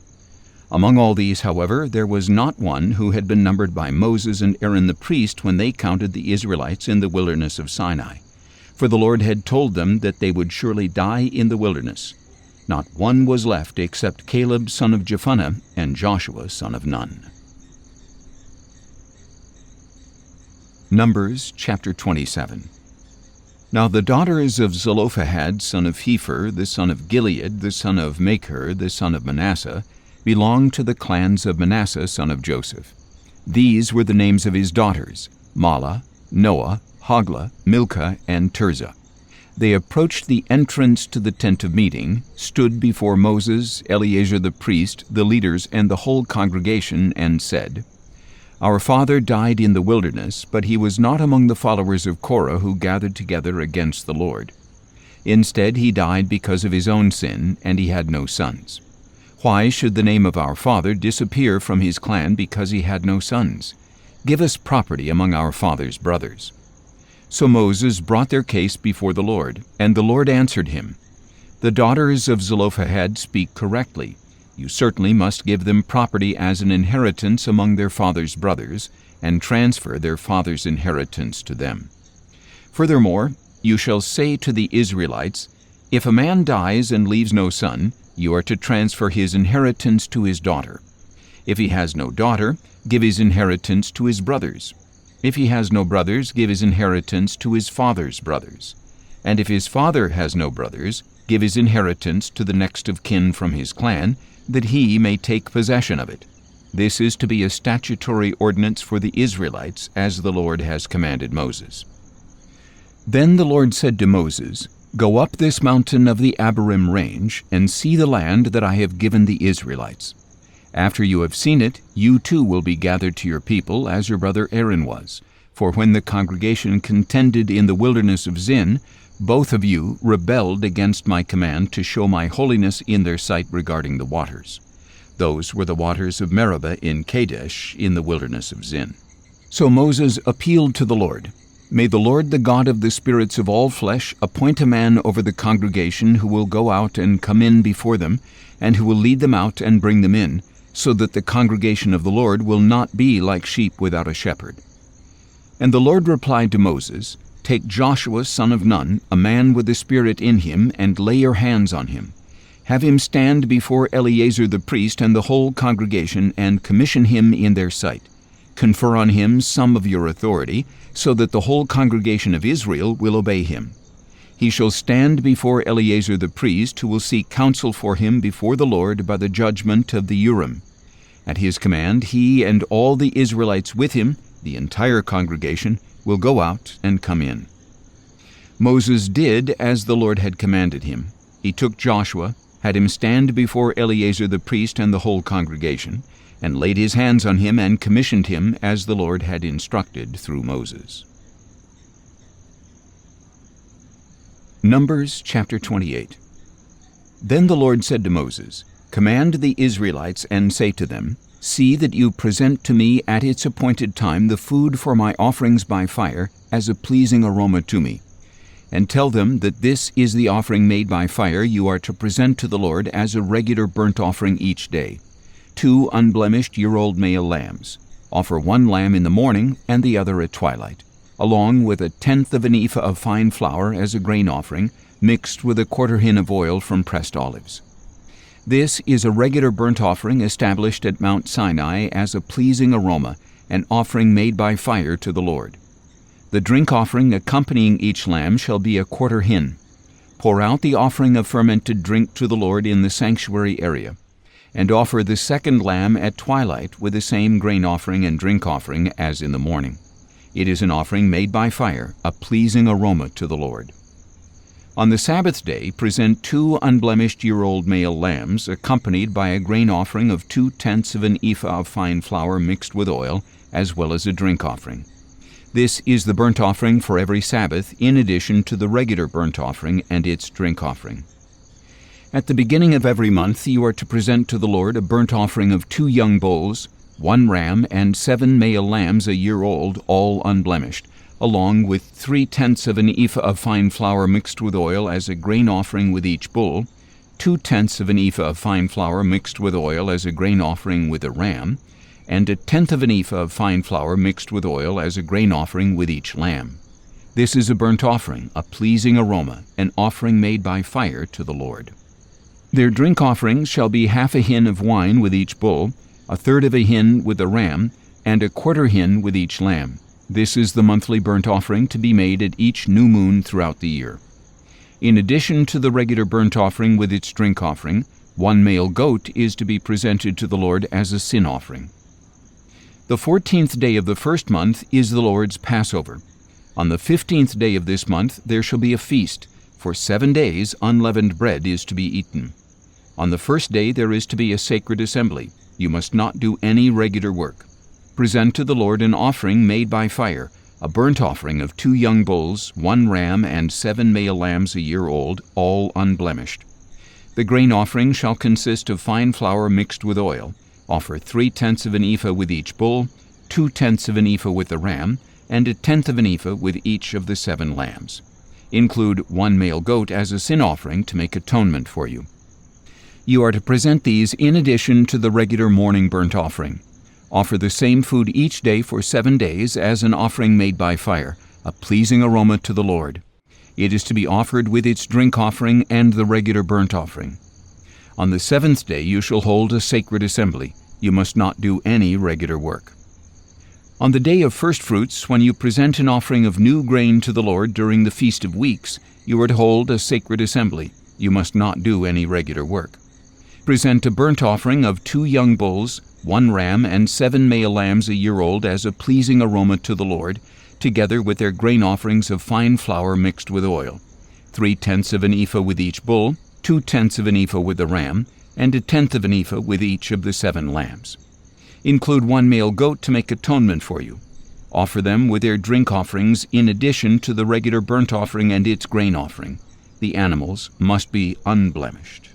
Among all these, however, there was not one who had been numbered by Moses and Aaron the priest when they counted the Israelites in the wilderness of Sinai. For the Lord had told them that they would surely die in the wilderness. Not one was left except Caleb son of Jephunneh and Joshua son of Nun. Numbers chapter 27. Now the daughters of Zelophehad son of Hepher, the son of Gilead, the son of Machir, the son of Manasseh, belonged to the clans of Manasseh son of Joseph. These were the names of his daughters: Mahlah, Noah, Hoglah, Milcah, and Tirzah. They approached the entrance to the tent of meeting, stood before Moses, Eleazar the priest, the leaders, and the whole congregation, and said, "Our father died in the wilderness, but he was not among the followers of Korah who gathered together against the Lord. Instead, he died because of his own sin, and he had no sons. Why should the name of our father disappear from his clan because he had no sons? Give us property among our father's brothers." So Moses brought their case before the Lord, and the Lord answered him, "The daughters of Zelophehad speak correctly. You certainly must give them property as an inheritance among their father's brothers, and transfer their father's inheritance to them. Furthermore, you shall say to the Israelites, if a man dies and leaves no son, you are to transfer his inheritance to his daughter. If he has no daughter, give his inheritance to his brothers. If he has no brothers, give his inheritance to his father's brothers. And if his father has no brothers, give his inheritance to the next of kin from his clan, that he may take possession of it. This is to be a statutory ordinance for the Israelites, as the Lord has commanded Moses." Then the Lord said to Moses, "Go up this mountain of the Abarim range, and see the land that I have given the Israelites. After you have seen it, you too will be gathered to your people, as your brother Aaron was. For when the congregation contended in the wilderness of Zin, both of you rebelled against my command to show my holiness in their sight regarding the waters. Those were the waters of Meribah in Kadesh, in the wilderness of Zin." So Moses appealed to the Lord, "May the Lord, the God of the spirits of all flesh, appoint a man over the congregation who will go out and come in before them, and who will lead them out and bring them in, so that the congregation of the Lord will not be like sheep without a shepherd." And the Lord replied to Moses, "Take Joshua son of Nun, a man with the Spirit in him, and lay your hands on him. Have him stand before Eleazar the priest and the whole congregation, and commission him in their sight. Confer on him some of your authority, so that the whole congregation of Israel will obey him. He shall stand before Eleazar the priest, who will seek counsel for him before the Lord by the judgment of the Urim. At his command, he and all the Israelites with him, the entire congregation, will go out and come in." Moses did as the Lord had commanded him. He took Joshua, had him stand before Eleazar the priest and the whole congregation, and laid his hands on him and commissioned him as the Lord had instructed through Moses. Numbers chapter 28. Then the Lord said to Moses, "Command the Israelites and say to them, See that you present to me at its appointed time the food for my offerings by fire as a pleasing aroma to me. And tell them that this is the offering made by fire you are to present to the Lord as a regular burnt offering each day. 2 unblemished year-old male lambs. Offer 1 lamb in the morning and the other at twilight. along with 1/10 of an ephah of fine flour as a grain offering, mixed with 1/4 hin of oil from pressed olives. This is a regular burnt offering established at Mount Sinai as a pleasing aroma, an offering made by fire to the Lord. The drink offering accompanying each lamb shall be 1/4 hin. Pour out the offering of fermented drink to the Lord in the sanctuary area, and offer the second lamb at twilight with the same grain offering and drink offering as in the morning. It is an offering made by fire, a pleasing aroma to the Lord. On the Sabbath day, present 2 unblemished year-old male lambs, accompanied by a grain offering of 2/10 of an ephah of fine flour mixed with oil, as well as a drink offering. This is the burnt offering for every Sabbath, in addition to the regular burnt offering and its drink offering. At the beginning of every month, you are to present to the Lord a burnt offering of 2 young bulls, 1 ram, and 7 male lambs a year old, all unblemished, along with 3/10 of an ephah of fine flour mixed with oil as a grain offering with each bull, 2/10 of an ephah of fine flour mixed with oil as a grain offering with a ram, and 1/10 of an ephah of fine flour mixed with oil as a grain offering with each lamb. This is a burnt offering, a pleasing aroma, an offering made by fire to the Lord. Their drink offerings shall be 1/2 a hin of wine with each bull, 1/3 of a hin with the ram, and 1/4 hin with each lamb. This is the monthly burnt offering to be made at each new moon throughout the year. In addition to the regular burnt offering with its drink offering, 1 male goat is to be presented to the Lord as a sin offering. The 14th day of the first month is the Lord's Passover. On the 15th day of this month there shall be a feast. For 7 days unleavened bread is to be eaten. On the first day there is to be a sacred assembly. You must not do any regular work. Present to the Lord an offering made by fire, a burnt offering of 2 young bulls, 1 ram, and 7 male lambs a year old, all unblemished. The grain offering shall consist of fine flour mixed with oil. Offer 3/10 of an ephah with each bull, 2/10 of an ephah with the ram, and 1/10 of an ephah with each of the 7 lambs. Include 1 male goat as a sin offering to make atonement for you. You are to present these in addition to the regular morning burnt offering. Offer the same food each day for 7 days as an offering made by fire, a pleasing aroma to the Lord. It is to be offered with its drink offering and the regular burnt offering. On the 7th day you shall hold a sacred assembly. You must not do any regular work. On the day of first fruits, when you present an offering of new grain to the Lord during the Feast of Weeks, you are to hold a sacred assembly. You must not do any regular work. Present a burnt offering of 2 young bulls, 1 ram, and 7 male lambs a year old as a pleasing aroma to the Lord, together with their grain offerings of fine flour mixed with oil, 3/10 of an ephah with each bull, 2/10 of an ephah with the ram, and 1/10 of an ephah with each of the 7 lambs. Include 1 male goat to make atonement for you. Offer them with their drink offerings in addition to the regular burnt offering and its grain offering. The animals must be unblemished.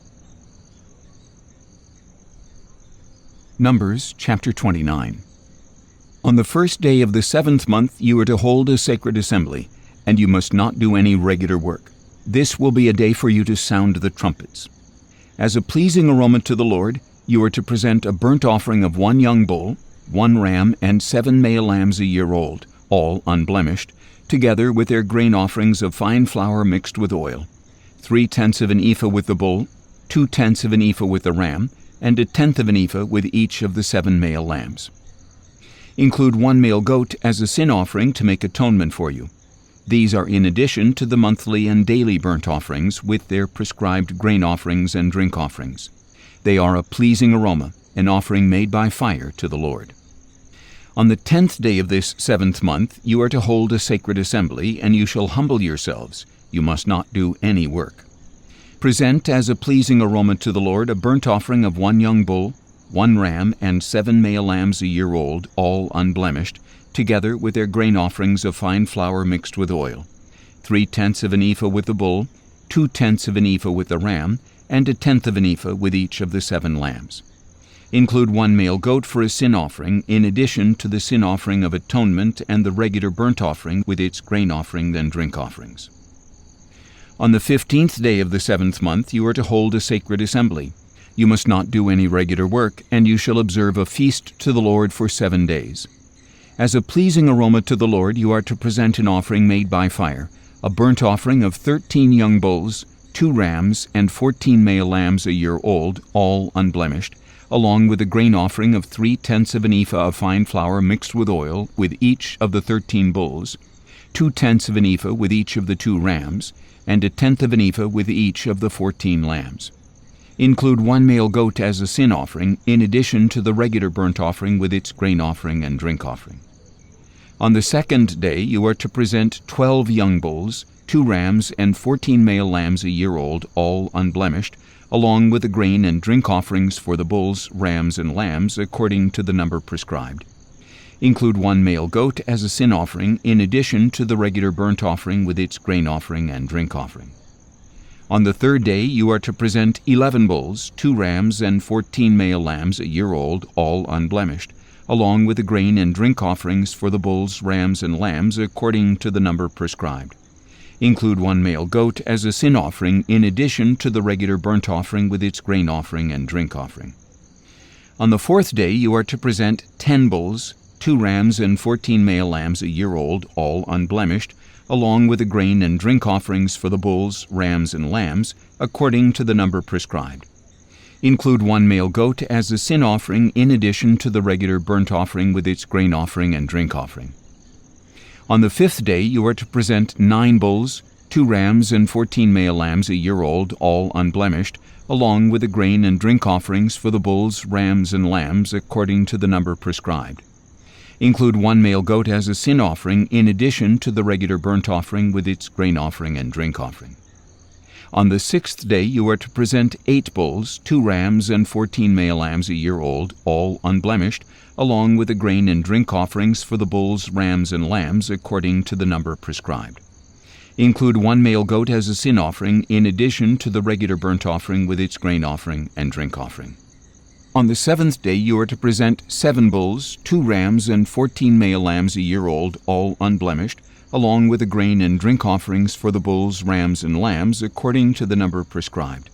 Numbers chapter 29. On the first day of the 7th month you are to hold a sacred assembly, and you must not do any regular work. This will be a day for you to sound the trumpets. As a pleasing aroma to the Lord, you are to present a burnt offering of 1 young bull, 1 ram, and 7 male lambs a year old, all unblemished, together with their grain offerings of fine flour mixed with oil, 3/10 of an ephah with the bull, 2/10 of an ephah with the ram, and 1/10 of an ephah with each of the 7 male lambs. Include 1 male goat as a sin offering to make atonement for you. These are in addition to the monthly and daily burnt offerings with their prescribed grain offerings and drink offerings. They are a pleasing aroma, an offering made by fire to the Lord. On the 10th day of this 7th month you are to hold a sacred assembly, and you shall humble yourselves. You must not do any work. Present as a pleasing aroma to the Lord a burnt offering of 1 young bull, 1 ram, and 7 male lambs a year old, all unblemished, together with their grain offerings of fine flour mixed with oil, 3/10 of an ephah with the bull, 2/10 of an ephah with the ram, and 1/10 of an ephah with each of the 7 lambs. Include 1 male goat for a sin offering, in addition to the sin offering of atonement and the regular burnt offering with its grain offering and drink offerings. On the 15th day of the 7th month you are to hold a sacred assembly. You must not do any regular work, and you shall observe a feast to the Lord for 7 days. As a pleasing aroma to the Lord, you are to present an offering made by fire, a burnt offering of 13 young bulls, 2 rams, and 14 male lambs a year old, all unblemished, along with a grain offering of 3/10 of an ephah of fine flour mixed with oil, with each of the 13 bulls, 2/10 of an ephah with each of the 2 rams, and 1/10 of an ephah with each of the 14 lambs. Include 1 male goat as a sin offering, in addition to the regular burnt offering with its grain offering and drink offering. On the second day you are to present 12 young bulls, 2 rams, and 14 male lambs a year old, all unblemished, along with the grain and drink offerings for the bulls, rams, and lambs, according to the number prescribed. Include 1 male goat as a sin offering, in addition to the regular burnt offering with its grain offering and drink offering. On the third day you are to present 11 bulls, 2 rams, and 14 male lambs a year old, all unblemished, along with the grain and drink offerings for the bulls, rams, and lambs, according to the number prescribed. Include 1 male goat as a sin offering, in addition to the regular burnt offering with its grain offering and drink offering. On the fourth day you are to present 10 bulls, 2 rams, and 14 male lambs a year old, all unblemished, along with the grain and drink offerings for the bulls, rams, and lambs, according to the number prescribed. Include 1 male goat as a sin offering, in addition to the regular burnt offering with its grain offering and drink offering. On the fifth day you are to present 9 bulls, 2 rams, and 14 male lambs a year old, all unblemished, along with the grain and drink offerings for the bulls, rams, and lambs, according to the number prescribed. Include 1 male goat as a sin offering, in addition to the regular burnt offering with its grain offering and drink offering. On the sixth day you are to present 8 bulls, 2 rams, and 14 male lambs a year old, all unblemished, along with the grain and drink offerings for the bulls, rams, and lambs, according to the number prescribed. Include 1 male goat as a sin offering, in addition to the regular burnt offering with its grain offering and drink offering. On the seventh day you are to present 7 bulls, 2 rams, and 14 male lambs a year old, all unblemished, along with the grain and drink offerings for the bulls, rams, and lambs, according to the number prescribed.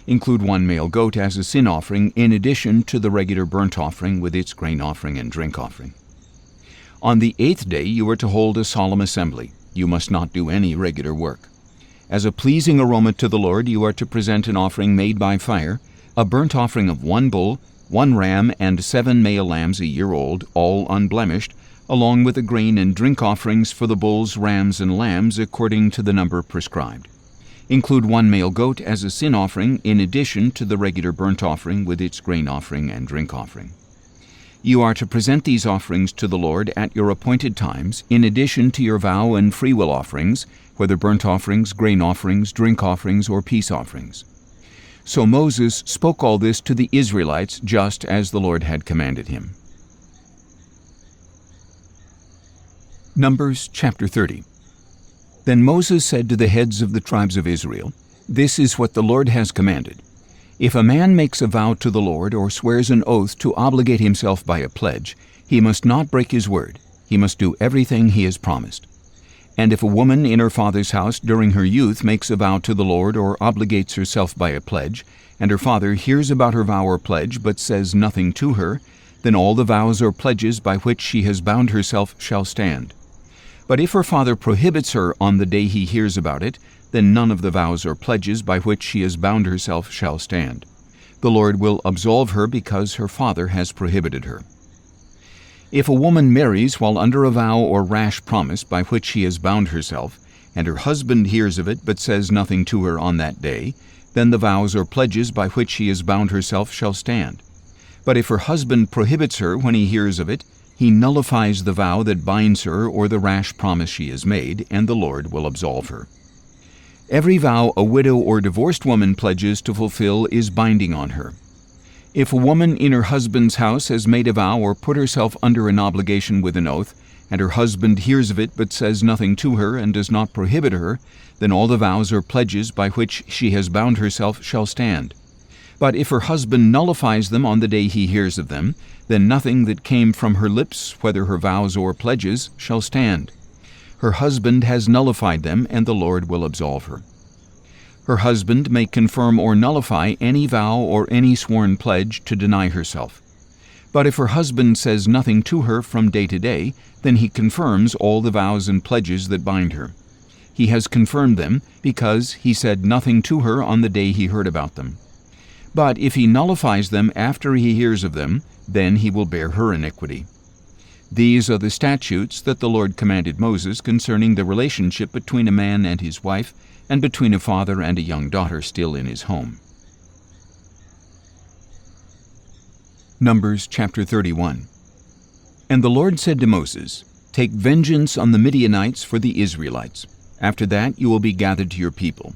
Include 1 male goat as a sin offering, in addition to the regular burnt offering with its grain offering and drink offering. On the 8th day you are to hold a solemn assembly. You must not do any regular work. As a pleasing aroma to the Lord you are to present an offering made by fire, a burnt offering of 1 bull, 1 ram, and 7 male lambs a year old, all unblemished, along with the grain and drink offerings for the bulls, rams, and lambs, according to the number prescribed. Include 1 male goat as a sin offering, in addition to the regular burnt offering with its grain offering and drink offering. You are to present these offerings to the Lord at your appointed times, in addition to your vow and freewill offerings, whether burnt offerings, grain offerings, drink offerings, or peace offerings. So Moses spoke all this to the Israelites, just as the Lord had commanded him. Numbers chapter 30. Then Moses said to the heads of the tribes of Israel, "This is what the Lord has commanded. If a man makes a vow to the Lord or swears an oath to obligate himself by a pledge, he must not break his word. He must do everything he has promised. And if a woman in her father's house during her youth makes a vow to the Lord or obligates herself by a pledge, and her father hears about her vow or pledge but says nothing to her, then all the vows or pledges by which she has bound herself shall stand. But if her father prohibits her on the day he hears about it, then none of the vows or pledges by which she has bound herself shall stand. The Lord will absolve her because her father has prohibited her. If a woman marries while under a vow or rash promise by which she has bound herself, and her husband hears of it but says nothing to her on that day, then the vows or pledges by which she has bound herself shall stand. But if her husband prohibits her when he hears of it, he nullifies the vow that binds her or the rash promise she has made, and the Lord will absolve her. Every vow a widow or divorced woman pledges to fulfill is binding on her. If a woman in her husband's house has made a vow or put herself under an obligation with an oath, and her husband hears of it but says nothing to her and does not prohibit her, then all the vows or pledges by which she has bound herself shall stand. But if her husband nullifies them on the day he hears of them, then nothing that came from her lips, whether her vows or pledges, shall stand. Her husband has nullified them, and the Lord will absolve her. Her husband may confirm or nullify any vow or any sworn pledge to deny herself. But if her husband says nothing to her from day to day, then he confirms all the vows and pledges that bind her. He has confirmed them because he said nothing to her on the day he heard about them. But if he nullifies them after he hears of them, then he will bear her iniquity. These are the statutes that the Lord commanded Moses concerning the relationship between a man and his wife, and between a father and a young daughter still in his home. Numbers chapter 31. And the Lord said to Moses, "Take vengeance on the Midianites for the Israelites. After that you will be gathered to your people."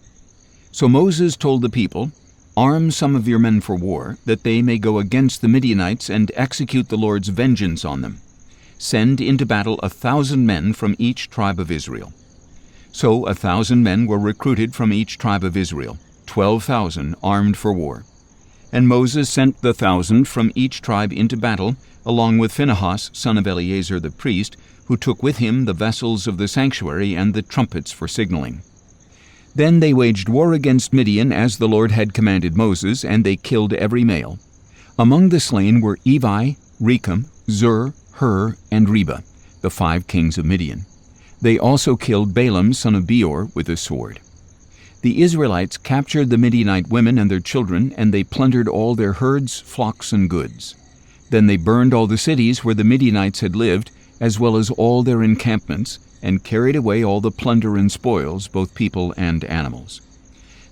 So Moses told the people, "Arm some of your men for war, that they may go against the Midianites and execute the Lord's vengeance on them. Send into battle 1,000 men from each tribe of Israel." So 1,000 men were recruited from each tribe of Israel, 12,000 armed for war. And Moses sent the 1,000 from each tribe into battle, along with Phinehas, son of Eleazar the priest, who took with him the vessels of the sanctuary and the trumpets for signaling. Then they waged war against Midian as the Lord had commanded Moses, and they killed every male. Among the slain were Evi, Rechem, Zur, Hur, and Reba, the 5 kings of Midian. They also killed Balaam, son of Beor, with a sword. The Israelites captured the Midianite women and their children, and they plundered all their herds, flocks, and goods. Then they burned all the cities where the Midianites had lived, as well as all their encampments, and carried away all the plunder and spoils, both people and animals.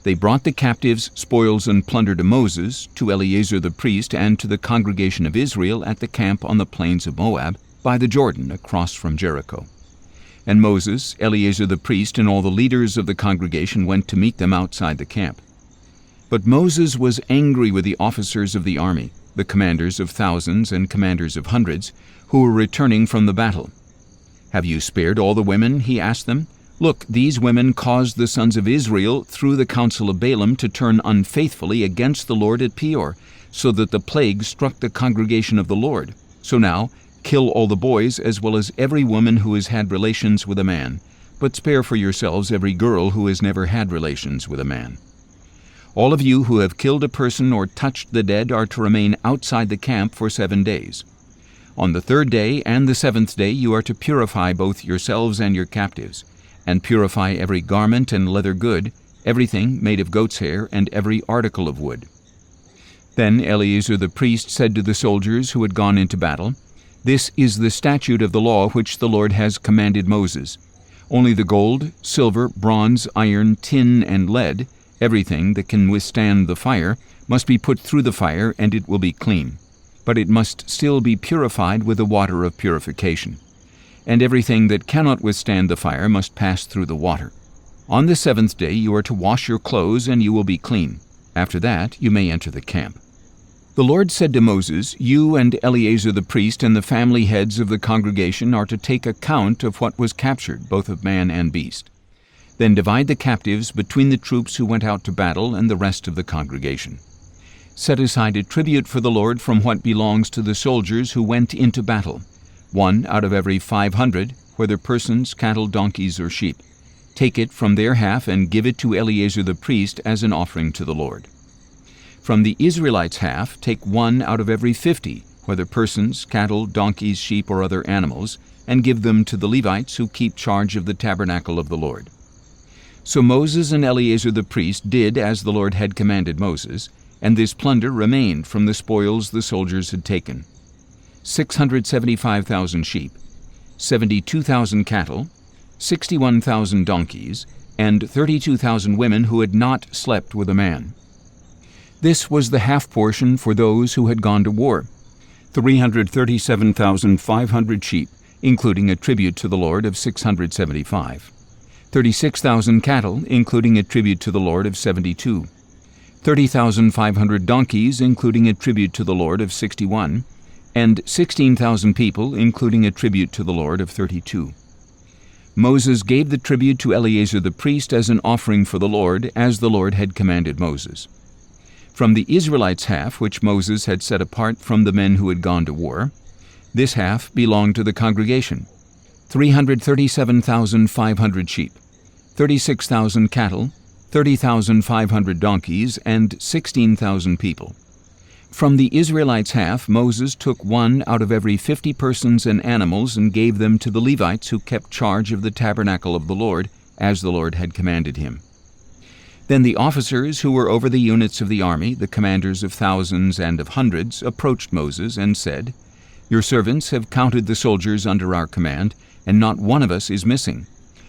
They brought the captives, spoils, and plunder to Moses, to Eleazar the priest, and to the congregation of Israel at the camp on the plains of Moab, by the Jordan, across from Jericho. And Moses, Eleazar the priest, and all the leaders of the congregation went to meet them outside the camp. But Moses was angry with the officers of the army, the commanders of thousands and commanders of hundreds, who were returning from the battle. "Have you spared all the women?" he asked them. "Look, these women caused the sons of Israel, through the counsel of Balaam, to turn unfaithfully against the Lord at Peor, so that the plague struck the congregation of the Lord. So now, kill all the boys, as well as every woman who has had relations with a man, but spare for yourselves every girl who has never had relations with a man. All of you who have killed a person or touched the dead are to remain outside the camp for 7 days. On the 3rd day and the 7th day you are to purify both yourselves and your captives, and purify every garment and leather good, everything made of goat's hair, and every article of wood." Then Eleazar the priest said to the soldiers who had gone into battle, "This is the statute of the law which the Lord has commanded Moses. Only the gold, silver, bronze, iron, tin, and lead, everything that can withstand the fire, must be put through the fire, and it will be clean. But it must still be purified with the water of purification. And everything that cannot withstand the fire must pass through the water. On the 7th day you are to wash your clothes, and you will be clean. After that you may enter the camp." The Lord said to Moses, "You and Eleazar the priest and the family heads of the congregation are to take account of what was captured, both of man and beast. Then divide the captives between the troops who went out to battle and the rest of the congregation. Set aside a tribute for the Lord from what belongs to the soldiers who went into battle, 1 out of every 500, whether persons, cattle, donkeys, or sheep. Take it from their half and give it to Eleazar the priest as an offering to the Lord. From the Israelites' half, take 1 out of every 50, whether persons, cattle, donkeys, sheep, or other animals, and give them to the Levites who keep charge of the tabernacle of the Lord." So Moses and Eleazar the priest did as the Lord had commanded Moses, and this plunder remained from the spoils the soldiers had taken: 675,000 sheep, 72,000 cattle, 61,000 donkeys, and 32,000 women who had not slept with a man. This was the half portion for those who had gone to war: 337,500 sheep, including a tribute to the Lord of 675, 36,000 cattle, including a tribute to the Lord of 72, 30,500 donkeys, including a tribute to the Lord of 61, and 16,000 people, including a tribute to the Lord of 32. Moses gave the tribute to Eleazar the priest as an offering for the Lord, as the Lord had commanded Moses. From the Israelites' half, which Moses had set apart from the men who had gone to war, this half belonged to the congregation: 337,500 sheep, 36,000 cattle, 30,500 donkeys, and 16,000 people. From the Israelites' half, Moses took one out of every 50 persons and animals and gave them to the Levites who kept charge of the tabernacle of the Lord, as the Lord had commanded him. Then the officers who were over the units of the army, the commanders of thousands and of hundreds, approached Moses and said, "Your servants have counted the soldiers under our command, and not one of us is missing.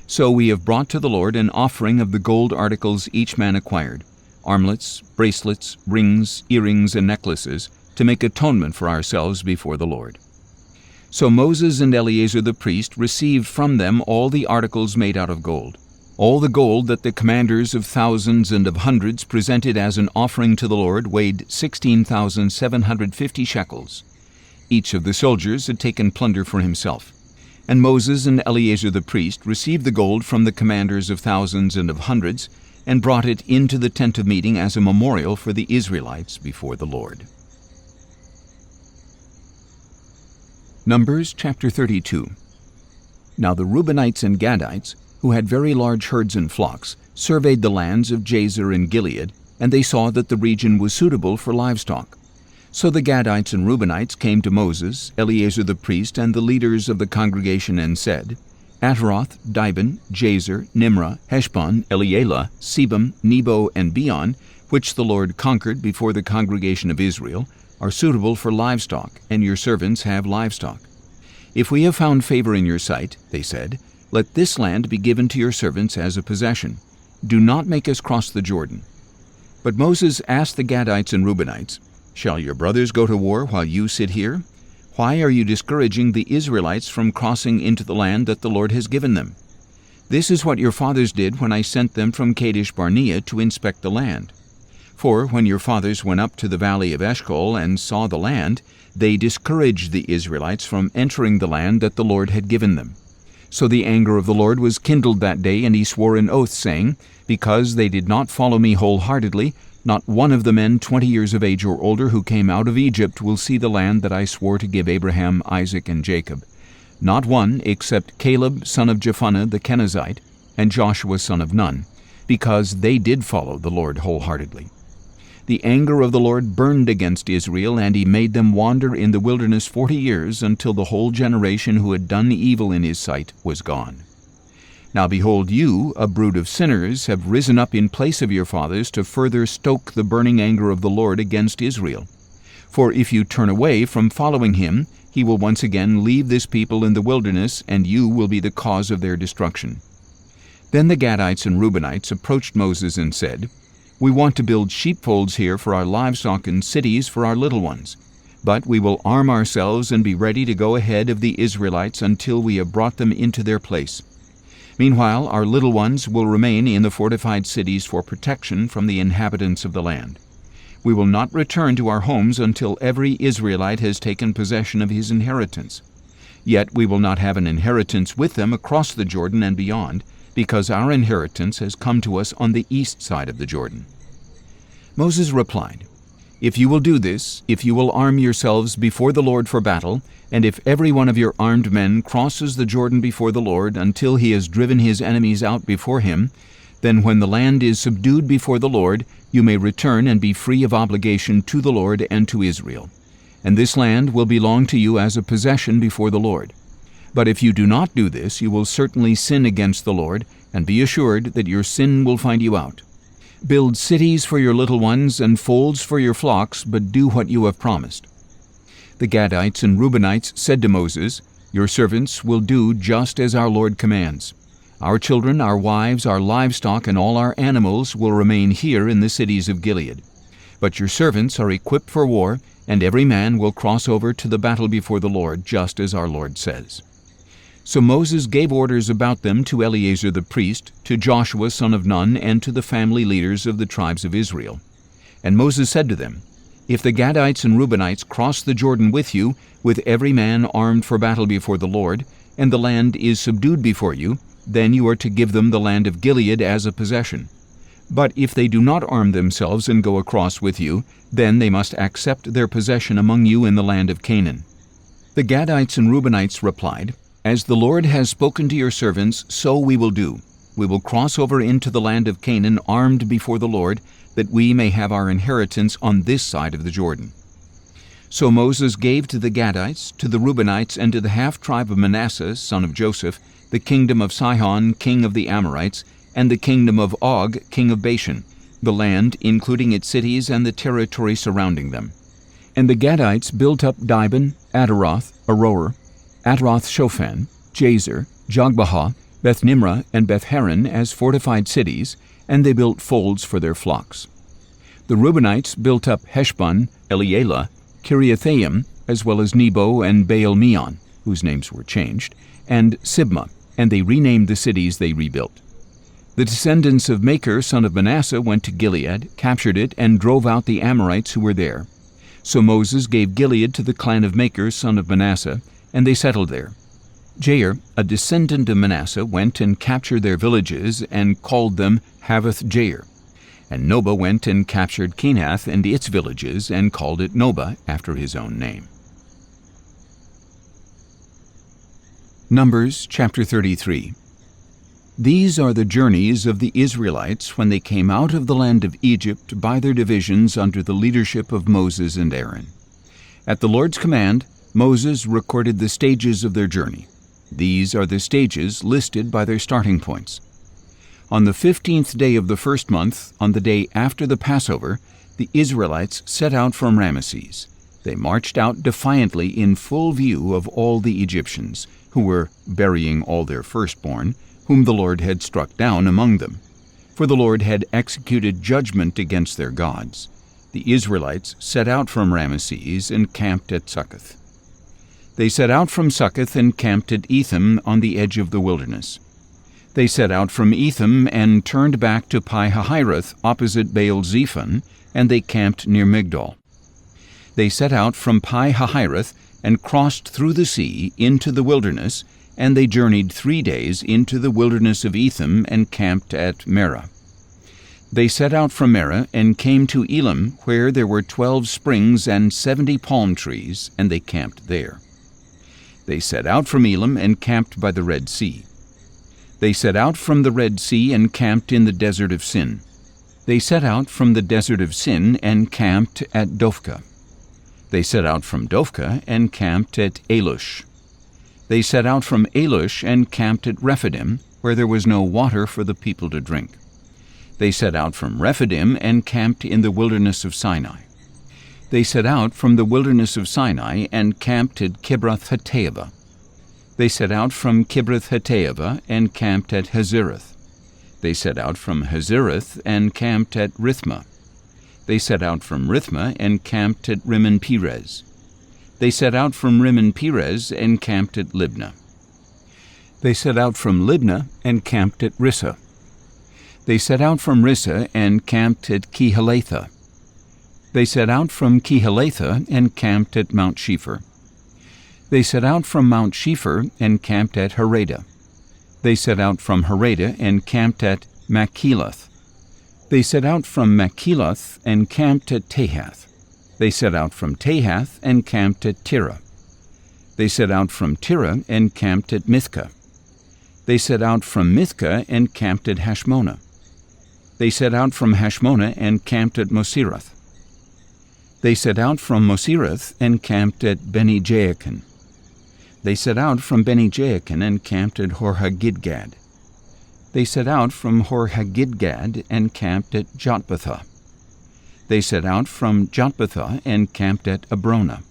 So we have brought to the Lord an offering of the gold articles each man acquired, armlets, bracelets, rings, earrings, and necklaces, to make atonement for ourselves before the Lord." So Moses and Eleazar the priest received from them all the articles made out of gold, all the gold that the commanders of thousands and of hundreds presented as an offering to the Lord weighed 16,750 shekels. Each of the soldiers had taken plunder for himself. And Moses and Eleazar the priest received the gold from the commanders of thousands and of hundreds, and brought it into the tent of meeting as a memorial for the Israelites before the Lord. Numbers chapter 32. Now the Reubenites and Gadites, who had very large herds and flocks, surveyed the lands of Jazer and Gilead, and they saw that the region was suitable for livestock. So the Gadites and Reubenites came to Moses, Eleazar the priest, and the leaders of the congregation, and said, Ataroth, Dibon, Jazer, Nimrah, Heshbon, Elealeh, Sebam, Nebo, and Beon, which the Lord conquered before the congregation of Israel, are suitable for livestock, and your servants have livestock. If we have found favor in your sight, they said, let this land be given to your servants as a possession. Do not make us cross the Jordan. But Moses asked the Gadites and Reubenites, Shall your brothers go to war while you sit here? Why are you discouraging the Israelites from crossing into the land that the Lord has given them? This is what your fathers did when I sent them from Kadesh Barnea to inspect the land. For when your fathers went up to the valley of Eshcol and saw the land, they discouraged the Israelites from entering the land that the Lord had given them. So the anger of the Lord was kindled that day, and he swore an oath, saying, Because they did not follow me wholeheartedly, not one of the men 20 years of age or older who came out of Egypt will see the land that I swore to give Abraham, Isaac, and Jacob. Not one, except Caleb, son of Jephunneh the Kenizzite, and Joshua, son of Nun, because they did follow the Lord wholeheartedly. The anger of the Lord burned against Israel, and he made them wander in the wilderness 40 years, until the whole generation who had done evil in his sight was gone. Now behold, you, a brood of sinners, have risen up in place of your fathers to further stoke the burning anger of the Lord against Israel. For if you turn away from following him, he will once again leave this people in the wilderness, and you will be the cause of their destruction. Then the Gadites and Reubenites approached Moses and said, We want to build sheepfolds here for our livestock and cities for our little ones. But we will arm ourselves and be ready to go ahead of the Israelites until we have brought them into their place. Meanwhile, our little ones will remain in the fortified cities for protection from the inhabitants of the land. We will not return to our homes until every Israelite has taken possession of his inheritance. Yet we will not have an inheritance with them across the Jordan and beyond, because our inheritance has come to us on the east side of the Jordan. Moses replied, If you will do this, if you will arm yourselves before the Lord for battle, and if every one of your armed men crosses the Jordan before the Lord until he has driven his enemies out before him, then when the land is subdued before the Lord, you may return and be free of obligation to the Lord and to Israel. And this land will belong to you as a possession before the Lord. But if you do not do this, you will certainly sin against the Lord, and be assured that your sin will find you out. Build cities for your little ones and folds for your flocks, but do what you have promised. The Gadites and Reubenites said to Moses, Your servants will do just as our Lord commands. Our children, our wives, our livestock, and all our animals will remain here in the cities of Gilead. But your servants are equipped for war, and every man will cross over to the battle before the Lord, just as our Lord says. So Moses gave orders about them to Eleazar the priest, to Joshua son of Nun, and to the family leaders of the tribes of Israel. And Moses said to them, If the Gadites and Reubenites cross the Jordan with you, with every man armed for battle before the Lord, and the land is subdued before you, then you are to give them the land of Gilead as a possession. But if they do not arm themselves and go across with you, then they must accept their possession among you in the land of Canaan. The Gadites and Reubenites replied, As the Lord has spoken to your servants, so we will do. We will cross over into the land of Canaan armed before the Lord, that we may have our inheritance on this side of the Jordan. So Moses gave to the Gadites, to the Reubenites, and to the half-tribe of Manasseh, son of Joseph, the kingdom of Sihon, king of the Amorites, and the kingdom of Og, king of Bashan, the land, including its cities and the territory surrounding them. And the Gadites built up Dibon, Ataroth, Aroer, Ataroth-Shophan, Jazer, Jogbehah, Beth-Nimrah, and Beth-Haran as fortified cities, and they built folds for their flocks. The Reubenites built up Heshbon, Elealeh, Kiriathaim, as well as Nebo and Baal-Meon, whose names were changed, and Sibmah, and they renamed the cities they rebuilt. The descendants of Machir, son of Manasseh, went to Gilead, captured it, and drove out the Amorites who were there. So Moses gave Gilead to the clan of Machir, son of Manasseh, and they settled there. Jair, a descendant of Manasseh, went and captured their villages and called them Havoth-Jair. And Noba went and captured Kenath and its villages and called it Noba after his own name. Numbers chapter 33. These are the journeys of the Israelites when they came out of the land of Egypt by their divisions under the leadership of Moses and Aaron. At the Lord's command, Moses recorded the stages of their journey. These are the stages listed by their starting points. On the 15th day of the first month, on the day after the Passover, the Israelites set out from Ramesses. They marched out defiantly in full view of all the Egyptians, who were burying all their firstborn, whom the Lord had struck down among them. For the Lord had executed judgment against their gods. The Israelites set out from Ramesses and camped at Succoth. They set out from Succoth and camped at Etham on the edge of the wilderness. They set out from Etham and turned back to Pi-hahiroth opposite Baal-zephon, and they camped near Migdol. They set out from Pi-hahiroth and crossed through the sea into the wilderness, and they journeyed 3 days into the wilderness of Etham and camped at Merah. They set out from Merah and came to Elim, where there were 12 springs and 70 palm trees, and they camped there. They set out from Elim and camped by the Red Sea. They set out from the Red Sea and camped in the desert of Sin. They set out from the desert of Sin and camped at Dophkah. They set out from Dophkah and camped at Alush. They set out from Alush and camped at Rephidim, where there was no water for the people to drink. They set out from Rephidim and camped in the wilderness of Sinai. They set out from the wilderness of Sinai and camped at Kibroth-Hattaavah. They set out from Kibroth-Hattaavah and camped at Hazeroth. They set out from Hazeroth and camped at Rithmah. They set out from Rithmah and camped at Rimmon-Perez. They set out from Rimmon-Perez and camped at Libnah. They set out from Libnah and camped at Rissah. They set out from Rissah and camped at Kehelatha. They set out from Kehelatha and camped at Mount Shepher. They set out from Mount Shepher and camped at Harada. They set out from Harada and camped at Machpelah. They set out from Machpelah and camped at Tahath. They set out from Tahath and camped at Tirah. They set out from Tirah and camped at Mithkah. They set out from Mithkah and camped at Hashmonah. They set out from Hashmonah and camped at Mosirath. They set out from Mosirath and camped at Beni-Jaakan. They set out from Beni-Jaakan and camped at Hor-Haggidgad. They set out from Hor-Haggidgad and camped at Jotbathah. They set out from Jotbathah and camped at Abrona.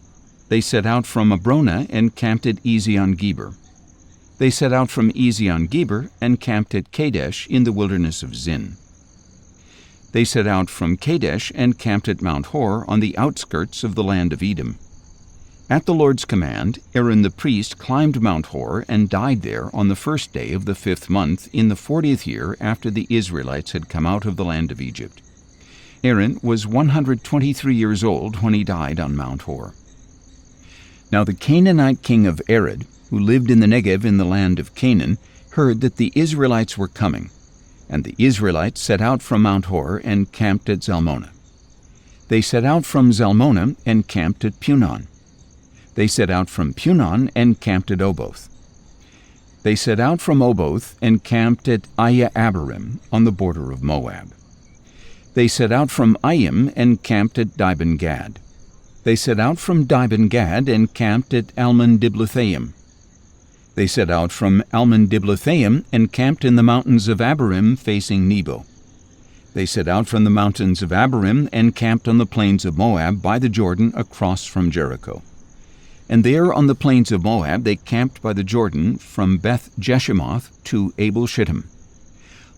They set out from Abrona and camped at Ezion-Geber. They set out from Ezion-Geber and camped at Kadesh in the wilderness of Zin. They set out from Kadesh and camped at Mount Hor on the outskirts of the land of Edom. At the Lord's command, Aaron the priest climbed Mount Hor and died there on the first day of the 5th month in the 40th year after the Israelites had come out of the land of Egypt. Aaron was 123 years old when he died on Mount Hor. Now the Canaanite king of Arad, who lived in the Negev in the land of Canaan, heard that the Israelites were coming. And the Israelites set out from Mount Hor and camped at Zalmonah. They set out from Zalmonah and camped at Punon. They set out from Punon and camped at Oboth. They set out from Oboth and camped at Aya-Abarim on the border of Moab. They set out from Ayim and camped at Dibon-Gad. They set out from Dibon-Gad and camped at Almon-Diblathaim. They set out from Almon-Diblathaim and camped in the mountains of Abarim facing Nebo. They set out from the mountains of Abarim and camped on the plains of Moab by the Jordan across from Jericho. And there on the plains of Moab they camped by the Jordan from Beth-Jeshimoth to Abel-Shittim.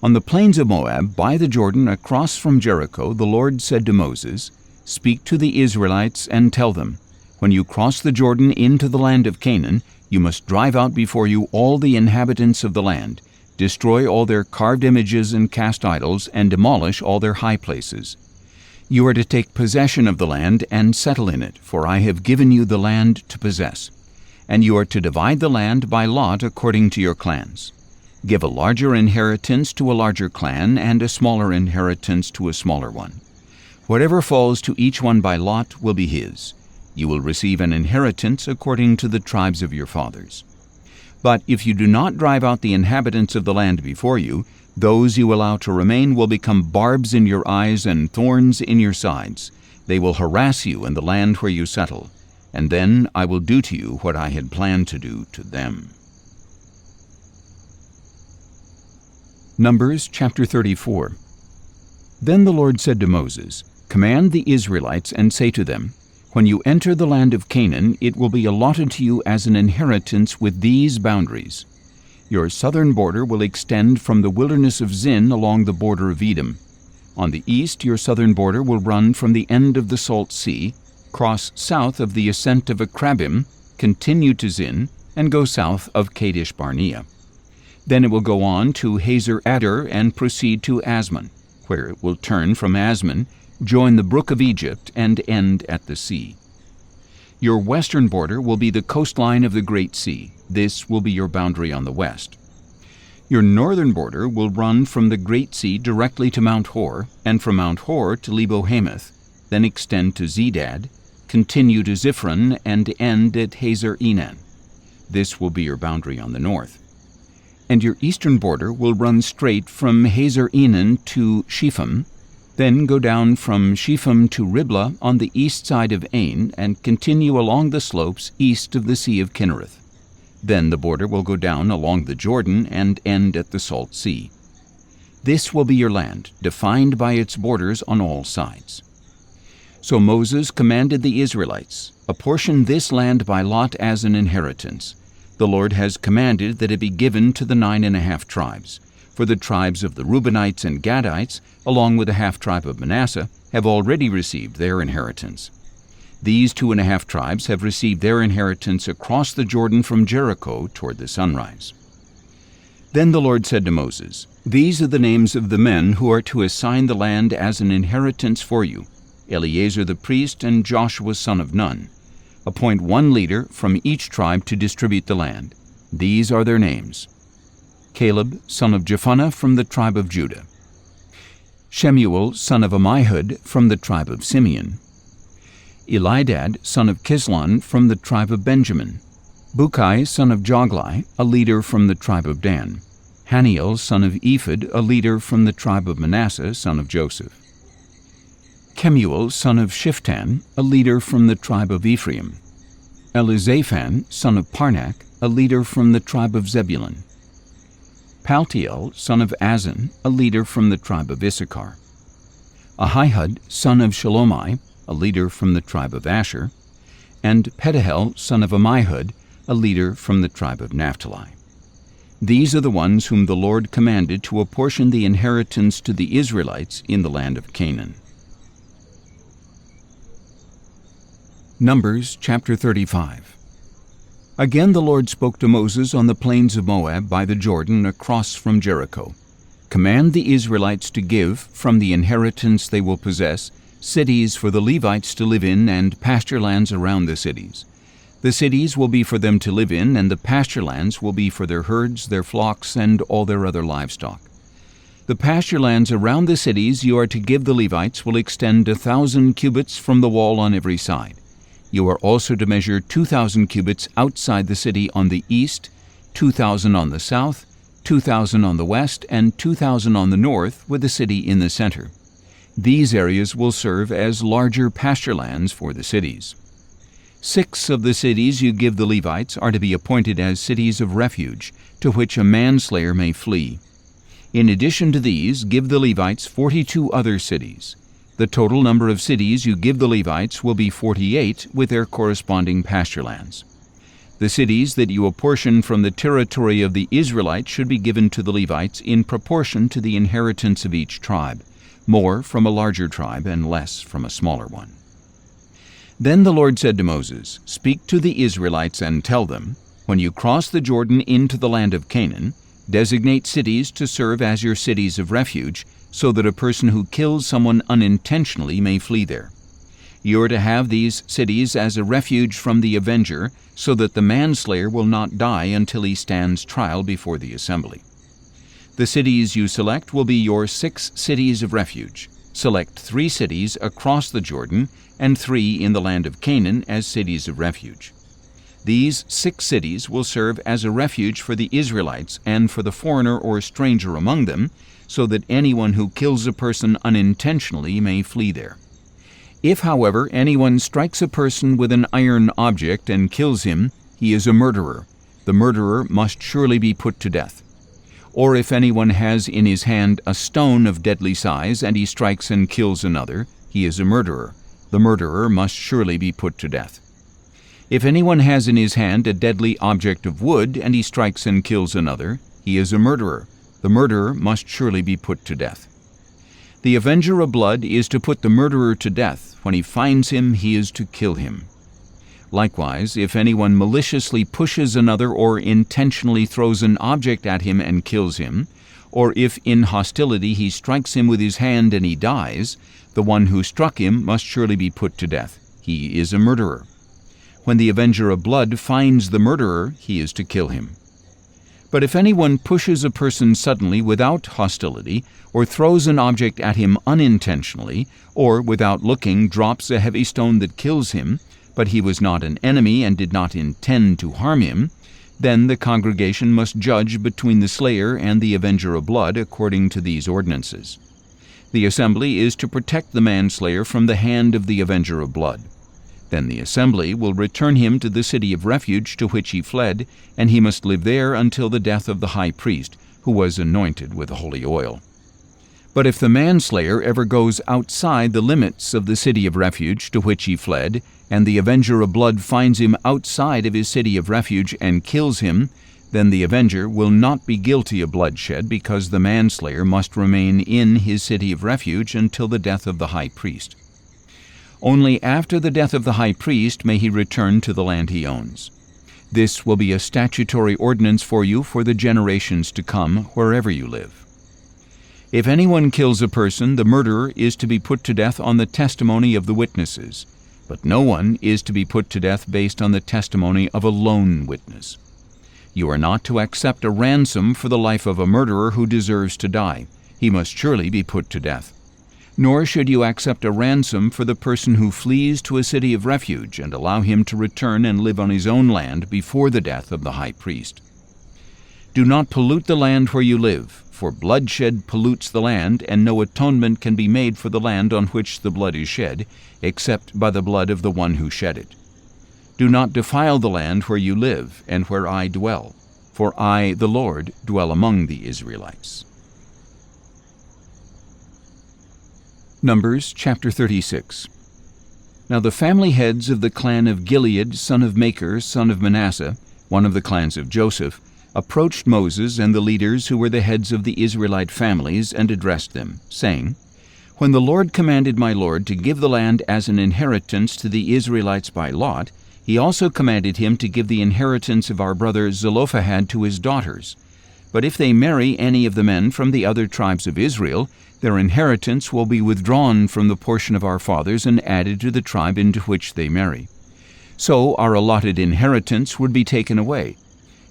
On the plains of Moab by the Jordan across from Jericho the Lord said to Moses, "Speak to the Israelites and tell them, when you cross the Jordan into the land of Canaan, you must drive out before you all the inhabitants of the land, destroy all their carved images and cast idols, and demolish all their high places. You are to take possession of the land and settle in it, for I have given you the land to possess. And you are to divide the land by lot according to your clans. Give a larger inheritance to a larger clan, and a smaller inheritance to a smaller one. Whatever falls to each one by lot will be his. You will receive an inheritance according to the tribes of your fathers. But if you do not drive out the inhabitants of the land before you, those you allow to remain will become barbs in your eyes and thorns in your sides. They will harass you in the land where you settle, and then I will do to you what I had planned to do to them." Numbers chapter 34. Then the Lord said to Moses, "Command the Israelites and say to them, when you enter the land of Canaan, it will be allotted to you as an inheritance with these boundaries. Your southern border will extend from the wilderness of Zin along the border of Edom. On the east, your southern border will run from the end of the Salt Sea, cross south of the ascent of Akrabim, continue to Zin, and go south of Kadesh Barnea. Then it will go on to Hazer Adar and proceed to Asmon, where it will turn from Asmon, join the brook of Egypt, and end at the sea. Your western border will be the coastline of the Great Sea. This will be your boundary on the west. Your northern border will run from the Great Sea directly to Mount Hor, and from Mount Hor to Lebo-Hamath, then extend to Zedad, continue to Ziphron, and end at Hazer Enan. This will be your boundary on the north. And your eastern border will run straight from Hazer Enan to Shepham, then go down from Shepham to Riblah on the east side of Ain, and continue along the slopes east of the Sea of Kinnereth. Then the border will go down along the Jordan and end at the Salt Sea. This will be your land, defined by its borders on all sides." So Moses commanded the Israelites, "Apportion this land by lot as an inheritance. The Lord has commanded that it be given to the 9½ tribes. For the tribes of the Reubenites and Gadites, along with the half-tribe of Manasseh, have already received their inheritance. These 2½ tribes have received their inheritance across the Jordan from Jericho toward the sunrise." Then the Lord said to Moses, "These are the names of the men who are to assign the land as an inheritance for you: Eleazar the priest and Joshua son of Nun. Appoint one leader from each tribe to distribute the land. These are their names: Caleb, son of Jephunneh, from the tribe of Judah; Shemuel, son of Ammihud, from the tribe of Simeon; Elidad, son of Kislon, from the tribe of Benjamin; Bukai, son of Joglai, a leader from the tribe of Dan; Haniel, son of Ephod, a leader from the tribe of Manasseh, son of Joseph; Kemuel, son of Shiftan, a leader from the tribe of Ephraim; Elizaphan, son of Parnak, a leader from the tribe of Zebulun; Paltiel, son of Azan, a leader from the tribe of Issachar; Ahihud, son of Shalomai, a leader from the tribe of Asher; and Pedahel, son of Ammihud, a leader from the tribe of Naphtali. These are the ones whom the Lord commanded to apportion the inheritance to the Israelites in the land of Canaan." Numbers chapter 35. Again the Lord spoke to Moses on the plains of Moab by the Jordan across from Jericho. "Command the Israelites to give, from the inheritance they will possess, cities for the Levites to live in and pasture lands around the cities. The cities will be for them to live in, and the pasture lands will be for their herds, their flocks, and all their other livestock. The pasture lands around the cities you are to give the Levites will extend 1,000 cubits from the wall on every side. You are also to measure 2,000 cubits outside the city on the east, 2,000 on the south, 2,000 on the west, and 2,000 on the north, with the city in the center. These areas will serve as larger pasture lands for the cities. 6 of the cities you give the Levites are to be appointed as cities of refuge, to which a manslayer may flee. In addition to these, give the Levites 42 other cities. The total number of cities you give the Levites will be 48 with their corresponding pasture lands. The cities that you apportion from the territory of the Israelites should be given to the Levites in proportion to the inheritance of each tribe, more from a larger tribe and less from a smaller one. Then the Lord said to Moses, "Speak to the Israelites and tell them, when you cross the Jordan into the land of Canaan, designate cities to serve as your cities of refuge, so that a person who kills someone unintentionally may flee there. You are to have these cities as a refuge from the avenger, so that the manslayer will not die until he stands trial before the assembly. The cities you select will be your 6 cities of refuge. Select 3 cities across the Jordan and 3 in the land of Canaan as cities of refuge. These 6 cities will serve as a refuge for the Israelites and for the foreigner or stranger among them, so that anyone who kills a person unintentionally may flee there. If, however, anyone strikes a person with an iron object and kills him, he is a murderer. The murderer must surely be put to death. Or if anyone has in his hand a stone of deadly size and he strikes and kills another, he is a murderer. The murderer must surely be put to death. If anyone has in his hand a deadly object of wood and he strikes and kills another, he is a murderer. The murderer must surely be put to death. The avenger of blood is to put the murderer to death. When he finds him, he is to kill him. Likewise, if anyone maliciously pushes another or intentionally throws an object at him and kills him, or if in hostility he strikes him with his hand and he dies, the one who struck him must surely be put to death. He is a murderer. When the avenger of blood finds the murderer, he is to kill him. But if anyone pushes a person suddenly without hostility, or throws an object at him unintentionally, or without looking drops a heavy stone that kills him, but he was not an enemy and did not intend to harm him, then the congregation must judge between the slayer and the avenger of blood according to these ordinances. The assembly is to protect the manslayer from the hand of the avenger of blood. Then the assembly will return him to the city of refuge to which he fled, and he must live there until the death of the high priest, who was anointed with holy oil. But if the manslayer ever goes outside the limits of the city of refuge to which he fled, and the avenger of blood finds him outside of his city of refuge and kills him, then the avenger will not be guilty of bloodshed, because the manslayer must remain in his city of refuge until the death of the high priest. Only after the death of the high priest may he return to the land he owns. This will be a statutory ordinance for you for the generations to come, wherever you live. If anyone kills a person, the murderer is to be put to death on the testimony of the witnesses, but no one is to be put to death based on the testimony of a lone witness. You are not to accept a ransom for the life of a murderer who deserves to die. He must surely be put to death. Nor should you accept a ransom for the person who flees to a city of refuge and allow him to return and live on his own land before the death of the high priest. Do not pollute the land where you live, for bloodshed pollutes the land, and no atonement can be made for the land on which the blood is shed, except by the blood of the one who shed it. Do not defile the land where you live and where I dwell, for I, the Lord, dwell among the Israelites. Numbers chapter 36. Now the family heads of the clan of Gilead, son of Machir, son of Manasseh, one of the clans of Joseph, approached Moses and the leaders who were the heads of the Israelite families and addressed them, saying, When the Lord commanded my Lord to give the land as an inheritance to the Israelites by lot, he also commanded him to give the inheritance of our brother Zelophehad to his daughters. But if they marry any of the men from the other tribes of Israel, their inheritance will be withdrawn from the portion of our fathers and added to the tribe into which they marry. So our allotted inheritance would be taken away.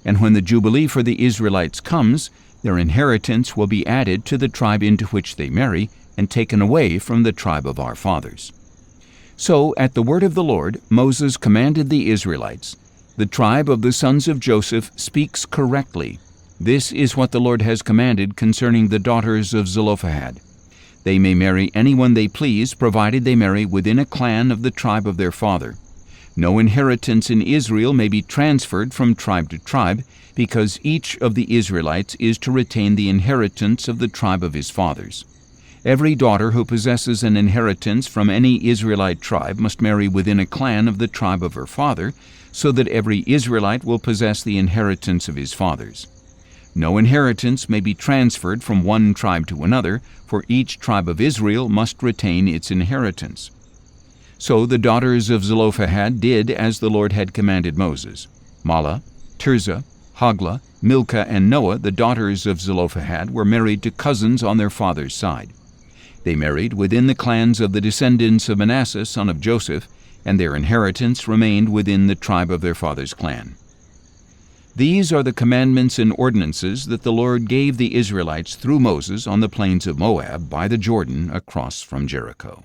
And when the Jubilee for the Israelites comes, their inheritance will be added to the tribe into which they marry, and taken away from the tribe of our fathers. So, at the word of the Lord, Moses commanded the Israelites, The tribe of the sons of Joseph speaks correctly. This is what the Lord has commanded concerning the daughters of Zelophehad. They may marry anyone they please, provided they marry within a clan of the tribe of their father. No inheritance in Israel may be transferred from tribe to tribe, because each of the Israelites is to retain the inheritance of the tribe of his fathers. Every daughter who possesses an inheritance from any Israelite tribe must marry within a clan of the tribe of her father, so that every Israelite will possess the inheritance of his fathers. No inheritance may be transferred from one tribe to another, for each tribe of Israel must retain its inheritance. So the daughters of Zelophehad did as the Lord had commanded Moses. Mahlah, Tirzah, Hoglah, Milcah, and Noah, the daughters of Zelophehad, were married to cousins on their father's side. They married within the clans of the descendants of Manasseh, son of Joseph, and their inheritance remained within the tribe of their father's clan. These are the commandments and ordinances that the Lord gave the Israelites through Moses on the plains of Moab by the Jordan across from Jericho.